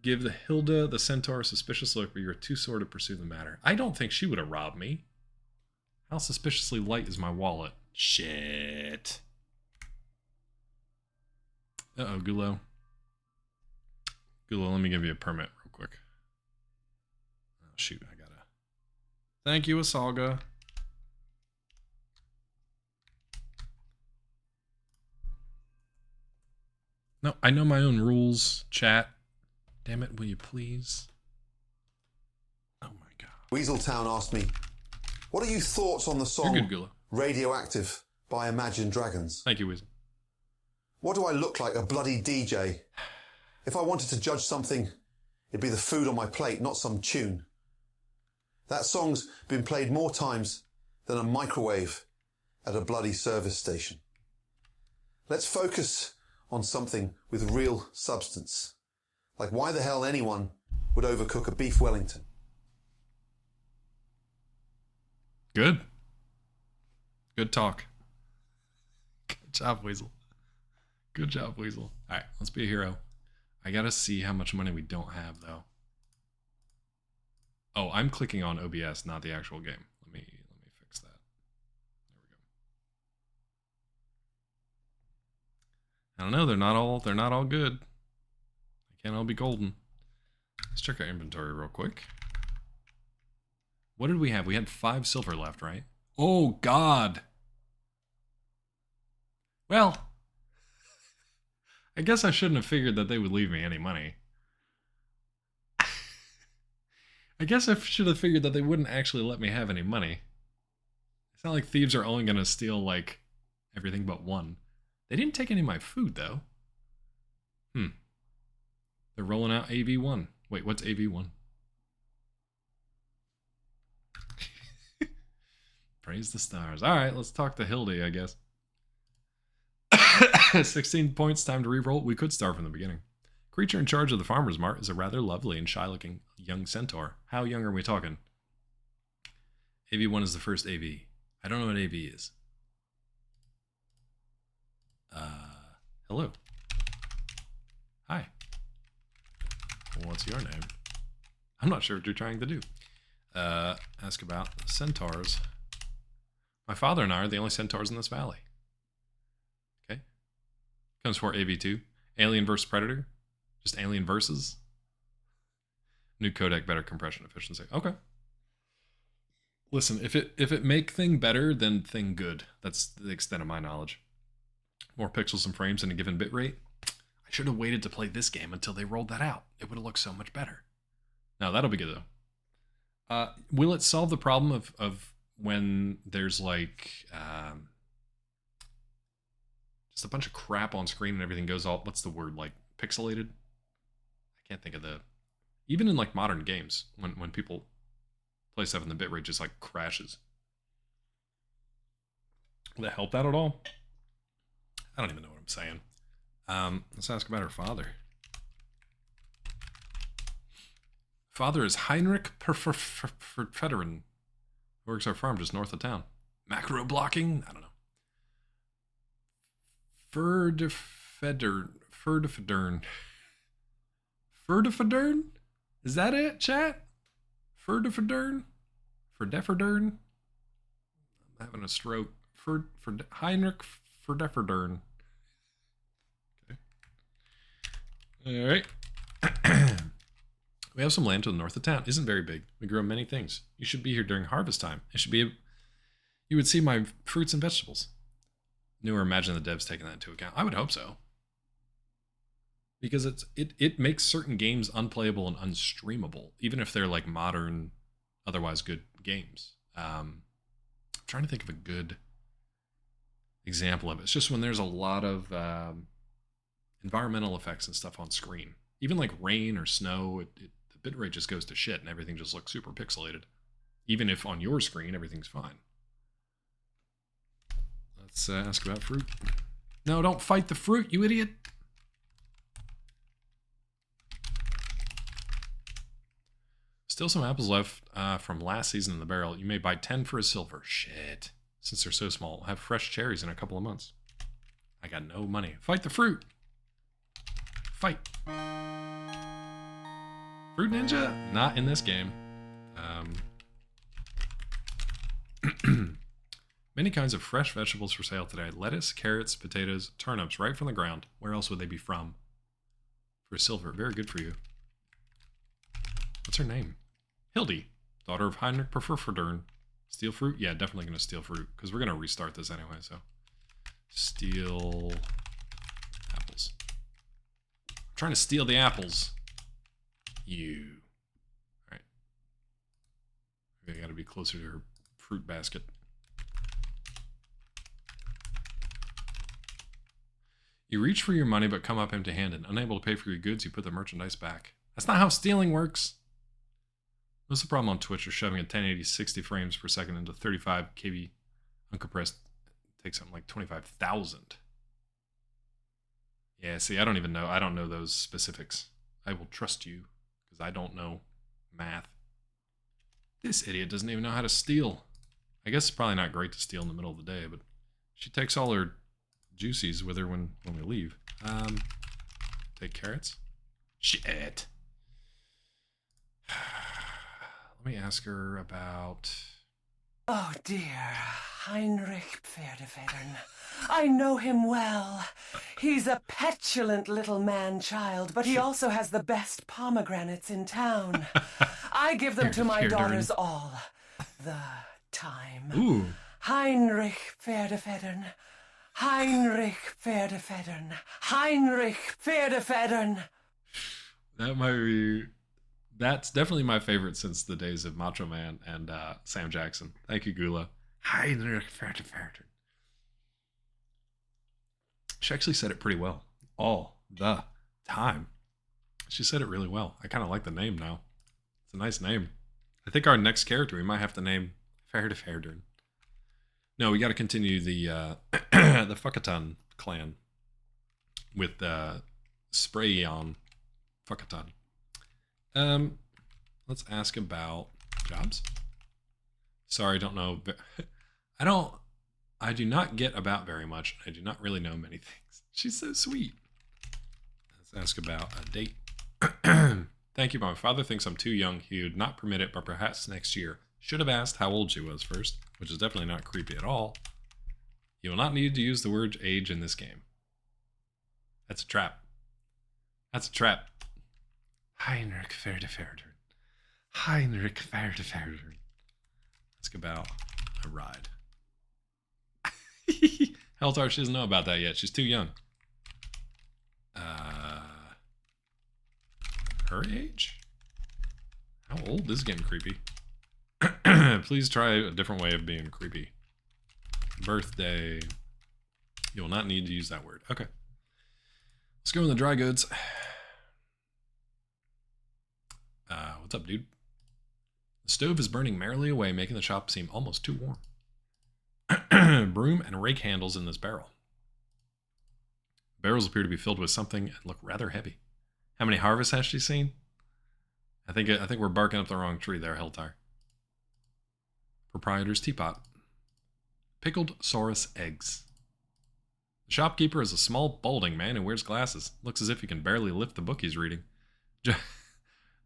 Give the Hilda the centaur a suspicious look, but you're too sore to pursue the matter. I don't think she would have robbed me. How suspiciously light is my wallet? Shit. Uh-oh, Gulo. Gulo, let me give you a permit real quick. Oh, shoot, I gotta... Thank you, Asalga. No, I know my own rules, chat. Damn it, will you please? Oh my god. Weaseltown asked me, what are your thoughts on the song You're good, Gulo. Radioactive by Imagine Dragons? Thank you, Weasel. What do I look like, a bloody DJ? If I wanted to judge something, it'd be the food on my plate, not some tune. That song's been played more times than a microwave at a bloody service station. Let's focus on something with real substance. Like why the hell anyone would overcook a beef Wellington. Good. Good talk. Good job, Weasel. Good job, Weasel. All right, let's be a hero. I gotta see how much money we don't have, though. Oh, I'm clicking on OBS, not the actual game. Let me fix that. There we go. I don't know. They're not all good. They can't all be golden. Let's check our inventory real quick. What did we have? We had 5 silver left, right? Oh God. Well, I guess I shouldn't have figured that they would leave me any money. I guess I should have figured that they wouldn't actually let me have any money. It's not like thieves are only going to steal, like, everything but one. They didn't take any of my food, though. They're rolling out AV1. Wait, what's AV1? Praise the stars. All right, let's talk to Hildy, I guess. 16 points, time to reroll. We could start from the beginning. Creature in charge of the farmer's mart is a rather lovely and shy-looking young centaur. How young are we talking? AV1 is the first AV. I don't know what AV is. Hello. Hi. What's your name? I'm not sure what you're trying to do. Ask about centaurs. My father and I are the only centaurs in this valley. Okay. Comes for AV2. Alien vs. Predator. Just Alien versus. New codec, better compression efficiency. Okay. Listen, if it make thing better, then thing good. That's the extent of my knowledge. More pixels and frames in a given bitrate. I should have waited to play this game until they rolled that out. It would have looked so much better. Now that'll be good though. Will it solve the problem of when there's like just a bunch of crap on screen and everything goes all, what's the word, like pixelated? I can't think of the, even in like modern games, when people play stuff and the bitrate just like crashes. Will that help that at all? I don't even know what I'm saying. Let's ask about her father. Father is Heinrich Federin. Works our farm just north of town. Macro blocking? I don't know. Ferdifedern. Is that it, chat? Ferdifedern? I'm having a stroke. Heinrich Ferdifedern. Okay. All right. We have some land to the north of town. Isn't very big. We grow many things. You should be here during harvest time. You would see my fruits and vegetables. Newer, imagine the devs taking that into account. I would hope so. Because it makes certain games unplayable and unstreamable, even if they're like modern, otherwise good games. I'm trying to think of a good example of it. It's just when there's a lot of environmental effects and stuff on screen. Even like rain or snow, the bitrate just goes to shit and everything just looks super pixelated. Even if on your screen, everything's fine. Let's ask about fruit. No, don't fight the fruit, you idiot. Still some apples left from last season in the barrel. You may buy 10 for a silver. Shit. Since they're so small, we'll have fresh cherries in a couple of months. I got no money. Fight the fruit. Fight. Fruit Ninja? Not in this game. Many kinds of fresh vegetables for sale today. Lettuce, carrots, potatoes, turnips, right from the ground. Where else would they be from? For silver. Very good for you. What's her name? Hildy. Daughter of Heinrich Perferdern. Steal fruit? Yeah, definitely going to steal fruit. Because we're going to restart this anyway, so. Steal apples. I'm trying to steal the apples. You. Alright. I got to be closer to her fruit basket. You reach for your money but come up empty-handed. Unable to pay for your goods, you put the merchandise back. That's not how stealing works. What's the problem on Twitch? You're shoving a 1080 60 frames per second into 35 KB uncompressed. It takes something like 25,000. Yeah, see, I don't even know. I don't know those specifics. I will trust you because I don't know math. This idiot doesn't even know how to steal. I guess it's probably not great to steal in the middle of the day, but she takes all her juicies with her when we leave. Take carrots. Shit. Let me ask her about... Oh dear, Heinrich Pferdefedern. I know him well. He's a petulant little man-child, but he also has the best pomegranates in town. I give them to my daughters all the time. Ooh. Heinrich Pferdefedern. Heinrich Pferdefedern. Heinrich Pferdefedern. That might be... That's definitely my favorite since the days of Macho Man and Sam Jackson. Thank you, Gula. Heinrich Pferdefedern. She actually said it pretty well. All the time. She said it really well. I kind of like the name now. It's a nice name. I think our next character, we might have to name Pferdefedern. No, we got to continue the the Fuckatan clan with Sprayon Fuckatan. Let's ask about jobs. Sorry, don't know. I do not get about very much. I do not really know many things. She's so sweet. Let's ask about a date. Thank Thank you, but my father thinks I'm too young. He would not permit it, but perhaps next year. Should have asked how old she was first, which is definitely not creepy at all. You will not need to use the word age in this game. That's a trap. That's a trap. Heinrich Werder. Heinrich Werder. Let's go about a ride. Heltar, she doesn't know about that yet. She's too young. Her age? How old is getting creepy? Please try a different way of being creepy. Birthday. You will not need to use that word. Okay. Let's go in the dry goods. What's up, dude? The stove is burning merrily away, making the shop seem almost too warm. Broom and rake handles in this barrel. Barrels appear to be filled with something and look rather heavy. How many harvests has she seen? I think we're barking up the wrong tree there, Heltar. Proprietor's teapot. Pickled Saurus eggs. The shopkeeper is a small, balding man who wears glasses. Looks as if he can barely lift the book he's reading.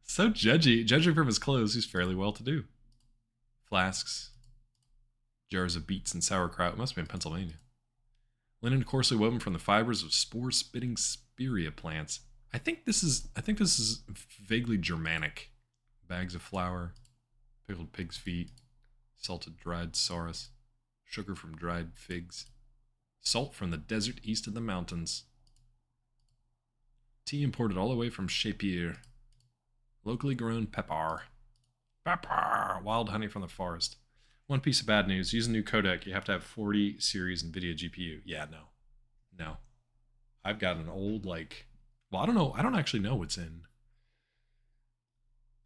So judgy. Judging from his clothes, he's fairly well-to-do. Flasks. Jars of beets and sauerkraut. It must be in Pennsylvania. Linen coarsely woven from the fibers of spore-spitting spirea plants. I think this is vaguely Germanic. Bags of flour, pickled pig's feet, salted dried saurus, sugar from dried figs, salt from the desert east of the mountains. Tea imported all the way from Shapier. Locally grown pepper. Pepper! Wild honey from the forest. One piece of bad news. Use a new codec. You have to have 40 series NVIDIA GPU. Yeah, no. No. I've got an old, like... Well, I don't know. I don't actually know what's in.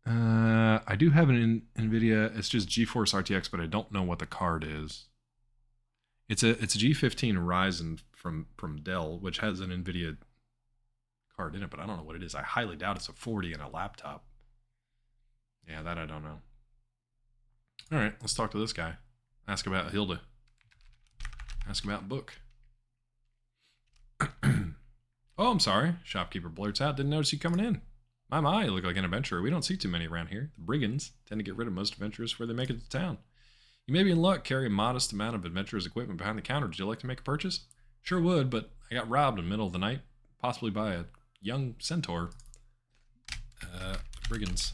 I do have an NVIDIA. It's just GeForce RTX, but I don't know what the card is. It's a G15 Ryzen from Dell, which has an NVIDIA card in it, but I don't know what it is. I highly doubt it's a 40 in a laptop. Yeah, that I don't know. All right, let's talk to this guy. Ask about Hilda. Ask about book. Oh, I'm sorry. Shopkeeper blurts out. Didn't notice you coming in. My, you look like an adventurer. We don't see too many around here. The brigands tend to get rid of most adventurers before they make it to town. You may be in luck, carry a modest amount of adventurer's equipment behind the counter. Would you like to make a purchase? Sure would, but I got robbed in the middle of the night, possibly by a young centaur. Brigands.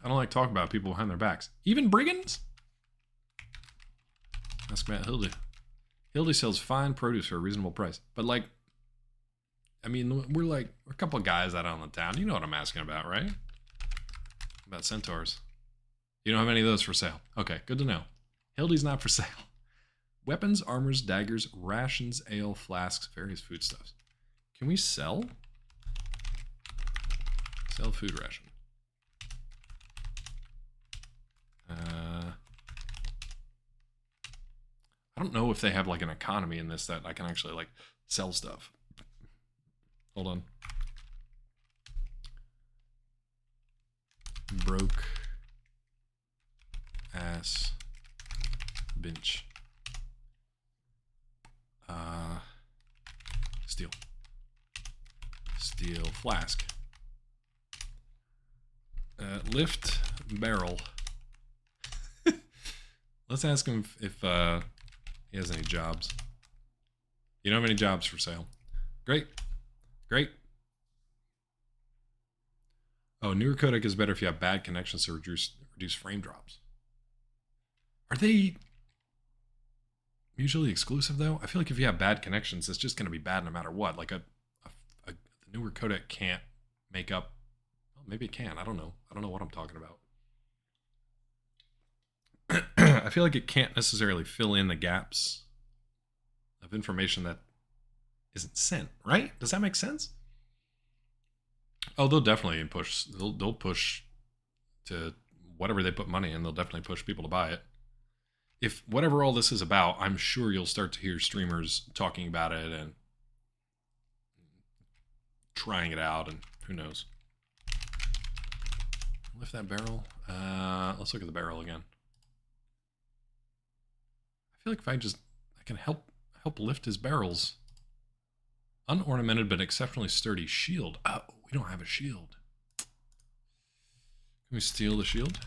I don't like talking about people behind their backs. Even brigands? Ask about Hilda. Hildy sells fine produce for a reasonable price. But, like, I mean, we're a couple of guys out on the town. You know what I'm asking about, right? About centaurs. You don't have any of those for sale. Okay, good to know. Hildy's not for sale. Weapons, armors, daggers, rations, ale, flasks, various foodstuffs. Can we sell? Sell food ration. I don't know if they have like an economy in this that I can actually like sell stuff. Hold on. Broke ass bench. Steel. Steel flask. Lift barrel. Let's ask him if he has any jobs. You don't have any jobs for sale. Great. Great. Oh, newer codec is better if you have bad connections to reduce frame drops. Are they mutually exclusive, though? I feel like if you have bad connections, it's just going to be bad no matter what. Like the newer codec can't make up. Well, maybe it can. I don't know. I don't know what I'm talking about. I feel like it can't necessarily fill in the gaps of information that isn't sent, right? Does that make sense? Oh, they'll definitely push. They'll push to whatever they put money in. They'll definitely push people to buy it. If whatever all this is about, I'm sure you'll start to hear streamers talking about it and trying it out, and who knows. Lift that barrel. Let's look at the barrel again. I feel like if I can help lift his barrels. Unornamented but exceptionally sturdy shield. Oh, we don't have a shield. Can we steal the shield?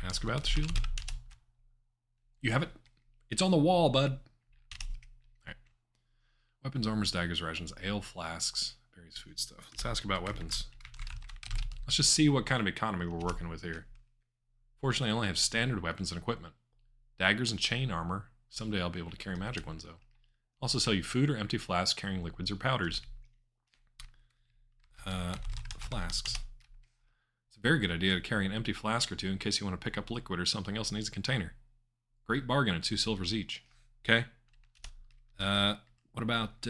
Ask about the shield. You have it? It's on the wall, bud. Alright. Weapons, armors, daggers, rations, ale, flasks, various food stuff. Let's ask about weapons. Let's just see what kind of economy we're working with here. Fortunately, I only have standard weapons and equipment. Daggers and chain armor. Someday I'll be able to carry magic ones, though. Also sell you food or empty flasks carrying liquids or powders. Flasks. It's a very good idea to carry an empty flask or two in case you want to pick up liquid or something else that needs a container. Great bargain at 2 silvers each. Okay. What about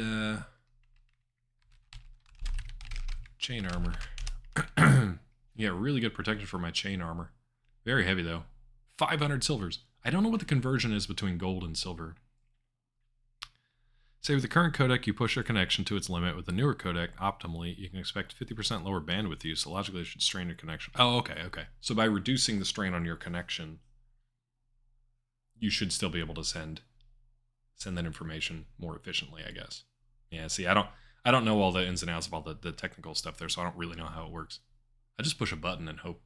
chain armor? Yeah, really good protection for my chain armor. Very heavy though. 500 silvers. I don't know what the conversion is between gold and silver. Say with the current codec, you push your connection to its limit. With the newer codec, optimally, you can expect 50% lower bandwidth use, so logically it should strain your connection. Oh, okay. So by reducing the strain on your connection, you should still be able to send that information more efficiently, I guess. Yeah, see, I don't know all the ins and outs of all the technical stuff there, so I don't really know how it works. I just push a button and hope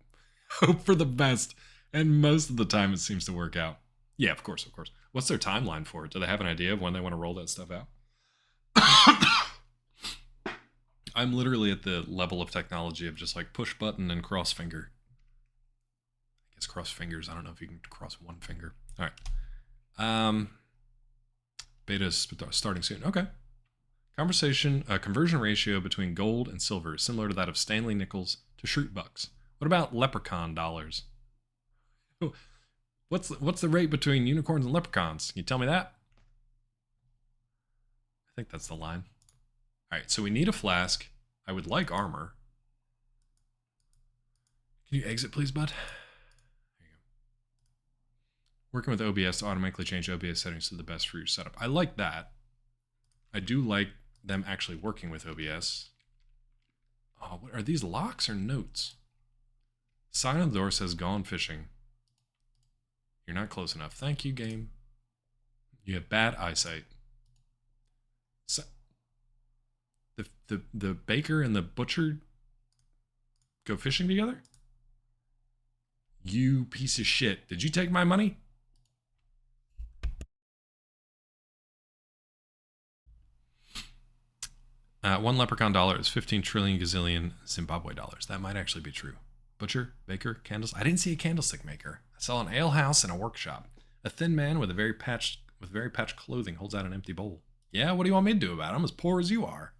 for the best, and most of the time it seems to work out. Yeah, of course. What's their timeline for it? Do they have an idea of when they want to roll that stuff out? I'm literally at the level of technology of just like push button and cross finger. I guess cross fingers. I don't know if you can cross one finger. All right. Beta's starting soon. Okay. Conversion ratio between gold and silver is similar to that of Stanley nickels to Shroot bucks. What about leprechaun dollars? What's the rate between unicorns and leprechauns? Can you tell me that? I think that's the line. All right, so we need a flask. I would like armor. Can you exit, please, bud? There you go. Working with OBS to automatically change OBS settings to the best for your setup. I like that. I do like them actually working with OBS. Oh, what are these locks or notes? Sign on the door says gone fishing. You're not close enough. Thank you, game. You have bad eyesight. So, the baker and the butcher go fishing together? You piece of shit. Did you take my money? One leprechaun dollar is 15 trillion gazillion Zimbabwe dollars. That might actually be true. Butcher, baker, candles. I didn't see a candlestick maker. I saw an ale house and a workshop. A thin man with very patched clothing holds out an empty bowl. Yeah, what do you want me to do about it? I'm as poor as you are.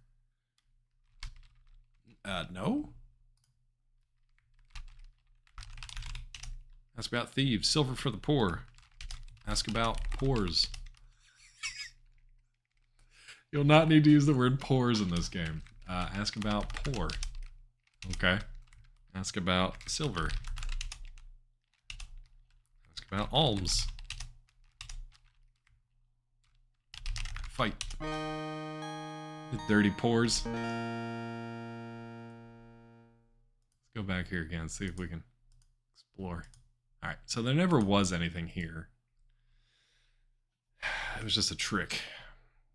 No? Ask about thieves. Silver for the poor. Ask about pores. You'll not need to use the word pores in this game. Ask about poor. Okay. Ask about silver. Ask about alms. Fight. The dirty pores. Let's go back here again, see if we can explore. Alright, so there never was anything here. It was just a trick.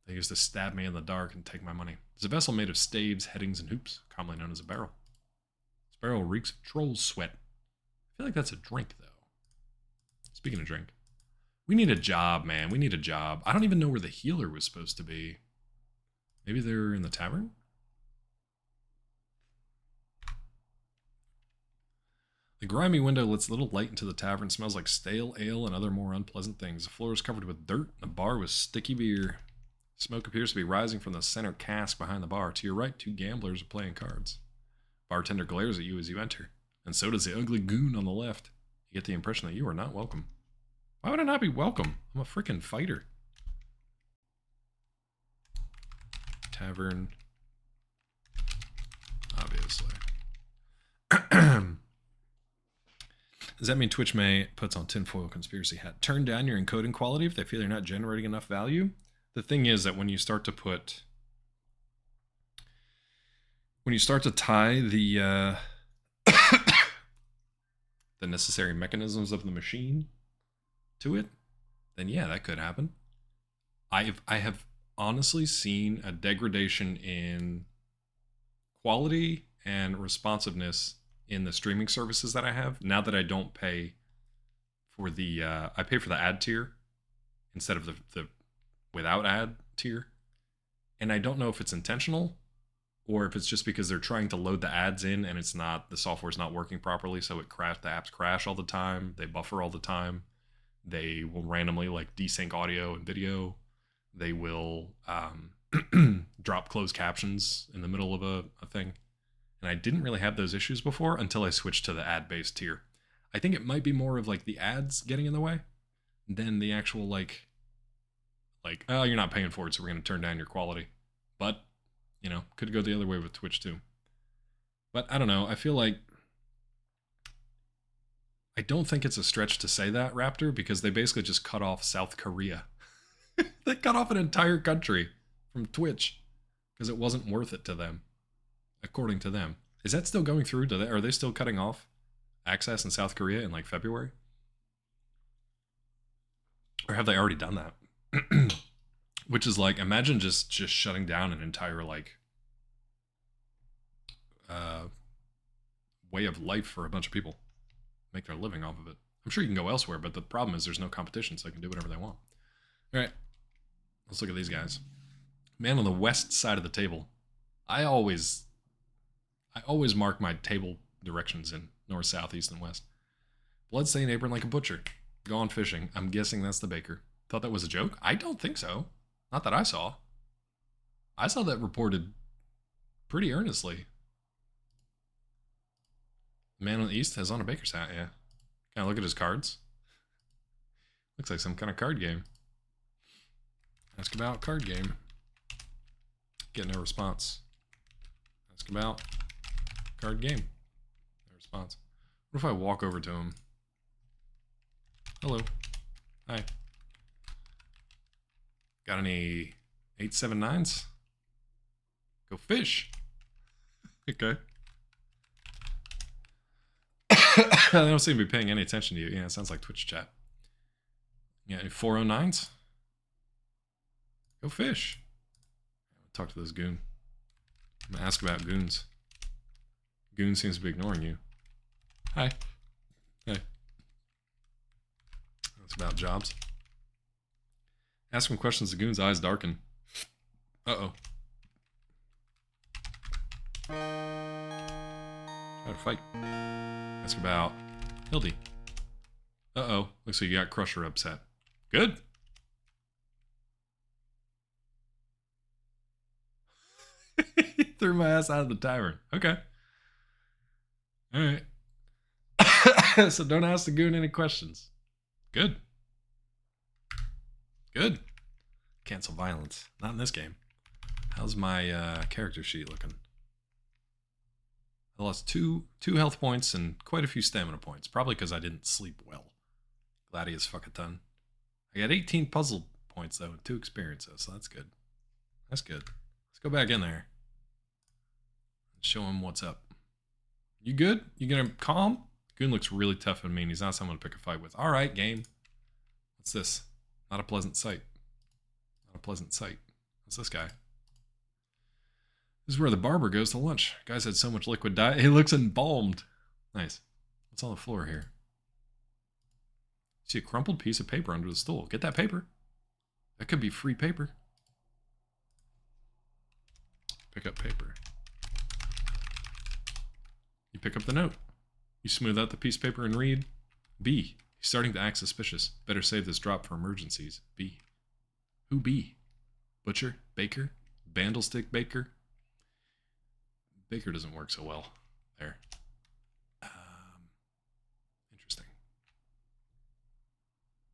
They used to stab me in the dark and take my money. It's a vessel made of staves, headings, and hoops, commonly known as a barrel. This barrel reeks of troll's sweat. I feel like that's a drink, though. Speaking of drink, we need a job, man. We need a job. I don't even know where the healer was supposed to be. Maybe they're in the tavern? The grimy window lets little light into the tavern. Smells like stale ale and other more unpleasant things. The floor is covered with dirt, and the bar with sticky beer. Smoke appears to be rising from the center cask behind the bar. To your right, 2 gamblers are playing cards. Bartender glares at you as you enter, and so does the ugly goon on the left. You get the impression that you are not welcome. Why would I not be welcome? I'm a freaking fighter. Tavern. Obviously. Does that mean Twitch May puts on tinfoil conspiracy hat? Turn down your encoding quality if they feel you're not generating enough value? The thing is that when you start to put... When you start to tie the the necessary mechanisms of the machine to it, then yeah, that could happen. I have honestly seen a degradation in quality and responsiveness in the streaming services that I have now that I don't pay for the I pay for the ad tier instead of the without ad tier. And I don't know if it's intentional or if it's just because they're trying to load the ads in and it's not, the software's not working properly, so it crash, the apps crash all the time, they buffer all the time, they will randomly like desync audio and video, they will drop closed captions in the middle of a thing. And I didn't really have those issues before until I switched to the ad-based tier. I think it might be more of like the ads getting in the way than the actual like, oh, you're not paying for it, so we're going to turn down your quality. But, you know, could go the other way with Twitch too. But I don't know. I feel like I don't think it's a stretch to say that, Raptor, because they basically just cut off South Korea. They cut off an entire country from Twitch because it wasn't worth it to them, according to them. Is that still going through? Are they still cutting off access in South Korea in like February? Or have they already done that? Which is like, imagine just shutting down an entire like way of life for a bunch of people, make their living off of it. I'm sure you can go elsewhere, but the problem is there's no competition, so they can do whatever they want. All right, let's look at these guys. Man on the west side of the table. I always mark my table directions in north, south, east, and west. Bloodstained apron like a butcher. Gone fishing. I'm guessing that's the baker. Thought that was a joke? I don't think so. Not that I saw. I saw that reported pretty earnestly. Man on the east has on a baker's hat, yeah. Can I look at his cards? Looks like some kind of card game. Ask about card game. Get no response. Ask about card game. No response. What if I walk over to him? Hello. Hi. Got any 879s? Go fish. Okay. They don't seem to be paying any attention to you. Yeah, it sounds like Twitch chat. Yeah, any 409s? Go fish. Talk to this goon. I'm gonna ask about goons. Goon seems to be ignoring you. Hi. Hey. That's about jobs. Ask him questions, the goon's eyes darken. Uh-oh. Try to fight. Ask about Hildy. Uh-oh. Looks like you got Crusher upset. Good. Threw my ass out of the tavern. Okay. Alright. So don't ask the goon any questions. Good. Good. Cancel violence. Not in this game. How's my character sheet looking? I lost two health points and quite a few stamina points. Probably because I didn't sleep well. Gladius fuck a ton. I got 18 puzzle points though and 2 experiences, so that's good. That's good. Let's go back in there. And show him what's up. You good? You gonna calm? Goon looks really tough and mean. He's not someone to pick a fight with. Alright, game. What's this? Not a pleasant sight. Not a pleasant sight. What's this guy? This is where the barber goes to lunch. Guy's had so much liquid diet. He looks embalmed. Nice. What's on the floor here? See a crumpled piece of paper under the stool. Get that paper. That could be free paper. Pick up paper. You pick up the note. You smooth out the piece of paper and read. B. He's starting to act suspicious. Better save this drop for emergencies. B. Who B? Butcher? Baker? Bandlestick Baker? Baker doesn't work so well. There. Interesting.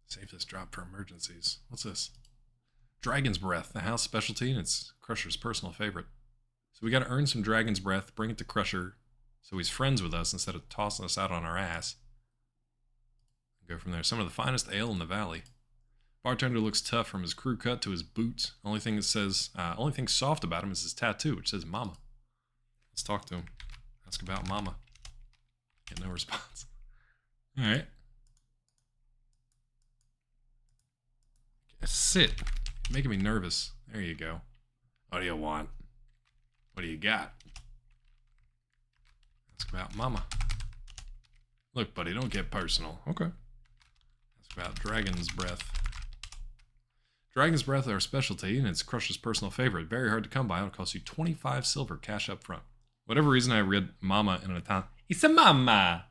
Save this drop for emergencies. What's this? Dragon's Breath, the house specialty, and it's Crusher's personal favorite. So we got to earn some Dragon's Breath, bring it to Crusher, so he's friends with us instead of tossing us out on our ass. Go from there. Some of the finest ale in the valley. Bartender looks tough from his crew cut to his boots. Only thing soft about him is his tattoo, which says Mama. Let's talk to him. Ask about Mama. Get no response. All right. Sit. You're making me nervous. There you go. What do you want? What do you got? Ask about mama. Look, buddy, don't get personal. Okay. Ask about Dragon's Breath. Dragon's Breath are a specialty, and it's Crush's personal favorite. Very hard to come by. It'll cost you 25 silver cash up front. Whatever reason, I read mama in an Italian. It's a mama!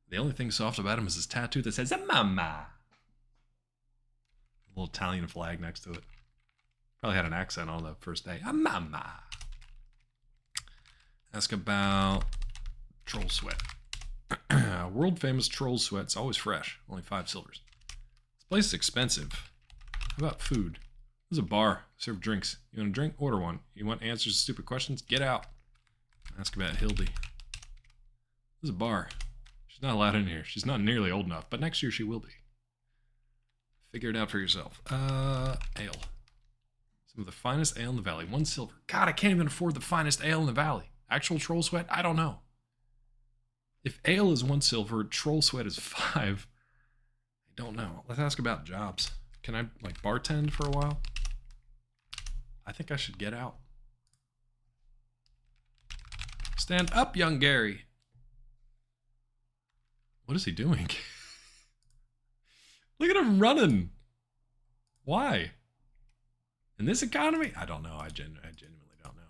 The only thing soft about him is his tattoo that says a mama. A little Italian flag next to it. Probably had an accent on the first day. A mama. Ask about Troll Sweat. World famous Troll Sweat's always fresh. Only 5 silvers. This place is expensive. How about food? There's a bar. Serve drinks. You want a drink? Order one. You want answers to stupid questions? Get out. Ask about Hildy. There's a bar. She's not allowed in here. She's not nearly old enough, but next year she will be. Figure it out for yourself. Ale. Some of the finest ale in the valley. 1 silver. God, I can't even afford the finest ale in the valley. Actual Troll Sweat? I don't know. If ale is 1 silver, Troll Sweat is 5. I don't know. Let's ask about jobs. Can I, like, bartend for a while? I think I should get out. Stand up, young Gary. What is he doing? Look at him running. Why? In this economy? I don't know. I genuinely don't know.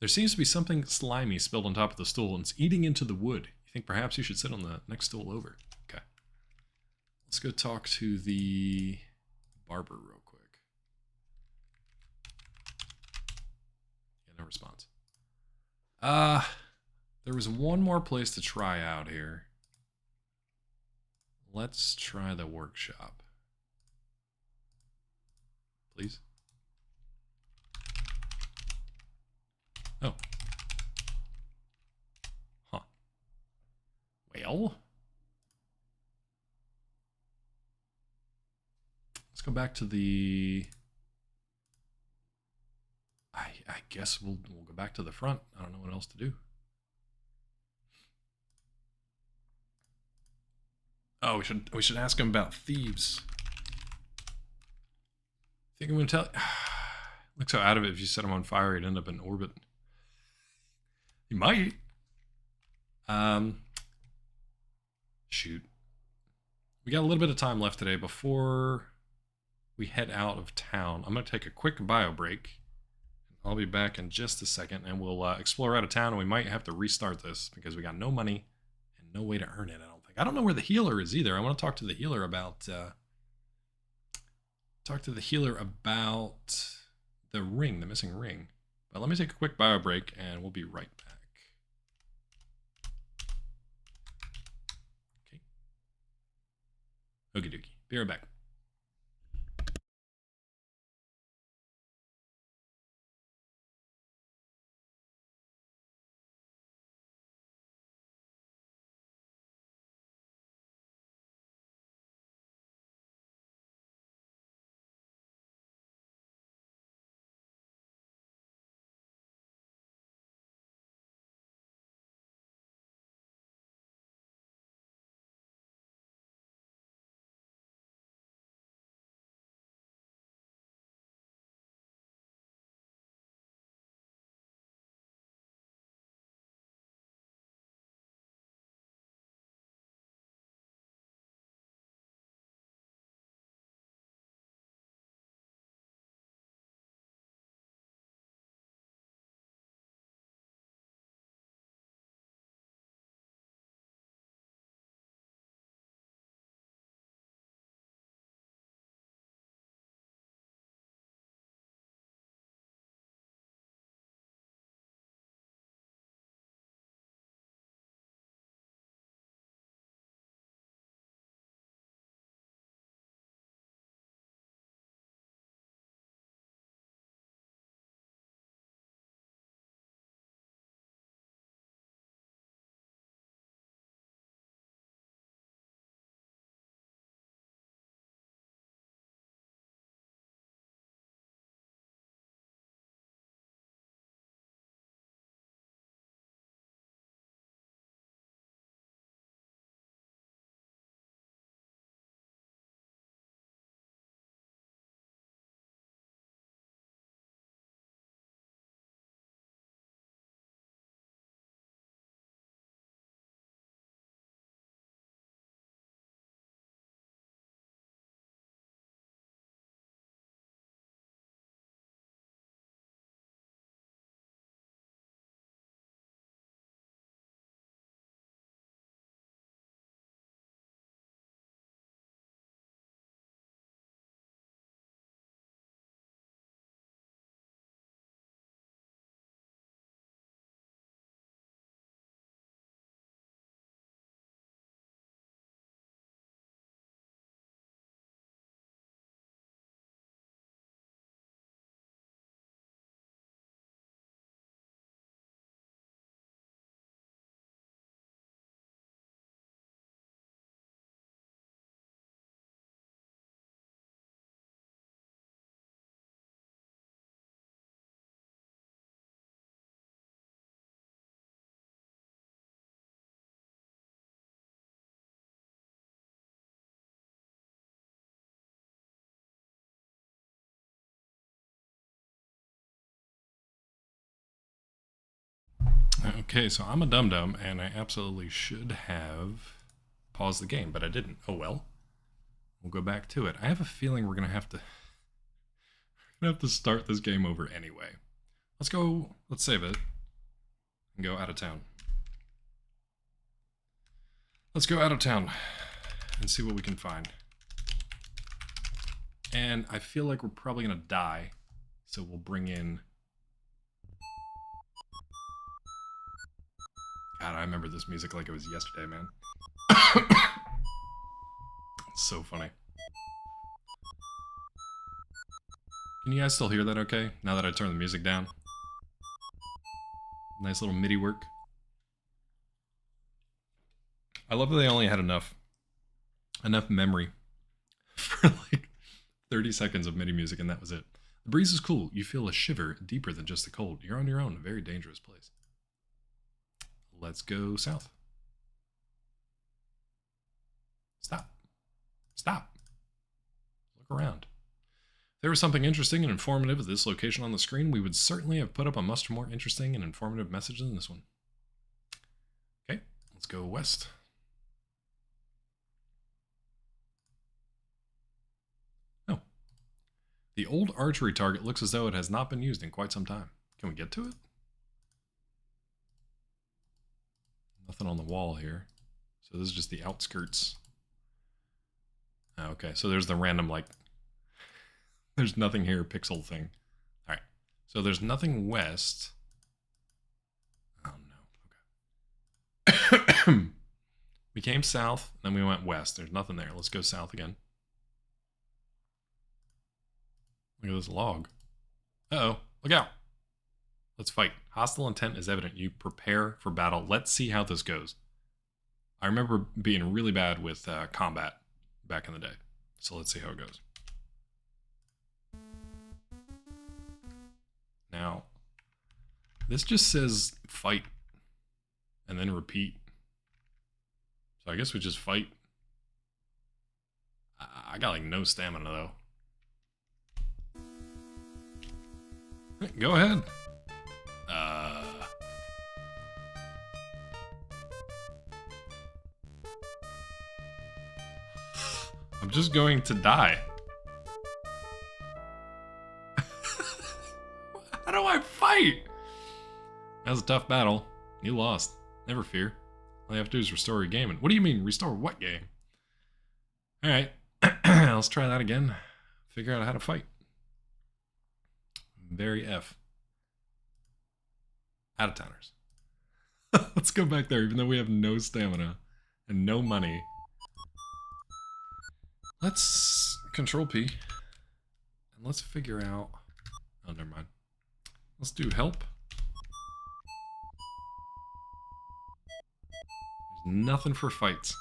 There seems to be something slimy spilled on top of the stool, and it's eating into the wood. You think perhaps you should sit on the next stool over? Okay. Let's go talk to the barber real quick. Yeah, no response. There was one more place to try out here. Let's try the workshop. Please. Oh. Huh. Well. Let's go back to the... I guess we'll go back to the front. I don't know what else to do. Oh, we should ask him about thieves. Think I'm gonna tell? Look so out of it. If you set him on fire, he'd end up in orbit. He might. Shoot. We got a little bit of time left today before we head out of town. I'm gonna take a quick bio break. I'll be back in just a second, and we'll explore out of town. And we might have to restart this because we got no money and no way to earn it. I don't know where the healer is either. I want to talk to the healer about the ring, the missing ring. But let me take a quick bio break and we'll be right back. Okay. Okie dokie. Be right back. Okay, so I'm a dum-dum, and I absolutely should have paused the game, but I didn't. Oh well. We'll go back to it. I have a feeling we're gonna have to start this game over anyway. Let's save it, and go out of town. Let's go out of town, and see what we can find. And I feel like we're probably gonna die, so we'll bring in... God, I remember this music like it was yesterday, man. It's so funny. Can you guys still hear that okay? Now that I turned the music down? Nice little MIDI work. I love that they only had enough memory for like 30 seconds of MIDI music, and that was it. The breeze is cool. You feel a shiver deeper than just the cold. You're on your own, a very dangerous place. Let's go south. Stop. Stop. Look around. If there was something interesting and informative at this location on the screen, we would certainly have put up a much more interesting and informative message than this one. Okay, let's go west. Oh. The old archery target looks as though it has not been used in quite some time. Can we get to it? Nothing on the wall here. So this is just the outskirts. Oh, okay, so there's the random, like, there's nothing here pixel thing. Alright, so there's nothing west. Oh no, okay. We came south, then we went west. There's nothing there. Let's go south again. Look at this log. Uh-oh, look out. Let's fight. Hostile intent is evident. You prepare for battle. Let's see how this goes. I remember being really bad with combat back in the day. So let's see how it goes. Now, this just says fight and then repeat. So I guess we just fight. I got like no stamina though. Go ahead. I'm just going to die. How do I fight? That was a tough battle. You lost. Never fear. All you have to do is restore your game. What do you mean, restore what game? Alright. Let's try that again. Figure out how to fight. Very F. Out of towners. Let's go back there, even though we have no stamina and no money. Let's Control P. And let's figure out... Oh, never mind. Let's do help. There's nothing for fights.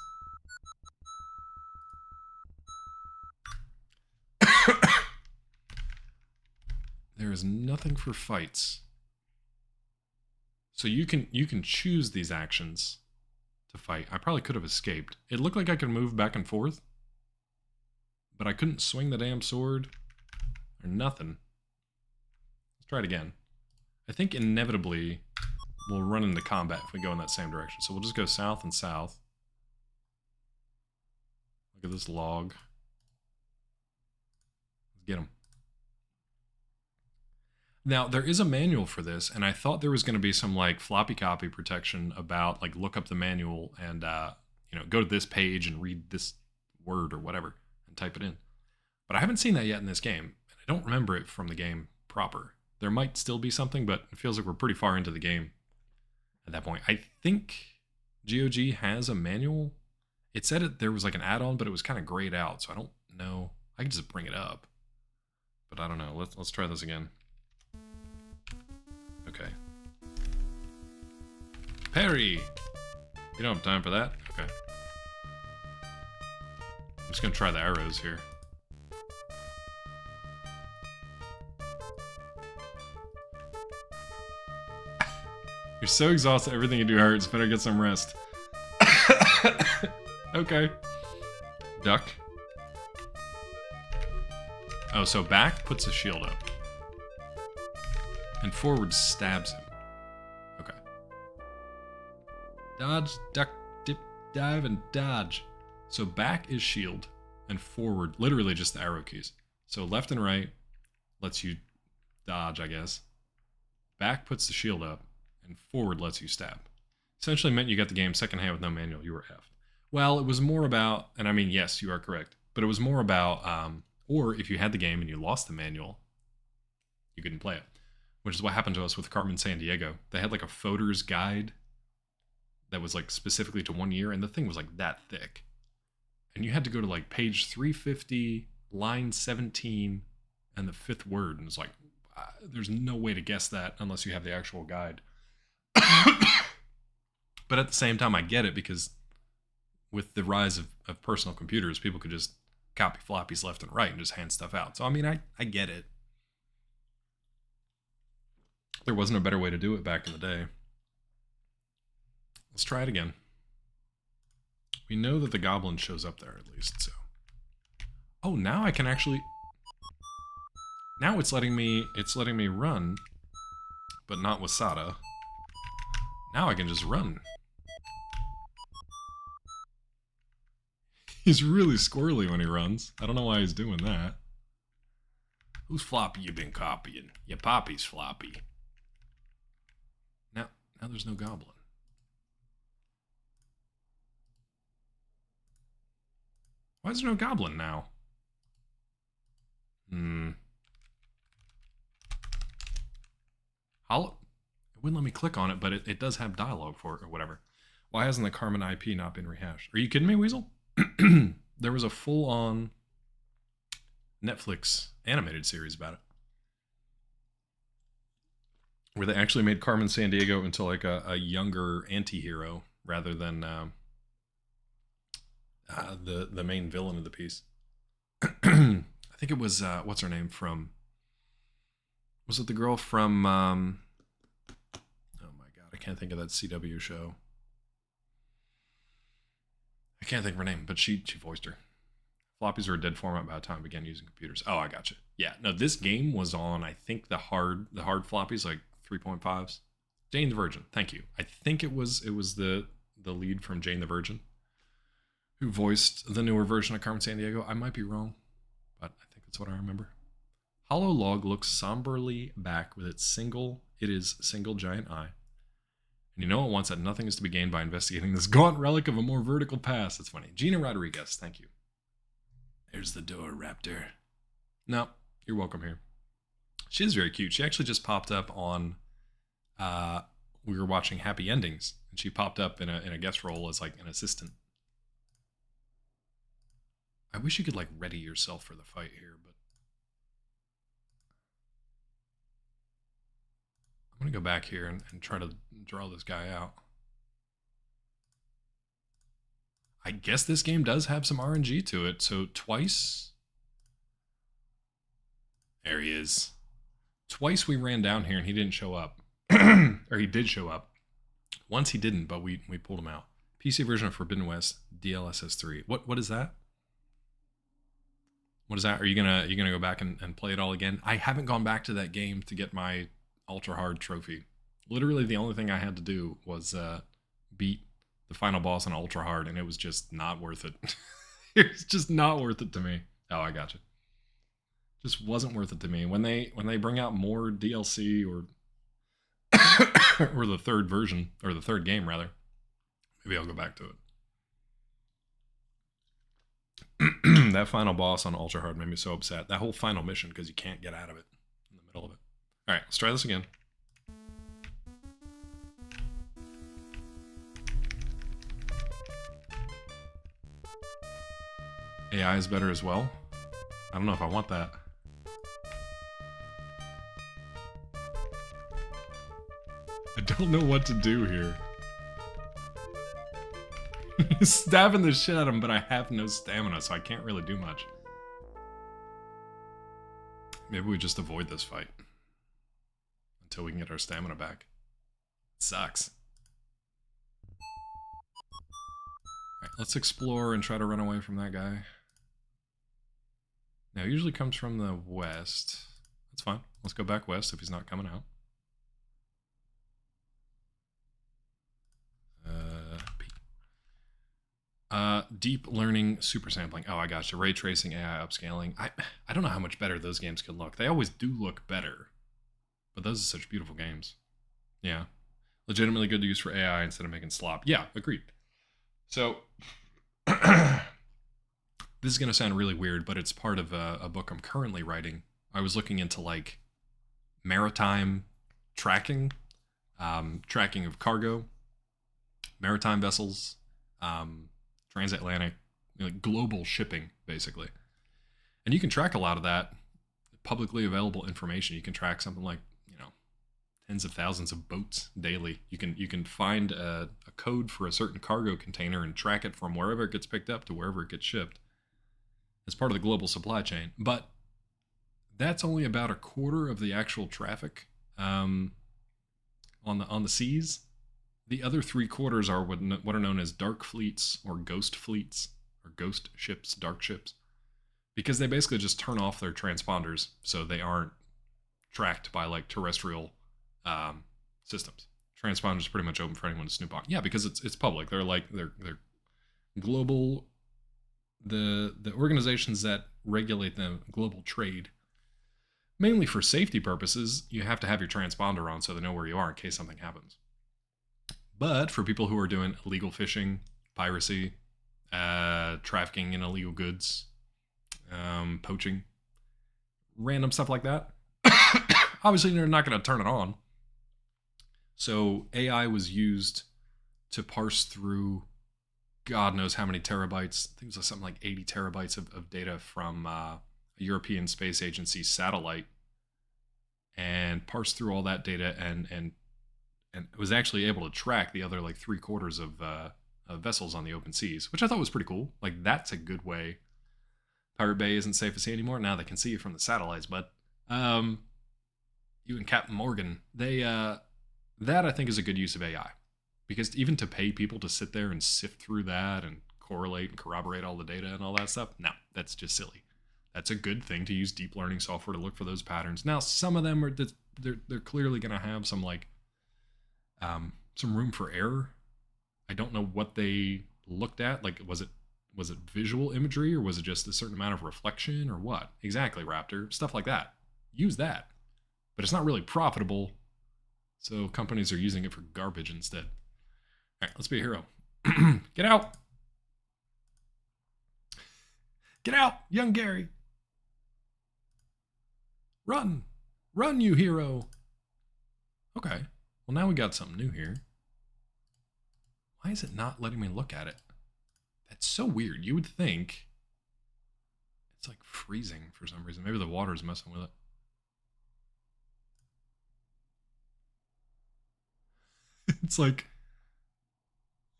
There is nothing for fights. So you can choose these actions to fight. I probably could have escaped. It looked like I could move back and forth, but I couldn't swing the damn sword or nothing. Let's try it again. I think inevitably we'll run into combat if we go in that same direction. So we'll just go south and south. Look at this log. Let's get him. Now, there is a manual for this, and I thought there was going to be some, like, floppy copy protection about, like, look up the manual and, you know, go to this page and read this word or whatever and type it in. But I haven't seen that yet in this game, and I don't remember it from the game proper. There might still be something, but it feels like we're pretty far into the game at that point. I think GOG has a manual. It said there was, like, an add-on, but it was kind of grayed out, so I don't know. I can just bring it up, but I don't know. Let's try this again. Okay. Parry! You don't have time for that? Okay. I'm just gonna try the arrows here. You're so exhausted, everything you do hurts. Better get some rest. Okay. Duck. Oh, so back puts a shield up. And forward stabs him. Okay. Dodge, duck, dip, dive, and dodge. So back is shield, and forward, literally just the arrow keys. So left and right lets you dodge, I guess. Back puts the shield up, and forward lets you stab. Essentially meant you got the game second hand with no manual, you were F. Well, it was more about, and I mean, yes, you are correct, but it was more about, or if you had the game and you lost the manual, you couldn't play it. Which is what happened to us with Carmen Sandiego. They had like a Foder's guide that was like specifically to 1 year, and the thing was like that thick. And you had to go to like page 350, line 17, and the 5th word, and it's like, there's no way to guess that unless you have the actual guide. But at the same time, I get it, because with the rise of personal computers, people could just copy floppies left and right and just hand stuff out. So, I mean, I get it. There wasn't a better way to do it back in the day. Let's try it again. We know that the goblin shows up there at least, so. Oh, now I can actually... Now it's letting me run, but not with Sada. Now I can just run. He's really squirrely when he runs. I don't know why he's doing that. Whose floppy you been copying? Your poppy's floppy. Now there's no goblin. Why is there no goblin now? Hollow? It wouldn't let me click on it, but it does have dialogue for it or whatever. Why hasn't the Carmen IP not been rehashed? Are you kidding me, Weasel? There was a full-on Netflix animated series about it, where they actually made Carmen Sandiego into like a younger anti-hero rather than the main villain of the piece. I think it was what's her name from? Was it the girl from? Oh my god, I can't think of that CW show. I can't think of her name, but she voiced her. Floppies are a dead format by the time I began using computers. Oh, I gotcha. Yeah, no, this game was on, I think, the hard floppies, like 3.5s. Jane the Virgin, thank you. I think it was the lead from Jane the Virgin who voiced the newer version of Carmen Sandiego. I might be wrong, but I think that's what I remember. Hollow Log looks somberly back with its single giant eye. And you know it wants that nothing is to be gained by investigating this gaunt relic of a more vertical past. That's funny. Gina Rodriguez, thank you. There's the door, Raptor. No, you're welcome here. She is very cute. She actually just popped up on, we were watching Happy Endings, and she popped up in a guest role as like an assistant. I wish you could like ready yourself for the fight here, but I'm gonna go back here and try to draw this guy out. I guess this game does have some RNG to it, so twice... There he is. Twice we ran down here and he didn't show up. Or he did show up. Once he didn't, but we pulled him out. PC version of Forbidden West, DLSS 3. What is that? What is that? Are you gonna go back and play it all again? I haven't gone back to that game to get my ultra hard trophy. Literally the only thing I had to do was beat the final boss on ultra hard, and it was just not worth it. It was just not worth it to me. Oh, I gotcha. Just wasn't worth it to me. When they bring out more DLC or or the third version, or the third game rather, maybe I'll go back to it. That final boss on ultra hard made me so upset. That whole final mission, because you can't get out of it in the middle of it. All right, let's try this again. AI is better as well. I don't know if I want that. I don't know what to do here. Stabbing the shit out of him, but I have no stamina, so I can't really do much. Maybe we just avoid this fight until we can get our stamina back. It sucks. Alright, let's explore and try to run away from that guy. Now, he usually comes from the west. That's fine. Let's go back west if he's not coming out. Deep learning super sampling. Oh, I gotcha. Ray tracing, AI upscaling. I don't know how much better those games can look. They always do look better. But those are such beautiful games. Yeah. Legitimately good to use for AI instead of making slop. Yeah, agreed. So, this is going to sound really weird, but it's part of a book I'm currently writing. I was looking into, like, maritime tracking, tracking of cargo, maritime vessels, transatlantic, like global shipping, basically. And you can track a lot of that publicly available information. You can track something like, tens of thousands of boats daily. You can find a code for a certain cargo container and track it from wherever it gets picked up to wherever it gets shipped as part of the global supply chain. But that's only about a quarter of the actual traffic on the seas. The other 3/4 are what are known as dark fleets or ghost ships, dark ships, because they basically just turn off their transponders so they aren't tracked by like terrestrial systems. Transponders are pretty much open for anyone to snoop on. Yeah, because it's public. They're global. The organizations that regulate the global trade, mainly for safety purposes, you have to have your transponder on so they know where you are in case something happens. But for people who are doing illegal fishing, piracy, trafficking in illegal goods, poaching, random stuff like that, obviously they're not going to turn it on. So AI was used to parse through God knows how many terabytes. I think it was something like 80 terabytes of data from a European Space Agency satellite, and parse through all that data and was actually able to track the other like 3/4 of vessels on the open seas, which I thought was pretty cool. Like, that's a good way. Pirate Bay isn't safe to see anymore. Now they can see you from the satellites, but you and Captain Morgan, that I think is a good use of AI, because even to pay people to sit there and sift through that and correlate and corroborate all the data and all that stuff, no, that's just silly. That's a good thing to use deep learning software to look for those patterns. Now, some of them are they're clearly going to have some like some room for error. I don't know what they looked at. Like, was it visual imagery, or was it just a certain amount of reflection, or what? Exactly, Raptor. Stuff like that. Use that. But it's not really profitable, so companies are using it for garbage instead. All right, let's be a hero. Get out! Get out, young Gary! Run! Run, you hero! Okay, well now we got something new here. Why is it not letting me look at it? That's so weird. You would think it's like freezing for some reason. Maybe the water's messing with it. It's like,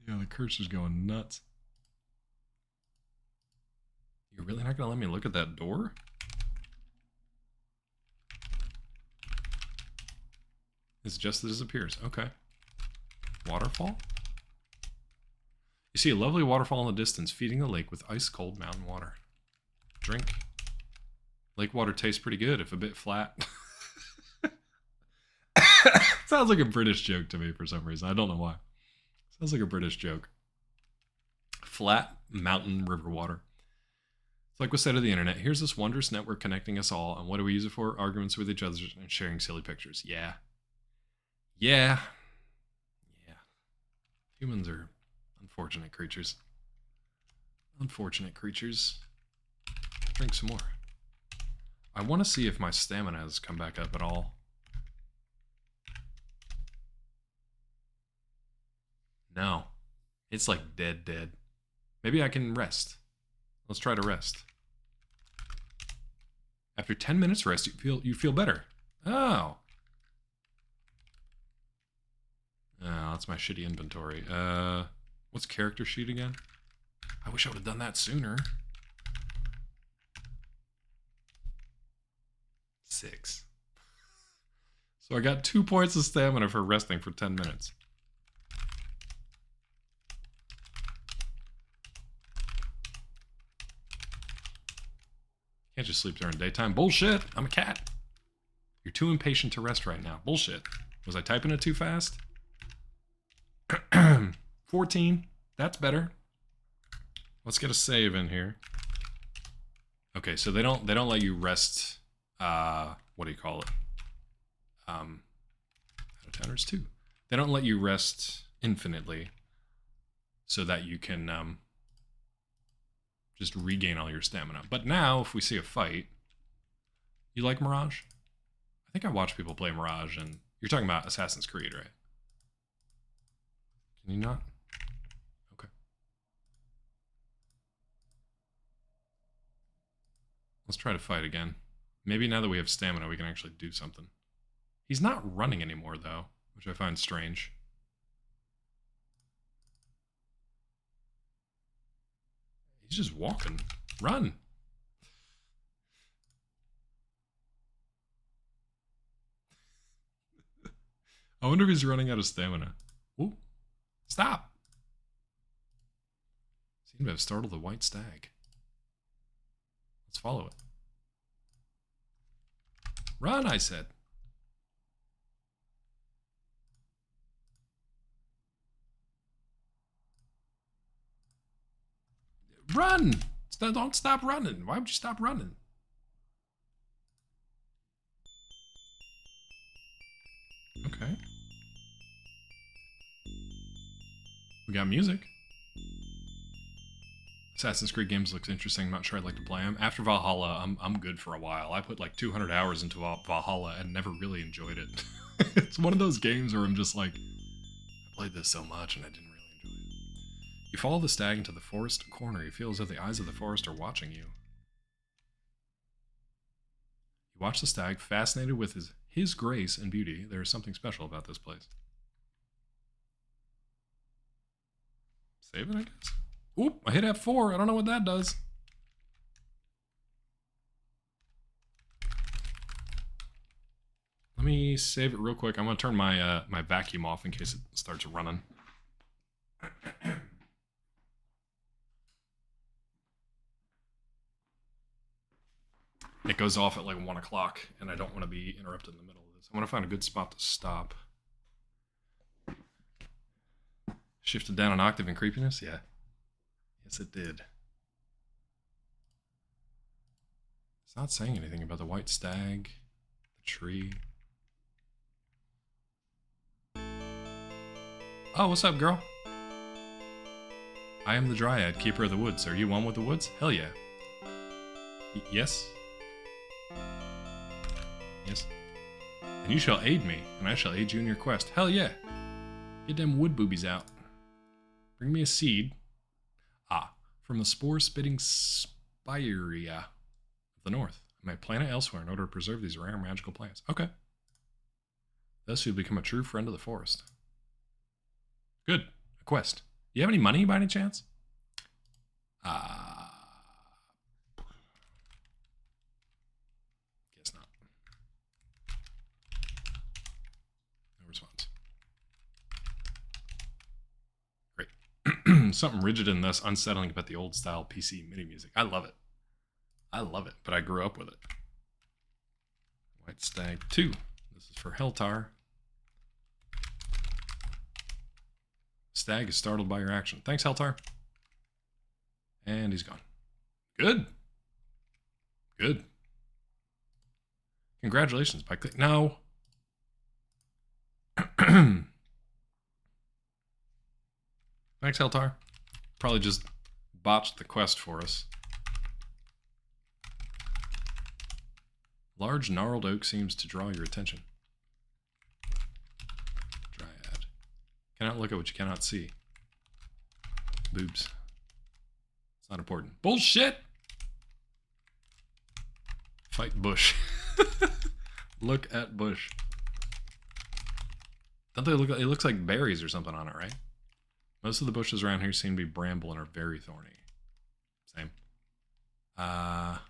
yeah, the cursor's going nuts. You're really not gonna let me look at that door? It's just that it disappears. Okay. Waterfall? You see a lovely waterfall in the distance, feeding the lake with ice-cold mountain water. Drink. Lake water tastes pretty good, if a bit flat. Sounds like a British joke to me for some reason. I don't know why. Sounds like a British joke. Flat mountain river water. It's like was said of the internet. Here's this wondrous network connecting us all, and what do we use it for? Arguments with each other and sharing silly pictures. Yeah. Yeah. Yeah. Humans are unfortunate creatures. Unfortunate creatures. Drink some more. I want to see if my stamina has come back up at all. No. It's like dead. Maybe I can rest. Let's try to rest. After 10 minutes rest, you feel better. Oh. Oh, that's my shitty inventory. What's character sheet again? I wish I would have done that sooner. 6. So I got 2 points of stamina for resting for 10 minutes. Can't just sleep during daytime. Bullshit! I'm a cat. You're too impatient to rest right now. Bullshit. Was I typing it too fast? 14. That's better. Let's get a save in here. Okay, so they don't let you rest. What do you call it? Out of towners 2. They don't let you rest infinitely, so that you can just regain all your stamina. But now, if we see a fight, you like Mirage? I think I watch people play Mirage, and you're talking about Assassin's Creed, right? Can you not? Okay. Let's try to fight again. Maybe now that we have stamina, we can actually do something. He's not running anymore, though, which I find strange. He's just walking. Run! I wonder if he's running out of stamina. Ooh. Stop! Seem to have startled the white stag. Let's follow it. Run, I said. Run! Don't stop running. Why would you stop running? Okay. We got music. Assassin's Creed games looks interesting. I'm not sure I'd like to play them. After Valhalla, I'm good for a while. I put like 200 hours into Valhalla and never really enjoyed it. It's one of those games where I'm just like, I played this so much and I didn't really enjoy it. You follow the stag into the forest corner. You feel as if the eyes of the forest are watching you. You watch the stag, fascinated with his grace and beauty. There is something special about this place. Save it, I guess. Oop, I hit F4. I don't know what that does. Let me save it real quick. I'm going to turn my my vacuum off in case it starts running. It goes off at like 1 o'clock, and I don't want to be interrupted in the middle of this. I want to find a good spot to stop. Shifted down an octave in creepiness? Yeah. Yes, it did. It's not saying anything about the white stag, the tree. Oh, what's up, girl? I am the Dryad, keeper of the woods. Are you one with the woods? Hell yeah. Yes? Yes. And you shall aid me, and I shall aid you in your quest. Hell yeah. Get them wood boobies out. Bring me a seed. Ah, from the spore-spitting spirea of the north. I may plant it elsewhere in order to preserve these rare magical plants. Okay. Thus you'll become a true friend of the forest. Good. A quest. Do you have any money by any chance? Guess not. No response. Great. Something rigid and thus unsettling about the old style PC MIDI music. I love it. I love it, but I grew up with it. White Stag 2. This is for Heltar. Stag is startled by your action. Thanks, Heltar. And he's gone. Good. Good. Congratulations by click. No. Thanks, Heltar. Probably just botched the quest for us. Large gnarled oak seems to draw your attention. Dryad. Cannot look at what you cannot see. Boobs. It's not important. Bullshit! Fight bush. Look at bush. Don't they look like, it looks like berries or something on it, right? Most of the bushes around here seem to be bramble and are very thorny. Same. Bramble.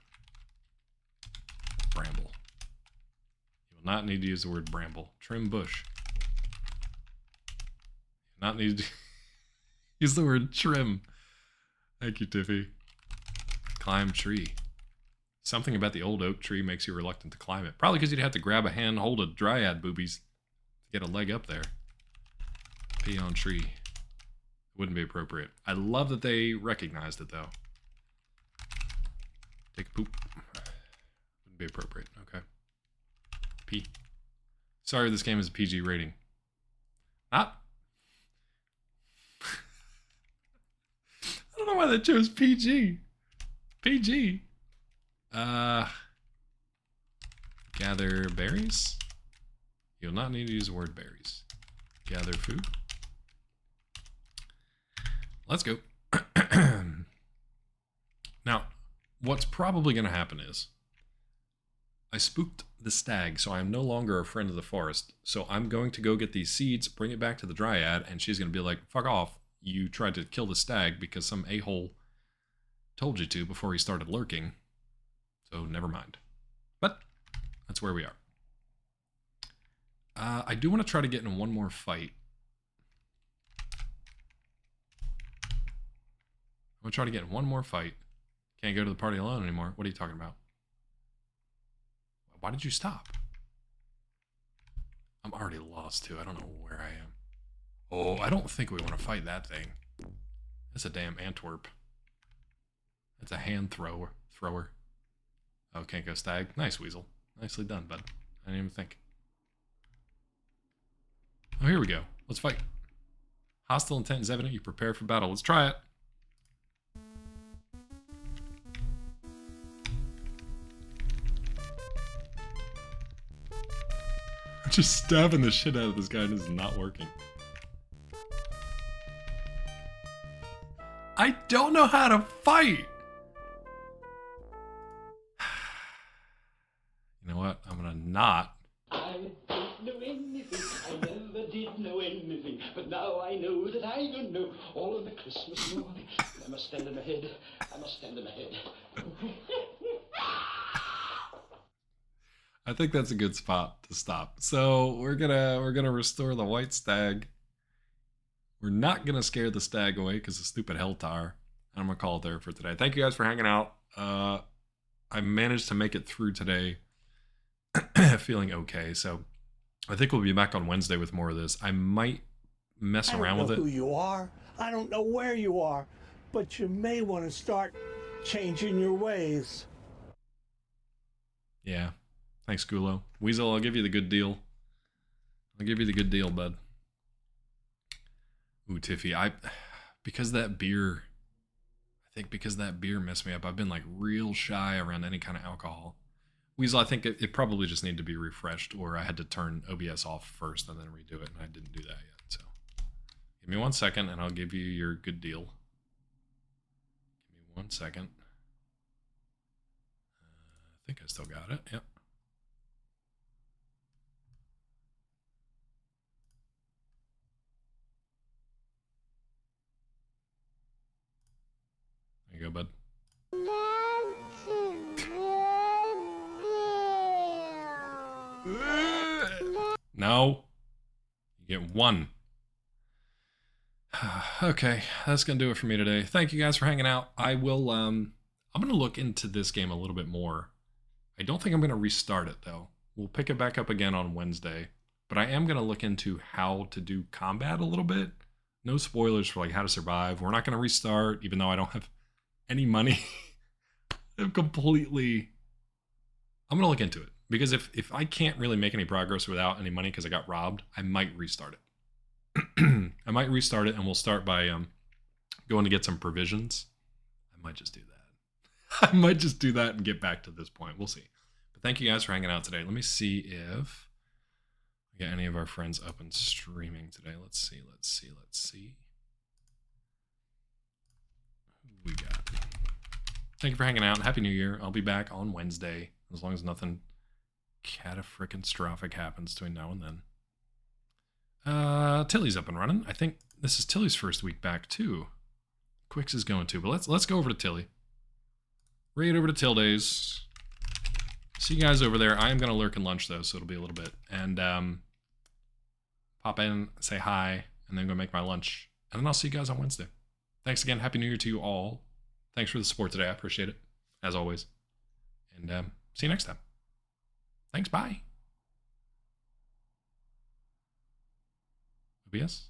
You will not need to use the word bramble. Trim bush. You will not need to use the word trim. Thank you, Tiffy. Climb tree. Something about the old oak tree makes you reluctant to climb it. Probably because you'd have to grab a handhold of dryad boobies to get a leg up there. Pee on tree. It wouldn't be appropriate. I love that they recognized it, though. Take a poop. Wouldn't be appropriate. Okay. P. Sorry, this game is a PG rating. Not. I don't know why they chose PG. PG. Gather berries. You'll not need to use the word berries. Gather food. Let's go. Now, what's probably going to happen is I spooked the stag, so I'm no longer a friend of the forest. So I'm going to go get these seeds, bring it back to the dryad, and she's going to be like, fuck off. You tried to kill the stag because some a-hole told you to before he started lurking. So never mind. But that's where we are. I do want to try to get in one more fight. I'm going to try to get in one more fight. Can't go to the party alone anymore. What are you talking about? Why did you stop? I'm already lost too. I don't know where I am. Oh, I don't think we want to fight that thing. That's a damn Antwerp. That's a hand thrower. Oh, can't go stag. Nice, Weasel. Nicely done, bud. I didn't even think. Oh, here we go. Let's fight. Hostile intent is evident. You prepare for battle. Let's try it. Just stabbing the shit out of this guy and it's not working. I don't know how to fight. You know what? I'm gonna not. I don't know anything. I never did know anything. But now I know that I don't know all of the Christmas morning. I must stand in my head. I must stand in my head. I think that's a good spot to stop. So we're gonna restore the white stag. We're not gonna scare the stag away because the stupid hell tower. And I'm gonna call it there for today. Thank you guys for hanging out. I managed to make it through today, feeling okay. So I think we'll be back on Wednesday with more of this. I might mess around with it. I don't know who you are. I don't know where you are, but you may want to start changing your ways. Yeah. Thanks, Gulo. Weasel, I'll give you the good deal. I'll give you the good deal, bud. Ooh, Tiffy, because that beer messed me up, I've been like real shy around any kind of alcohol. Weasel, I think it probably just needed to be refreshed, or I had to turn OBS off first and then redo it, and I didn't do that yet. So give me 1 second and I'll give you your good deal. Give me 1 second. I think I still got it. Yep. There you go, bud. No. You get 1. Okay, that's gonna do it for me today. Thank you guys for hanging out. I will I'm gonna look into this game a little bit more. I don't think I'm gonna restart it though. We'll pick it back up again on Wednesday. But I am gonna look into how to do combat a little bit. No spoilers for like how to survive. We're not gonna restart, even though I don't have any money. I'm gonna look into it. Because if I can't really make any progress without any money because I got robbed, I might restart it. I might restart it and we'll start by going to get some provisions. I might just do that. I might just do that and get back to this point. We'll see. But thank you guys for hanging out today. Let me see if we got any of our friends up and streaming today. Let's see. Who we got? Thank you for hanging out. Happy New Year. I'll be back on Wednesday as long as nothing catastrophic happens between now and then. Tilly's up and running. I think this is Tilly's first week back too. Quicks is going too, but let's go over to Tilly. Right over to Till Days. See you guys over there. I am gonna lurk in lunch though, so it'll be a little bit. And pop in, say hi, and then go make my lunch. And then I'll see you guys on Wednesday. Thanks again. Happy New Year to you all. Thanks for the support today. I appreciate it, as always. And see you next time. Thanks. Bye. OBS.